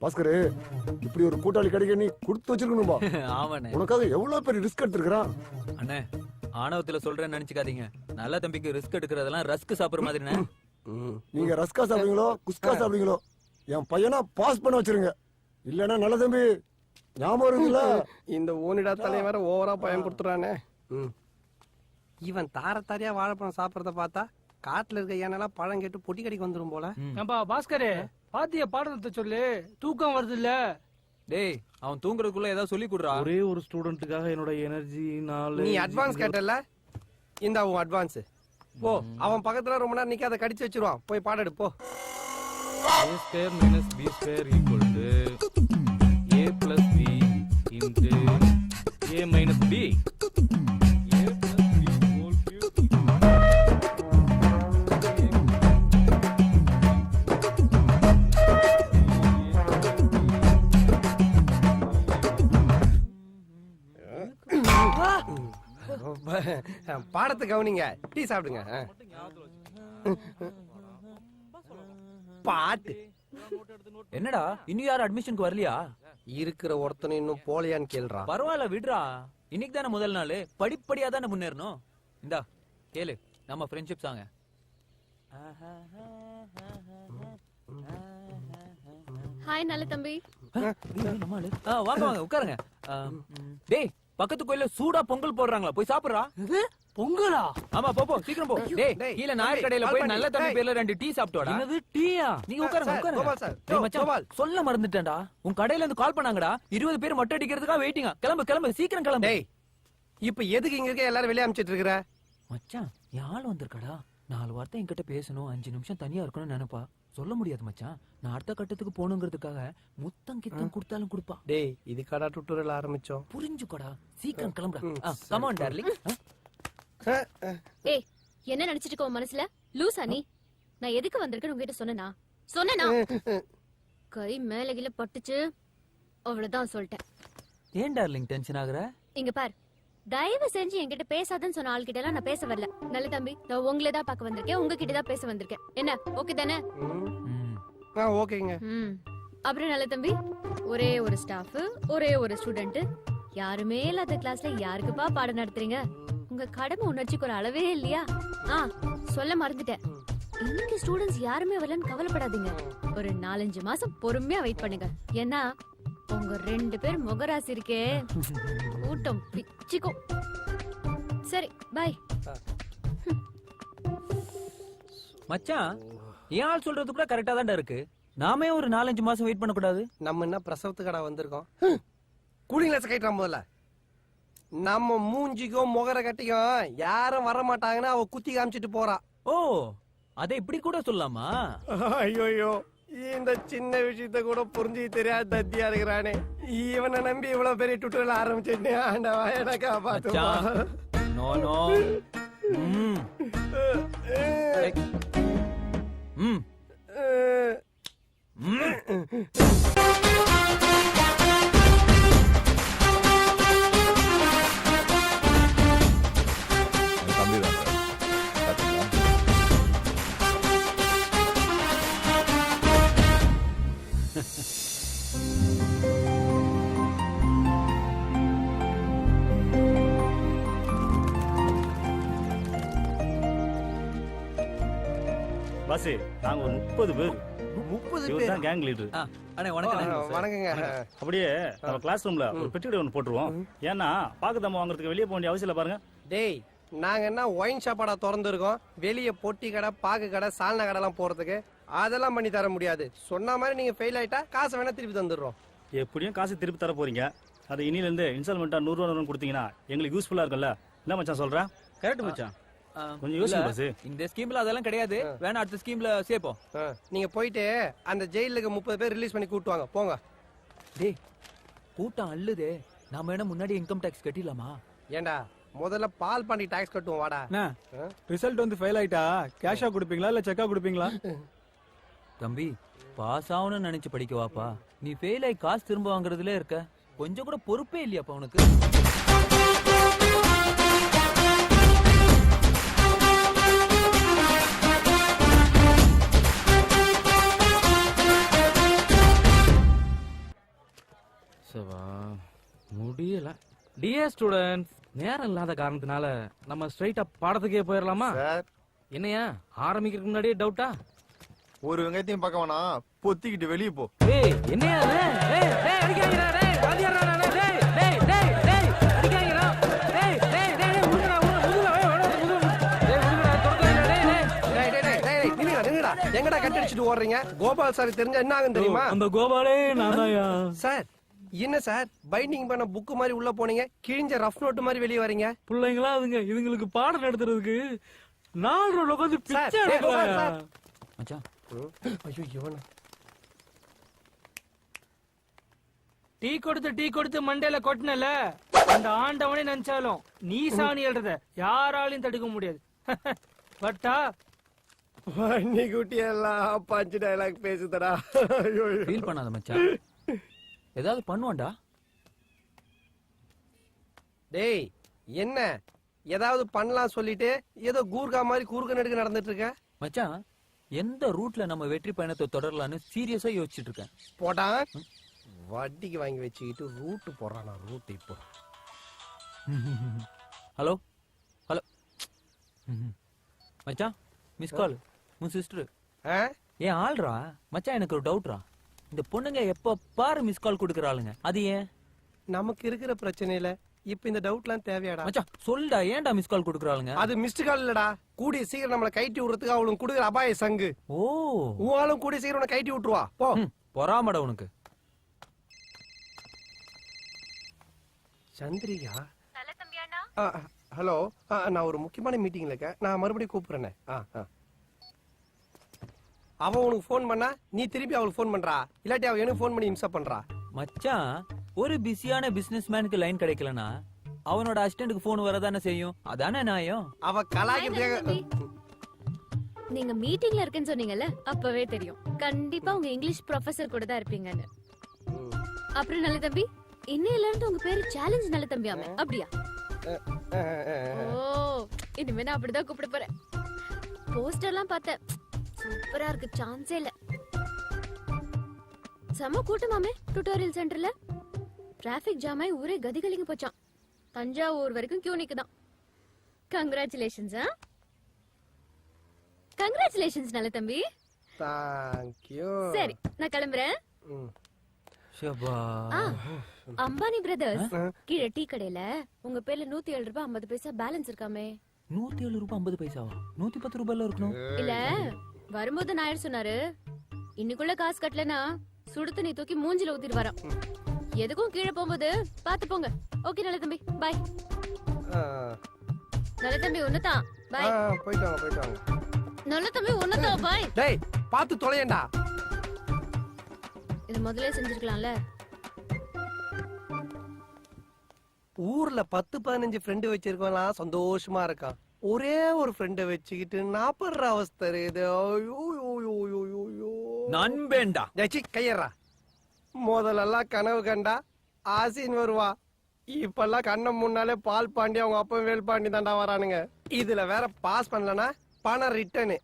C: பாஸ்கரு இப்படி ஒரு கூட்டாளி கிடைக்க நீ கொடுத்து வச்சிருக்கணும்பா.
D: ஆமாண்ணே,
C: உனக்காக எவ்வளவு பெரிய ரிஸ்க் எடுத்திருக்கிறான்.
D: அண்ணே ஆணவத்துல சொல்றேன்னு நினைச்சுக்காதீங்க. நல்ல தம்பிக்கு ரிஸ்க் எடுக்கிறதெல்லாம் ரஸ்க் சாப்பிடுற மாதிரிண்ணே.
C: நீங்க ரஸ்கா சாப்பிடுவீங்களோ குஸ்கா சாப்பிடுவீங்களோ என் பையனா பாஸ் பண்ண வச்சிருங்க. இல்லன்னா நல்ல தம்பி ஞாபகம் இருக்குல்ல.
A: இந்த ஓனிடா தலைவர ஓவரா பயன்படுத்துறானே. இவன் தாரத்தாரியா வாழைப்பழம் சாப்பிடறத பார்த்தா காட்டுல இருக்க ஏனெல்லாம் பழம் கேட்டு பொட்டி கடைக்கு வந்துரும் போல.
K: ஏம்பா பாஸ்கரே, பாத்திய பாடத்தை சொல்லு, தூக்கம் வருது இல்ல?
D: டேய் அவன் தூங்குறதுக்குள்ள ஏதாவது சொல்லி கொடுறா.
O: ஒரே ஒரு ஸ்டூடெண்ட்டுக்காக என்னோட எனர்ஜி
A: நீ அட்வான்ஸ் கேட்டல, இந்த அவன் அட்வான்ஸ் போ. அவன் பக்கத்துல ரொம்ப நேரம் நிக்காத, கடிச்சு வச்சிருவான். போய் பாடு போ.
P: a square minus b square equal to a plus b into a minus b. a plus b whole cube
A: பாடத்தை கவனிங்க, டீ சாப்பிடுங்க. பாட்டு
D: என்னடா இன்னும் யாரும் அட்மிஷனுக்கு வரலையா?
A: இருக்கிற ஒருத்தனை இன்னும் போலையான்னு கேள்றா.
D: பரவாயில்ல விடுறா, இன்னைக்கு தானே முதல் நாள், படிப்படியா தானே முன்னேறணும். இந்தா கேளு நம்ம ஃப்ரெண்ட்ஷிப் சாங்க.
E: ஹாய் நல்ல தம்பி.
D: வாங்க வாங்க உட்காருங்க. டேய் பக்கத்து கோயில்ல சூடா பொங்கல் போடுறாங்களா, போய் சாப்பிடுறா.
K: பொங்கலா?
D: ஆமா போ சிக்கிரம் போ. டேய் கீழ நாயர் கடையில போய் நல்ல தம்பி பேர்ல 2 டீ சாப்பிட்டோடா.
K: என்னது டீயா?
D: நீங்க உட்காருங்க உட்காருங்க. டேய் மச்சான் சொல்ல மறந்துட்டேன்டா, உன் கடையில இருந்து கால் பண்ணாங்கடா, 20 பேர் மொட்டை அடிக்கிறதுக்காக வெயிட்டிங்கா. கிளம்பு கிளம்பு சீக்கிரம் கிளம்பு.
A: டேய் இப்ப எதுக்கு இங்க இருக்க எல்லாரும் வெளிய அனுப்பிச்சிட்டு இருக்கற?
D: மச்சான் யாழ் வந்திருக்கடா, 4 வார்த்தை என்கிட்ட பேசணும், 5 நிமிஷம் தனியா இருக்கணும்னு நினைப்பா. சொல்ல முடியாது மச்சான், நான் அடுத்த கட்டத்துக்கு போகணுங்கிறதுக்காக முத்தம் கித்தம் கொடுத்தாலும் கொடுப்பா.
A: டேய் இது கடா டுட்டோரியல் ஆரம்பிச்சோம்,
D: புரிஞ்சுக்கோடா. சீக்கிரம் கிளம்புடா. Come on darling.
E: ஏய் என்ன நினைச்சிட்டு இருக்க உன் மனசுல? லூசா நீ? நான் எதுக்கு வந்திருக்கேன்னு உங்ககிட்ட சொன்னனா? கை மேல கீழ பட்டுச்சு, அவ்வளவுதான் சொல்லிட்டேன்.
D: ஏன் டார்லிங் டென்ஷன் ஆகுற?
E: இங்க பார், தயவு செஞ்சு என்கிட்ட பேசாதன்னு சொன்ன ஆள்கிட்ட எல்லாம் நான் பேச வரல. நல்ல தம்பி, நான் உங்களை தான் பார்க்க வந்திருக்கேன், உங்ககிட்ட தான் பேச வந்திருக்கேன். என்ன ஓகே தானே?
A: ஓகேங்க.
E: அப்புறம் நல்ல தம்பி, ஒரே ஒரு ஸ்டாஃப், ஒரே ஒரு ஸ்டூடெண்ட், யாருமே இல்லாத கிளாஸ்ல யாருக்குப்பா பாடம் நடத்துறீங்க? உங்க கடமை உணர்ச்சிக்கு ஒரு அளவே இல்லையா? சொல்ல மறந்துட்டேன், இன்னைக்கு ஸ்டூடெண்ட்ஸ் யாருமே வரலன்னு கவலைப்படாதீங்க. ஒரு 4-5 மாசம் பொறுமையா வெயிட் பண்ணுங்க. ஏன்னா உங்க 2 பேர் முகராசி இருக்கே, கூட்டம் பிச்சுக்கும். சரி பை.
D: மச்சான் ஏன் ஆள் சொல்றது கூட கரெக்டா தான்டா இருக்கு. நாமே ஒரு 4-5 மாசம் வெயிட் பண்ண கூடாது?
A: நம்ம என்ன பிரசவத்துக்கடா வந்திருக்கோம்? கூலிங் கிளாஸ் கைட்றான் முதல்ல. நம்ம மூஞ்சிக்கும் முகர கட்டிக்கும் யாரும் வர மாட்டாங்கன்னா அவ குத்தி காமிச்சிட்டு போறா.
D: ஓ அதை இப்படி கூட சொல்லலாமா?
A: ஐயோ இந்த சின்ன விஷயத்த கூட புரிஞ்சு தெரியாத தத்தியா இருக்கிறானே, இவனை நம்பி இவ்வளவு பெரிய டுட்டோரியல் ஆரம்பிச்சிட்டு ஆண்டவா எனக்கா பாத்துவா.
D: No no.
G: தம்பி தான்
S: பாஸ் நாங்க ஒரு 30 பேர்.
A: 30
S: இவர் தான் கேங் லீடர்.
D: அண்ணே வணக்கம்.
A: வணக்கங்க.
S: அப்படியே நம்ம கிளாஸ் ரூம்ல ஒரு பெட்டி ஒன்று போட்டுருவோம். ஏன்னா பாக்குதம்மா வாங்குறதுக்கு வெளியே போக வேண்டிய அவசியம் இல்ல. பாருங்க
A: டேய் நாங்க என்ன ஒயின் ஷாப்பாடா திறந்து இருக்கோம்? வெளிய பொட்டி கடை, பாக்கு கடை, சால்னா கடை எல்லாம் போறதுக்கு அதெல்லாம் பண்ணி தர முடியாது. சொன்ன மாதிரி நீங்க ஃபெயில் ஆயிட்டா காசை வேணா திருப்பி தந்துடுறோம்.
S: எப்படியும் காசு திருப்பி தர போறீங்க. அது இனியில இருந்து இன்ஸ்டால்மெண்டா 100 ரூபா கொடுத்தீங்கன்னா எங்களுக்கு யூஸ்ஃபுல்லா இருக்கும்ல. என்ன மச்சான் சொல்ற? கரெக்ட் மச்சான். கொஞ்சம் யோசிங்க பாஸ்.
D: இந்த ஸ்கீம்ல அதெல்லாம் கிடையாது, வேணா அடுத்த ஸ்கீம்ல சேப்போம்.
A: நீங்க போயிட்டு அந்த ஜெயிலுக்கு 30 பேர் ரிலீஸ் பண்ணி கூட்டு வாங்க போங்க.
D: டேய் கூட்டம் அள்ளுதே, நாம என்ன முன்னாடி இன்கம் டாக்ஸ் கட்டிடலாமா?
A: ஏண்டா முதல்ல பால் பாண்டி டாக்ஸ் கட்டுவோம் வாடா.
B: ரிசல்ட் வந்து ஃபெயில் ஆயிட்டா கேஷா கொடுப்பீங்களா இல்ல செக்கா கொடுப்பீங்களா?
D: தம்பி பாஸ் ஆகணும்னு நினைச்சு படிக்க வாப்பா, நீ ஃபெயில் ஆகி காசு திரும்ப வாங்குறதுல இருக்க. கொஞ்சம் கூட பொறுப்பே இல்லையாப்பா உனக்கு?
K: முடியல. டியர் ஸ்டூடெண்ட்ஸ், நேரம் இல்லாத காரணத்தினால நம்ம ஸ்ட்ரைட்டா பாடத்துக்கே போயிடலாமா? என்னையா ஆரம்பிக்கிறதுக்கு முன்னாடியே டவுட்டா?
B: ஒரு வெங்காயத்தையும் பார்க்க வேணாம், பொத்திக்கிட்டு வெளியே போ.
K: ஏய் என்னையா அது? டேய் டேய் அடிக்காதடா. டேய் வாதியாரா டேய் டேய் டேய் டேய் அடிக்காதடா. டேய் டேய் டேய் உடுங்கடா உடுங்கடா. டேய் உடுங்கடா தொடுங்கடா. டேய்
A: டேய் டேய் நில்லுடா. எங்கடா கட் அடிச்சிட்டு ஓடுறீங்க? கோபால் சார் தெரிஞ்சா என்ன ஆகும் தெரியுமா?
K: அந்த கோபாலே நான்தான்யா.
A: சார் என்ன சார் பைண்டிங் பண்ண புக் மாதிரி உள்ள போனீங்க, கிழிஞ்ச ரஃப் நோட் மாதிரி வெளிய வரீங்க?
K: பிள்ளைங்களா அதுங்க இதுங்களுக்கு பாடம் நடத்துறதுக்கு 4 ரோல வந்து பிச்சை எடுக்கறாங்க.
D: மச்சான்
A: ஐயோ இவனா
K: டீ கொடுத்து மண்டையில கொட்டினல, அந்த ஆண்டவனே நினைச்சாலும் நீ சாணி எழுறத யாராலையும் தடுக்க முடியாது. பட்டா
A: வண்டி குட்டி எல்லாம் பஞ்சு டயலாக் பேசுதடா.
D: ஃபீல் பண்ணாத மச்சான், ஏதாவது பண்ணுவான்டா.
A: டேய் என்ன ஏதாவது பண்ணலாம் சொல்லிட்டு ஏதோ கூர்கா மாதிரி கூர்க்க நெடுக்க நடந்துட்டு இருக்க.
D: மச்சான் எந்த ரூட்ல நம்ம வெற்றி பயணத்தை தொடரலான்னு சீரியஸா யோசிச்சுட்டு இருக்கேன்.
A: போடா வட்டிக்கு வாங்கி வச்சுக்கிட்டு ரூட் போறானா ரூட் இப்போ.
D: ஹலோ ஹலோ மச்சான் மிஸ் கால் உன் சிஸ்டர். ஏன் ஆள்றா மச்சான் எனக்கு ஒரு டவுட்ரா. இந்த பொண்ணுங்க எப்ப பாரு மிஸ் கால் கொடுக்கறாளுங்க, அது ஏன்?
A: நமக்கு இருக்கிற பிரச்சனையில இப்ப இந்த டவுட்லாம் தேவையாடா?
D: மச்சான் சொல்டா ஏன்டா மிஸ் கால் கொடுக்கறாளுங்க?
A: அது மிஸ்டு கால் இல்லடா, கூடிய சீக்கிரம் நம்மள கைட்டி விடுறதுக்கு அவளுக்கு கொடுக்குற அபாய சங்கு.
D: ஓ
A: உன்னாலும் கூடிய சீக்கிரம் உன்னை கைட்டி விட்டுருவா போ.
D: பொறாமடா உனக்கு.
A: சந்திரிகா ஹலோ, நான் ஒரு முக்கியமான மீட்டிங்ல இருக்கேன், நான் மறுபடியும் கூப்பிடுறேன். அவ உனக்கு போன் பண்ணா நீ திருப்பி அவளுக்கு போன் பண்றா, இல்லாட்டி அவ எனக்கு போன் பண்ணி இன்ஸ்டாப் பண்றா.
D: மச்சான் ஒரு பிஸியான பிசினஸ் மேனுக்கு லைன் கிடைக்கலனா அவனோட அசிஸ்டன்ட்க்கு போன் வரதானே செய்யும், அதானே நியாயம்.
A: அவ கலாய்க்கிறதுக்காக.
E: நீங்க மீட்டிங்ல இருக்கேன்னு சொன்னீங்கல்ல, அப்பவே தெரியும் கண்டிப்பா உங்க இங்கிலீஷ் ப்ரொஃபசர் கூட தான் இருப்பீங்கன்னு. அப்புறம் நல்ல தம்பி, இன்னையில இருந்து உங்க பேரு சேலஞ்ச் நல்ல தம்பியாமே, அப்படியா? ஓ இனிமே நான் அப்படிதான் கூப்பிட போறேன். போஸ்டர்லாம் பார்த்தேன், சூப்பரா இருக்கு, சான்ஸே இல்ல. செம கூட்டமாமே டியூட்டோரியல் சென்டர்ல. டிராபிக் ஜாம் ஆகி ஊரே கதிகலிங்க போச்சான். தஞ்சாவூர் வரைக்கும் கியூ நிக்குதான். கங்க்ராச்சுலேஷன்ஸ். கங்க்ராச்சுலேஷன்ஸ் நல்ல தம்பி.
A: தேங்க்யூ.
E: சரி நான் கிளம்புறேன். அம்பானி பிரதர்ஸ் கீழே டீ கடையில உங்க பேர்ல 107 ரூபாய் 50 பைசா பேலன்ஸ் இருக்காமே.
D: 107 ரூபாய் 50 பைசாவா? 110 ரூபாய்ல இருக்கணும்.
E: இல்ல வரும்போது நாயர் சொன்னாரு, இன்னைக்குள்ள காசு கட்டலனா சுடு தண்ணி தூக்கி மூஞ்சில ஊத்திட்டு வரோம். எதுக்கும் கீழே போகும்போது பாத்து போங்க. ஓகே நல்ல தம்பி, பாய். நல்ல தம்பி ஒண்ணுதான், பாய்.
A: போயிட்டு வாங்க போயிட்டு வாங்க.
E: நல்ல தம்பி ஒண்ணுதான், பாய்.
A: டேய் பாத்து தொலையேண்டா.
E: இது முதல்ல செஞ்சிருக்கலாம்ல.
A: ஊர்ல 10-15 ஃப்ரெண்டு வச்சிருக்கலாம், சந்தோஷமா இருக்கான். ஒரே ஒரு ஃப்ரெண்ட வச்சுக்கிட்டு நான் படுற அவஸ்தை இது.
D: நண்பேண்டா
A: கையறா. முதல்லலாம் கனவு கண்டா ஆசின் வருவா, இப்பெல்லாம் கண்ணம் முன்னாலே பால் பாண்டி அவங்க அப்பா வேல் பாண்டி தாண்டா வரானுங்க. இதுல வேற பாஸ் பண்ணலனா பணம் ரிட்டர்னு.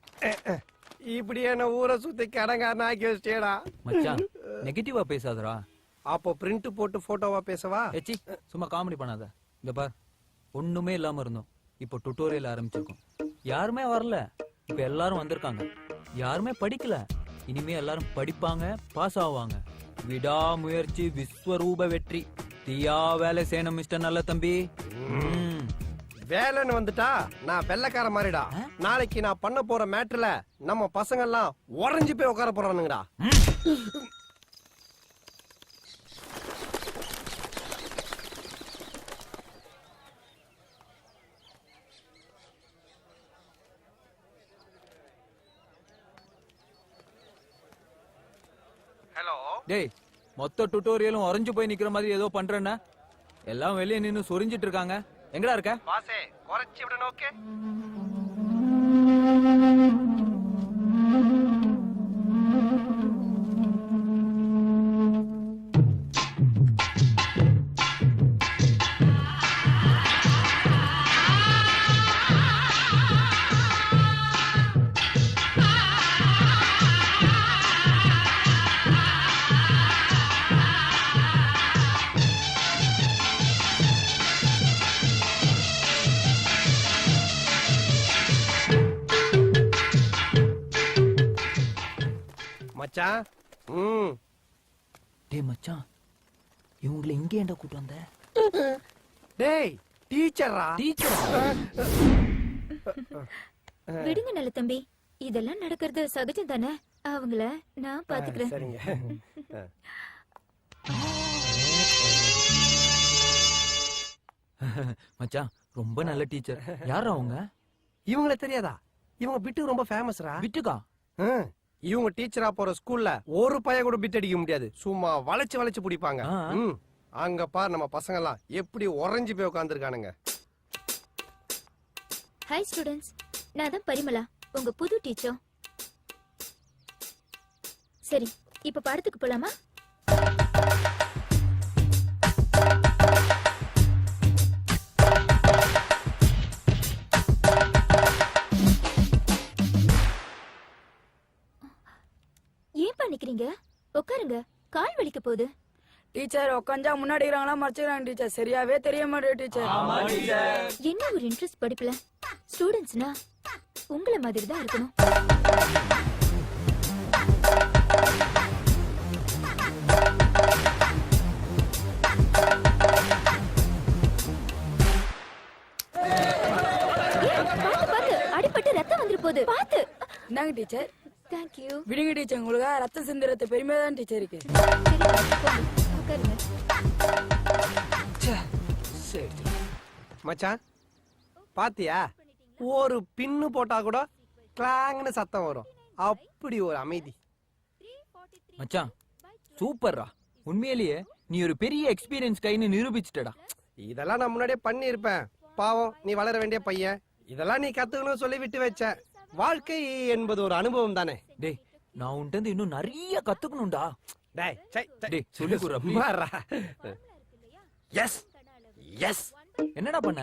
A: இப்படி என்ன ஊரை சுத்தி கடங்காரன் ஆக்கி வச்சிட்டேடா.
D: மச்சான் நெகட்டிவா பேசாதடா.
A: அப்போ பிரிண்ட் போட்டு போட்டோவா பேசவா?
D: ஏச்சி சும்மா காமெடி பண்ணாத. இந்த பார் ஒண்ணுமே இல்லாம இருந்தோம், இப்போ டுட்டோரியல் ஆரம்பிச்சிருக்கோம். யாருமே வரல, இப்ப எல்லாரும் வந்திருக்காங்க. யாருமே படிக்கல, இனிமே எல்லாரும் படிப்பாங்க, பாஸ் ஆவாங்க. விடாமுயற்சி விஸ்வரூப வெற்றி. தீயா வேலை செய்யணும் மிஸ்டர் நல்ல தம்பி.
A: வேலைன்னு வந்துட்டா நான் வெள்ளக்கார மாதிரிடா. நாளைக்கு நான் பண்ண போற மேட்டர்ல நம்ம பசங்க எல்லாம் உறைஞ்சு போய் உட்கார போறானுங்கடா. ஹலோ.
D: டேய் மொத்த டுட்டோரியலும் உறைஞ்சு போய் நிக்கிற மாதிரி ஏதோ பண்றேன்னா எல்லாம் வெளியே நின்னு சொரிஞ்சிட்டு இருக்காங்க. எங்கடா இருக்க?
A: பாசே குறைச்சி விட நோக்கே. மச்சான்.
D: டேய் மச்சான், இவங்களை இங்கே ஏன்டா கூட்டு வந்த?
A: டேய் டீச்சரா?
D: டீச்சரா?
N: விடுங்க நல்ல தம்பி, இதெல்லாம் நடக்கிறது சகஜம் தானே. அவங்கள நான் பாத்துக்கிறேன்.
A: சரிங்க.
D: மச்சான் ரொம்ப நல்ல டீச்சர். யாரா அவங்க?
A: இவங்கள தெரியாதா? இவங்க பிட்டு ரொம்ப ஃபேமஸ்ரா.
D: பிட்டுக்கா?
A: இவங்க டீச்சரா போற ஸ்கூல்ல ஒரு பைய கூட பிட் அடிக்க முடியாது, சும்மா வளைச்சு வளைச்சு பிடிப்பாங்க. அங்க பார் நம்ம பசங்க எல்லாம் எப்படி உறைஞ்சு போய் உட்கார்ந்துருக்கானுங்க.
N: ஹாய் ஸ்டூடண்ட்ஸ், நான் தான் பரிமளா, உங்க புது டீச்சர். சரி இப்ப பாடத்துக்கு போலாமா? போகுது?
L: டீச்சர் உட்காந்தா முன்னாடி மறைச்சிக்கிறாங்க டீச்சர். சரியாவே தெரிய மாட்டேன் டீச்சர்.
N: என்ன ஒரு இன்ட்ரெஸ்ட் படிப்புல? ஸ்டூடெண்ட்ஸ்னா உங்கள மாதிரி தான் இருக்கணும். அடிபட்டு ரத்தம் வந்துரு போகுது. பாத்து.
L: என்னங்க டீச்சர்?
N: Thank you.
L: விடுங்க டீச்சர், உங்களுக்கு ரத்தம் சிந்துறது பெருமையா தான் டீச்சர் இருக்கு.
A: மச்சான் பாத்தியா, ஒரு பின்னு போட்டா கூட கிளாங்னு சத்தம் வரும். அப்படி ஒரு அமைதி.
D: மச்சான் சூப்பர்ரா. உண்மையிலேயே நீ ஒரு பெரிய எக்ஸ்பீரியன்ஸ் கைன்னு நிரூபிச்சிட்டடா.
A: இதெல்லாம் நான் முன்னாடியே பண்ணி இருப்பேன். பாவம், நீ வளர வேண்டிய பையன். இதெல்லாம் நீ கத்துக்கணும் சொல்லி விட்டு வச்ச. வாழ்க்கை என்பது ஒரு அனுபவம் தானே.
D: டேய், நான் உன்கிட்ட இன்னும் நிறைய கத்துக்கணும்டா.
A: டேய்
D: டேய் சொல்லி குடுறா.
A: Yes yes.
D: என்னடா பண்ண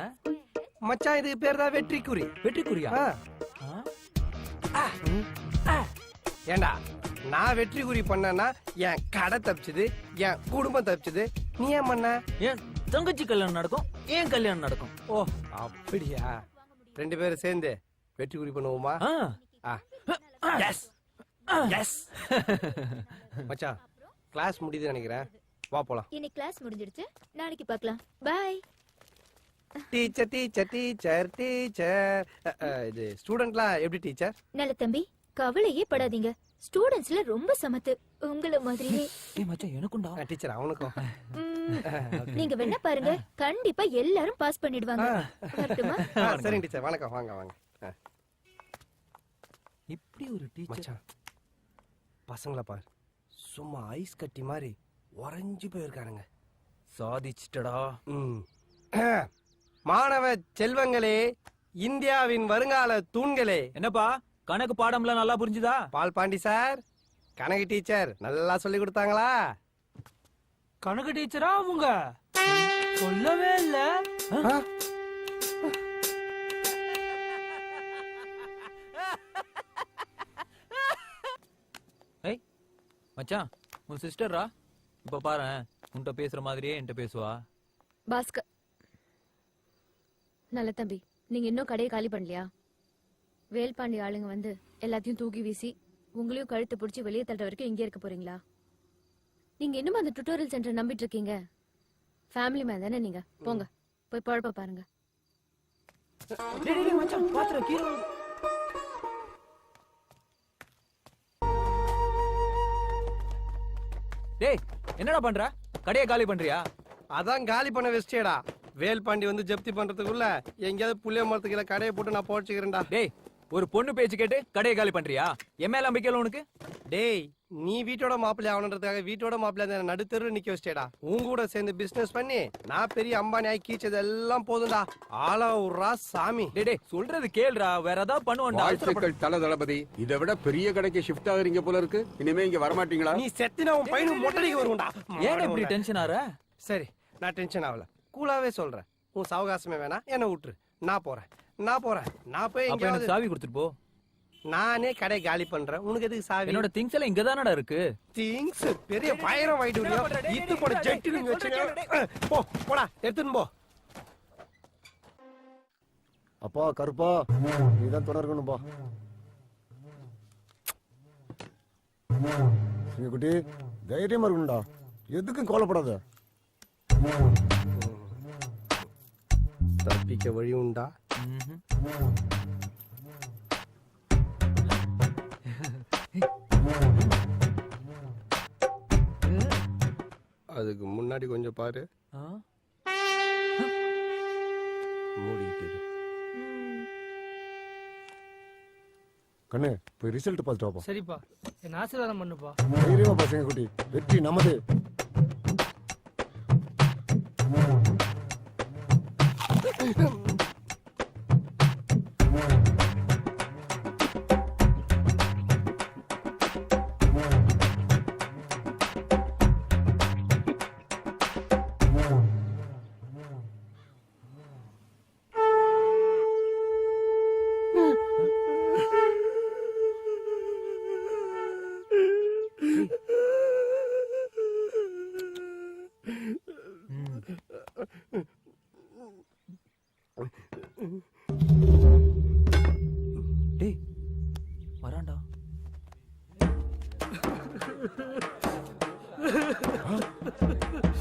A: மச்சான்? இது பேர் தான் வெற்றி குறி.
D: வெற்றி குறியா?
A: ஏண்டா, நான் வெற்றி குறி பண்ணனா என் கடை தப்பிச்சது, என் குடும்பம் தப்பிச்சது. நீ ஏன் பண்ண?
D: ஏன் தங்கச்சி கல்யாணம் நடக்கும், ஏன் கல்யாணம் நடக்கும்.
A: ஓ அப்படியா? ரெண்டு பேரும் சேர்ந்து வெற்றி குறி பண்ணுவோமா? S S. மச்சான் கிளாஸ் முடியுதுன்னு நினைக்கிறேன். வா போலாம்.
N: இன்னைக்கு கிளாஸ் முடிஞ்சிடுச்சு, நாளைக்கு பார்க்கலாம். Bye.
A: Teacher teacher teacher teacher. இது ஸ்டூடெண்ட்லாம் எப்படி டீச்சர்?
N: நல்ல தம்பி, கவலையே படாதீங்க. ஸ்டூடெண்ட்ஸ்ல ரொம்ப சமத்து, உங்கள மாதிரியே.
D: ஏய் மச்சான், எனக்கும்டா.
A: டீச்சர் அவனுக்கும்.
N: நீங்க வேணா பாருங்க, கண்டிப்பா எல்லாரும் பாஸ் பண்ணிடுவாங்க. வரட்டுமா?
A: சரிங்க டீச்சர், வணக்கம். வாங்க வாங்க.
D: இப்படி ஒரு டீச்சர்.
A: மச்சான் பசங்கள பாரு, சும்மா ஐஸ் கட்டி மாதிரி உறைஞ்சு போயிருக்கானுங்க.
D: சாதிச்சிட்டடா.
A: மாணவ செல்வங்களே, இந்தியாவின் வருங்கால தூண்களே.
D: என்னப்பா கணக்கு பாடம்லாம் நல்லா புரிஞ்சுதா?
A: பால் பாண்டி சார், கணக்கு டீச்சர் நல்லா சொல்லி கொடுத்தாங்களா?
K: கணக்கு டீச்சரா அவங்க? சொல்லவே இல்ல.
D: ஏய் மச்சான், உன் சிஸ்டர்ரா. இப்ப பாரு, உன்கிட்ட பேசுற மாதிரியே என்கிட்ட பேசுவா.
E: பாஸ்கர். நல்ல தம்பி, நீங்க இன்னும் கடையை காலி பண்ணலையா? வேல்பாண்டி ஆளுங்க வந்து எல்லாத்தையும் தூக்கி வீசி உங்களையும் கழுத்து பிடிச்சி வெளியே தள்ளுற வரைக்கும் இங்கே இருக்க போறீங்களா? நீங்க இன்னும் அந்த டுட்டோரியல் சென்டர் நம்பிட்டு இருக்கீங்க? ஃபேமிலி மேன் தானே நீங்க. போங்க, போய் பழப்ப பாருங்க.
D: மச்சான் பாத்துற கீழே. டேய், என்னடா பண்ற? கடையை காலி பண்றியா?
A: அதான் காலி பண்ண வச்சிட்டேடா. வேல்பாண்டி வந்து ஜப்தி பண்றதுக்குள்ள எங்கேயாவது புளிய மரத்துக்குள்ள கடையை போட்டு நான் போச்சுக்கிறேன்டா.
D: டேய், ஒரு பொண்ணு பேச்சு கேட்டு கடையை காலி பண்றியா? என் மேல நம்பிக்கை உனக்கு?
A: டேய், நீ வீட்டோட மாப்பிள்ளை ஆகணுன்றதுக்காக வீட்டோட மாப்பிள்ளை நடுத்தெரு நிக்க வச்சிட்டேடா. உங்க கூட சேர்ந்து பிசினஸ் பண்ணி நான் பெரிய அம்பானி ஆகி கீச்சது எல்லாம் போதும்டா. ஆளா உர்ரா சாமி.
D: டேய் சொல்றது கேளுடா, வேற ஏதாவது பண்ணுவோம்டா.
J: வாழ்த்துக்கள் தல தளபதி. இதை விட பெரிய கடைக்கு ஷிஃப்ட் ஆகுறீங்க போல இருக்கு. இனிமே இங்க வரமாட்டீங்களா?
A: நீ செத்தினா உன் பையனுக்கு மொட்டடிக்கு வருவோம்டா.
D: ஏன் இப்படி டென்ஷன் ஆற?
A: சரி, நான் டென்ஷன் ஆகல, கூலாவே சொல்றேன். உன் சவகாசமே வேணா, என்ன விட்டுரு. நான் போறேன். நான் போய்
D: எனக்கு சாவி கொடுத்துட்டு போ.
A: நானே கடை காலி பண்றேன். உனக்கு எதுக்கு சாவி?
D: என்னோட திங்ஸ் எல்லாம் இங்க தானடா இருக்கு.
A: திங்ஸ் பெரிய பயிரம் வாங்கிட்டு இது போட ஜெட்டு நீங்க வச்சுங்க. போ போடா, எடுத்துன்னு போ.
C: அப்பா கருப்பா, நீதான் துணை இருக்கணும்பா. குட்டி தைரியமா இருக்கணும்டா, எதுக்கும் கவலைப்படாத.
A: தப்பிக்க வழி உண்டா? அதுக்கு முன்னாடி கொஞ்சம் பாரு. மூடிட்டு
C: கண்ணு போய் ரிசல்ட் பார்த்துட்டு வாப்பா.
K: சரிப்பா, என்ன ஆசீர்வாதம் பண்ணுப்பா.
C: தைரியமா பசங்க குட்டி, வெற்றி நமது.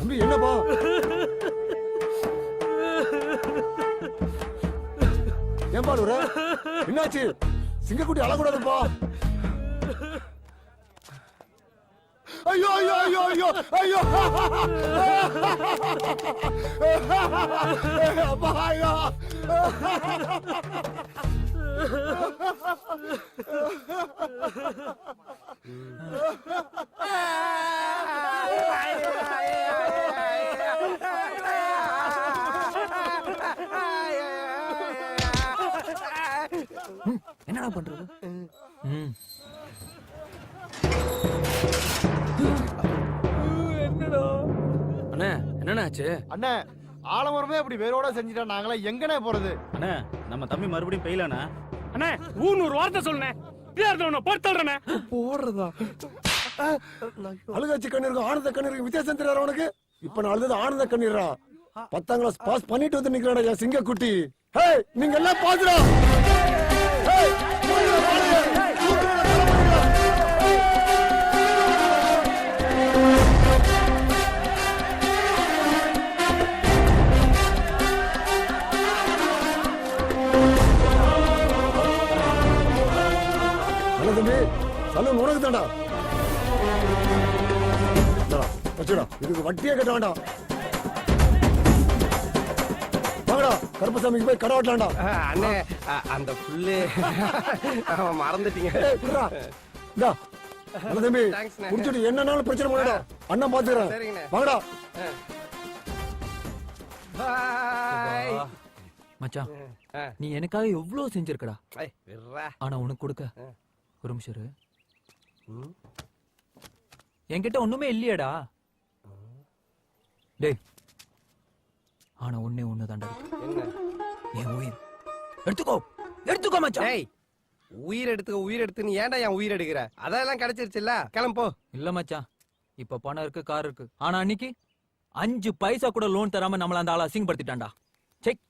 C: தம்பி என்னப்பா ஏன் பாடுற என்னாச்சு சிங்கக்குட்டி அழக்கூடாதுப்பா ஐயோ ஐயோ ஐயோ ஐயோ ஐயோ அப்பா ஐயோ
D: என்னடா பண்றது?
P: என்னடா அண்ணே என்னண்ணா ஆச்சு?
T: அண்ணே ஆலமரமே அப்படி வேரோட செஞ்சுட்டா நாங்களா எங்கனே போறது?
B: அண்ணா நம்ம தம்பி மறுபடியும் பெயிலானா?
K: அண்ணே ஒரு வார்த்தை சொல்லுனே படுத்துறேன்
C: போடுறதா அழுகாச்சி கண்ணீருக்கு ஆனந்த கண்ணீருக்கு வித்தியாசம் தெரியாத உனக்கு? இப்ப நான் அழுது ஆனந்த கண்ணீரா 10ஆம் கிளாஸ் பாஸ் பண்ணிட்டு வந்து நிக்கிறா என் சிங்கக்குட்டி. ஹே நீங்க எல்லாம் பாத்துடா. சலூன் உனக்கு தாண்டா. வச்சுடா இதுக்கு வட்டியே கட்ட வேண்டாம். வாங்கடா கருப்பசாமிக்கு போய் கடை ஓட்டலாம்டா.
A: அண்ணே அந்த புல்லு மறந்துட்டீங்க.
C: தம்பி குடிச்சிட்டு என்னன்னாலும் பிரச்சனை பண்ணடா. அண்ணன் பாத்துக்கிறேன். வாங்கடா.
D: மச்சான் நீ எனக்காக எவ்வளவு செஞ்சிருக்கடா. ஆனா உனக்கு கொடுக்க ஒரு நிமிஷம் இரு. என்கிட்ட ஒண்ணுமே இல்லையடா. டேய் ஆனா ஒண்ணு தாண்டா என் உயிர். எடுத்துக்கோ மச்சான்.
A: உயிர் எடுத்துன்னு ஏன்டா என் உயிர் எடுக்கிற? அதெல்லாம் கிடைச்சிருச்சுல்ல, கிளம்போ.
D: இல்ல மச்சான் இப்ப பணம் இருக்கு, கார் இருக்கு. ஆனா அன்னைக்கு 5 பைசா கூட லோன் தராம நம்மள அந்த ஆளை அசிங்கப்படுத்திட்டான்டா. செக்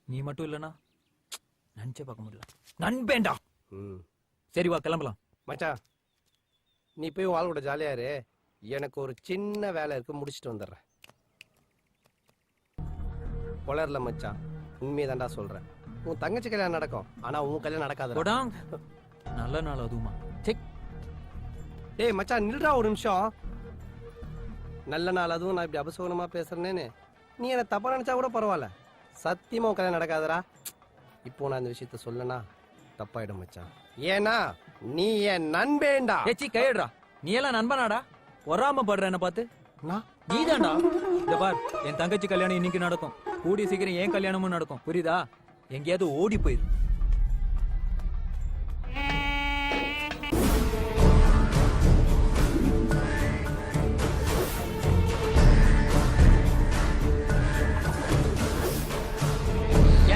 D: நீ மட்டும் இல்லனா நினைச்சே பார்க்க முடியல. நண்பேண்டா. சரி வா கிளம்பலாம்.
A: மச்சான் நீ போய் வாழ் கூட ஜாலியா இரு. எனக்கு ஒரு சின்ன வேலை இருக்கு, முடிச்சிட்டு வந்துடுறேன். கொளர்ல மச்சான் உண்மையதான்டா சொல்றேன். உன் தங்கச்சி கல்யாணம் நடக்கும், ஆனா உன் கல்யாணம் நடக்காது.
D: நல்ல நாள் அதுவுமா? செக்
A: டேய் மச்சான் நில்றா ஒரு நிமிஷம். நல்ல நாள் அதுவும் நான் இப்படி அபசகுனமா பேசுறேன்னு நீ என்ன தப்பா நினைச்சா கூட பரவாயில்ல. சத்தியமா உன் கல்யாணம் நடக்காதரா. இப்போ நான் இந்த விஷயத்த சொல்லனா தப்பாயிடும் மச்சான். ஏன்னா நீ என் நண்பேண்டா.
D: ஏச்சி கையடுறா. நீ எல்லாம் நண்பனாடா? வராம படுற என்ன பார்த்து நீதான்டா. இந்த பார் என் தங்கச்சி கல்யாணம் இன்னைக்கு நடக்கும். கூடிய சீக்கிரம் என் கல்யாணமும் நடக்கும். புரியுதா? எங்கேயாவது ஓடி போயிரு.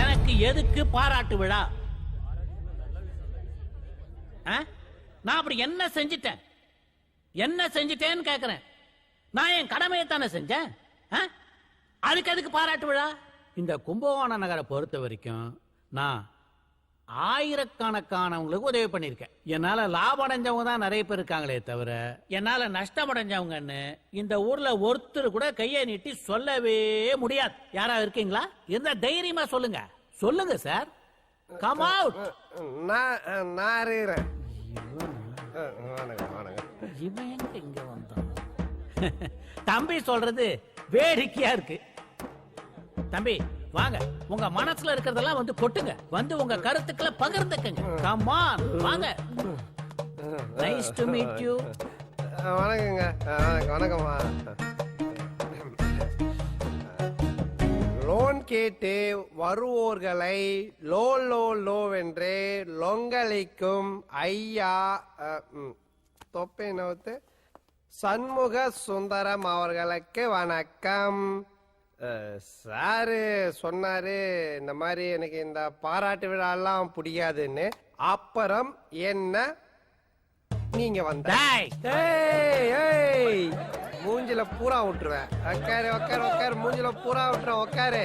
M: எனக்கு எதுக்கு பாராட்டு விழா? நான் அப்படி என்ன செஞ்சிட்டேன்னு கேக்குறேன். நான் என் கடமையை தானே செஞ்சேன். அதுக்கு எதுக்கு பாராட்டு விழா? இந்த கும்பகோணம் நகரை பொறுத்த வரைக்கும் நான் ஆயிரக்கணக்கானவங்களுக்கு உதவி பண்ணிருக்கேன். என்னால லாபம் அடைஞ்சவங்க தான் நிறைய பேர் இருக்காங்களே தவிர என்னால நஷ்டம் அடைஞ்சவங்கன்னு இந்த ஊர்ல ஒருத்தர் கூட கையை நீட்டி சொல்லவே முடியாது. யாராவது இருக்கீங்களா? இருந்தா தைரியமா சொல்லுங்க. சொல்லுங்க சார். Come out.
A: நான் இருக்கிறேன்.
M: இவன் எங்க இங்க வந்தான்? தம்பி சொல்றது வேடிக்கையா இருக்கு. தம்பி வாங்க, உங்க மனசுல இருக்கிறதெல்லாம் வந்து கொட்டுங்க. வந்து உங்க கருத்துக்களை பகிர்ந்துக்கங்க. கம் ஆன் வாங்க. Nice to meet you.
A: வணக்கங்க. வணக்கம்மா. லோன் கேட்டு வருவோர்களை லோ லோ லோவென்று லொங்கலிக்கும் ஐயா தொப்பை நோத்து சண்முக சுந்தரம் அவர்களுக்கு வணக்கம். சாரு சொன்னாரு இந்த மாதிரி எனக்கு இந்த பாராட்டு விழாலாம் பிடிக்காதுன்னு. அப்புறம் என்ன நீங்க வந்த மூஞ்சில பூரா விட்டுருவேன். உக்காரு உக்காரு உக்காரு. மூஞ்சில பூரா விட்டுருவேன். உக்காரு.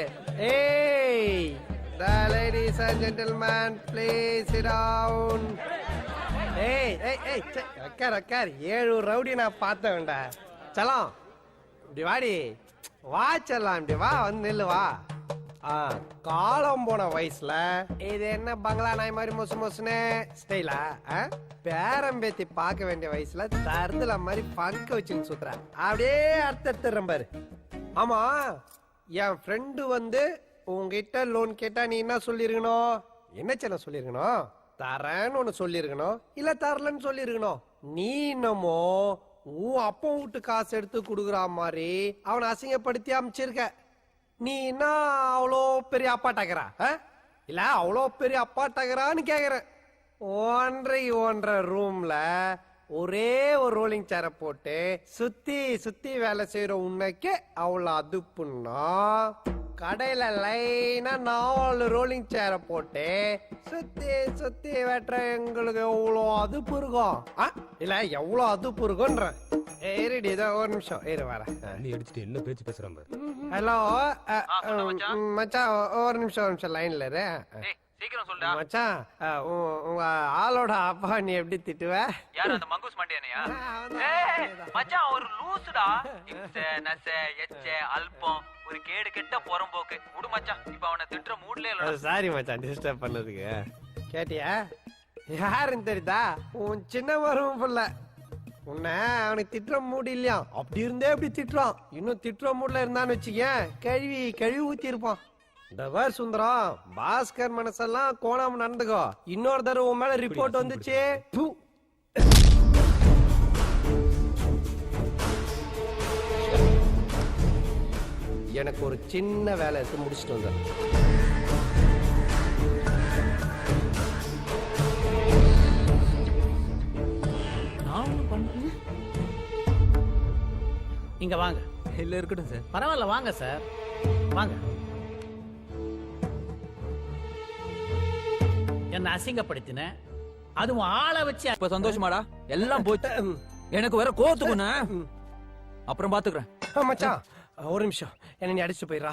A: ஏய் ladies and gentlemen, please sit down. ஏய் ஏய் ஏய் உக்காரு உக்காரு. 7 ரவுடி நான் பார்த்த வேண்டா. சலம் இப்படி வாடி வாச்சலாம் இப்படி வா வந்து நில்லு வா காலம் போன வயசுல இது என்ன பங்களா நாய் மாதிரி மொசு மொசுனே ஸ்டைலா பேரம்பேத்தி பார்க்க வேண்டிய வயசுல தருதல மாதிரி பங்க வச்சுன்னு சுத்துற அப்படியே அர்த்தம் பாரு. ஆமா என் ஃப்ரெண்டு வந்து உங்ககிட்ட லோன் கேட்டா நீ என்ன சொல்லிருக்கணும்? என்ன செல்ல சொல்லிருக்கணும்? தரேன்னு ஒண்ணு சொல்லிருக்கணும், இல்ல தரலன்னு சொல்லிருக்கணும். நீ என்னமோ உன் அப்பா வீட்டு காசு எடுத்து குடுக்குற மாதிரி அவனை அசிங்கப்படுத்தி அமைச்சிருக்க. நீ என்ன அவ்வளோ பெரிய அப்பாட்டாக்குறா? இல்ல அவ்வளோ பெரிய அப்பாட்டாக்குறான்னு கேக்குற. ஒன்றரை ரூம்ல ஒரே ஒரு ரோலிங் சேரை போட்டு சுத்தி சுத்தி வேலை செய்யற உன்னைக்கு அவ்வளவு அதுப்புன்னா, கடையில லைனா 4 ரோலிங் சேரை போட்டு சுத்தி சுத்தி வெட்டுற எங்களுக்கு எவ்வளவு அதுப்பு இருக்கும்? இல்ல எவ்வளவு அதுப்பு இருக்கும்ன்ற. ஏறிடி இதோ ஒரு நிமிஷம் ஏறு வரேன்.
U: நீ அடிச்சுட்டு என்ன பேச்சு பேசுறான் பாரு.
A: ஹலோ மச்சான் ஒரு நிமிஷம் லைன்ல இரு.
D: சீக்கிரம் சொல்டா
A: மச்சான் உங்க ஆளோட அப்பா நீ எப்படி திட்டுவ?
D: யார் அந்த மங்கூஸ் மண்டியனையா? மச்சான் ஒரு லூசுடா. இம்ச நச எச்ச அல்பம் ஒரு கேடு கெட்ட புறம்போக்கு. விடு மச்சான், இப்ப அவனை திட்டுற மூட்லயே இல்ல.
A: சாரி மச்சான் டிஸ்டர்ப் பண்ணதுக்கு. கேட்டியா யாருன்னு தெரியுதா? உன் சின்ன மருமன் புள்ள. உன்னை அவனுக்கு திட்டுற மூடு இல்லையா? அப்படி இருந்தே அப்படி திட்டுறான். இன்னும் திட்டுற மூட்ல இருந்தான்னு வச்சுக்கேன் கழுவி ஊத்தி இருப்பான். டவர் சுந்தரம், பாஸ்கர் மனசெல்லாம் கோணாம நடந்துக்கோ. இன்னொரு தடவை உன் மேல ரிப்போர்ட் வந்துச்சு. எனக்கு ஒரு சின்ன வேலை இருக்கு, முடிச்சுட்டு வந்தேன்.
M: இங்க வாங்க.
D: இல்ல இருக்கட்டும் சார்.
M: பரவாயில்ல வாங்க சார், வாங்க. என்ன அசிங்கப்படுத்தின, அதுவும் ஆளை வச்சு.
D: இப்ப சந்தோஷமாடா? எல்லாம் போச்சு. எனக்கு வேற கோத்துக்குன, அப்புறம் பாத்துக்கிறேன்.
A: மச்சான் ஒரு நிமிஷம், என்ன நீ அடிச்சு போயிடுறா.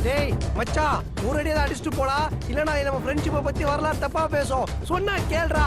A: டேய் மச்சான், ஒரு அடியா அடிச்சுட்டு போடா, இல்லனா நம்ம ஃப்ரெண்ட்ஷிப்பை பத்தி வரலாறு தப்பா பேசும். சொன்னா கேளுடா.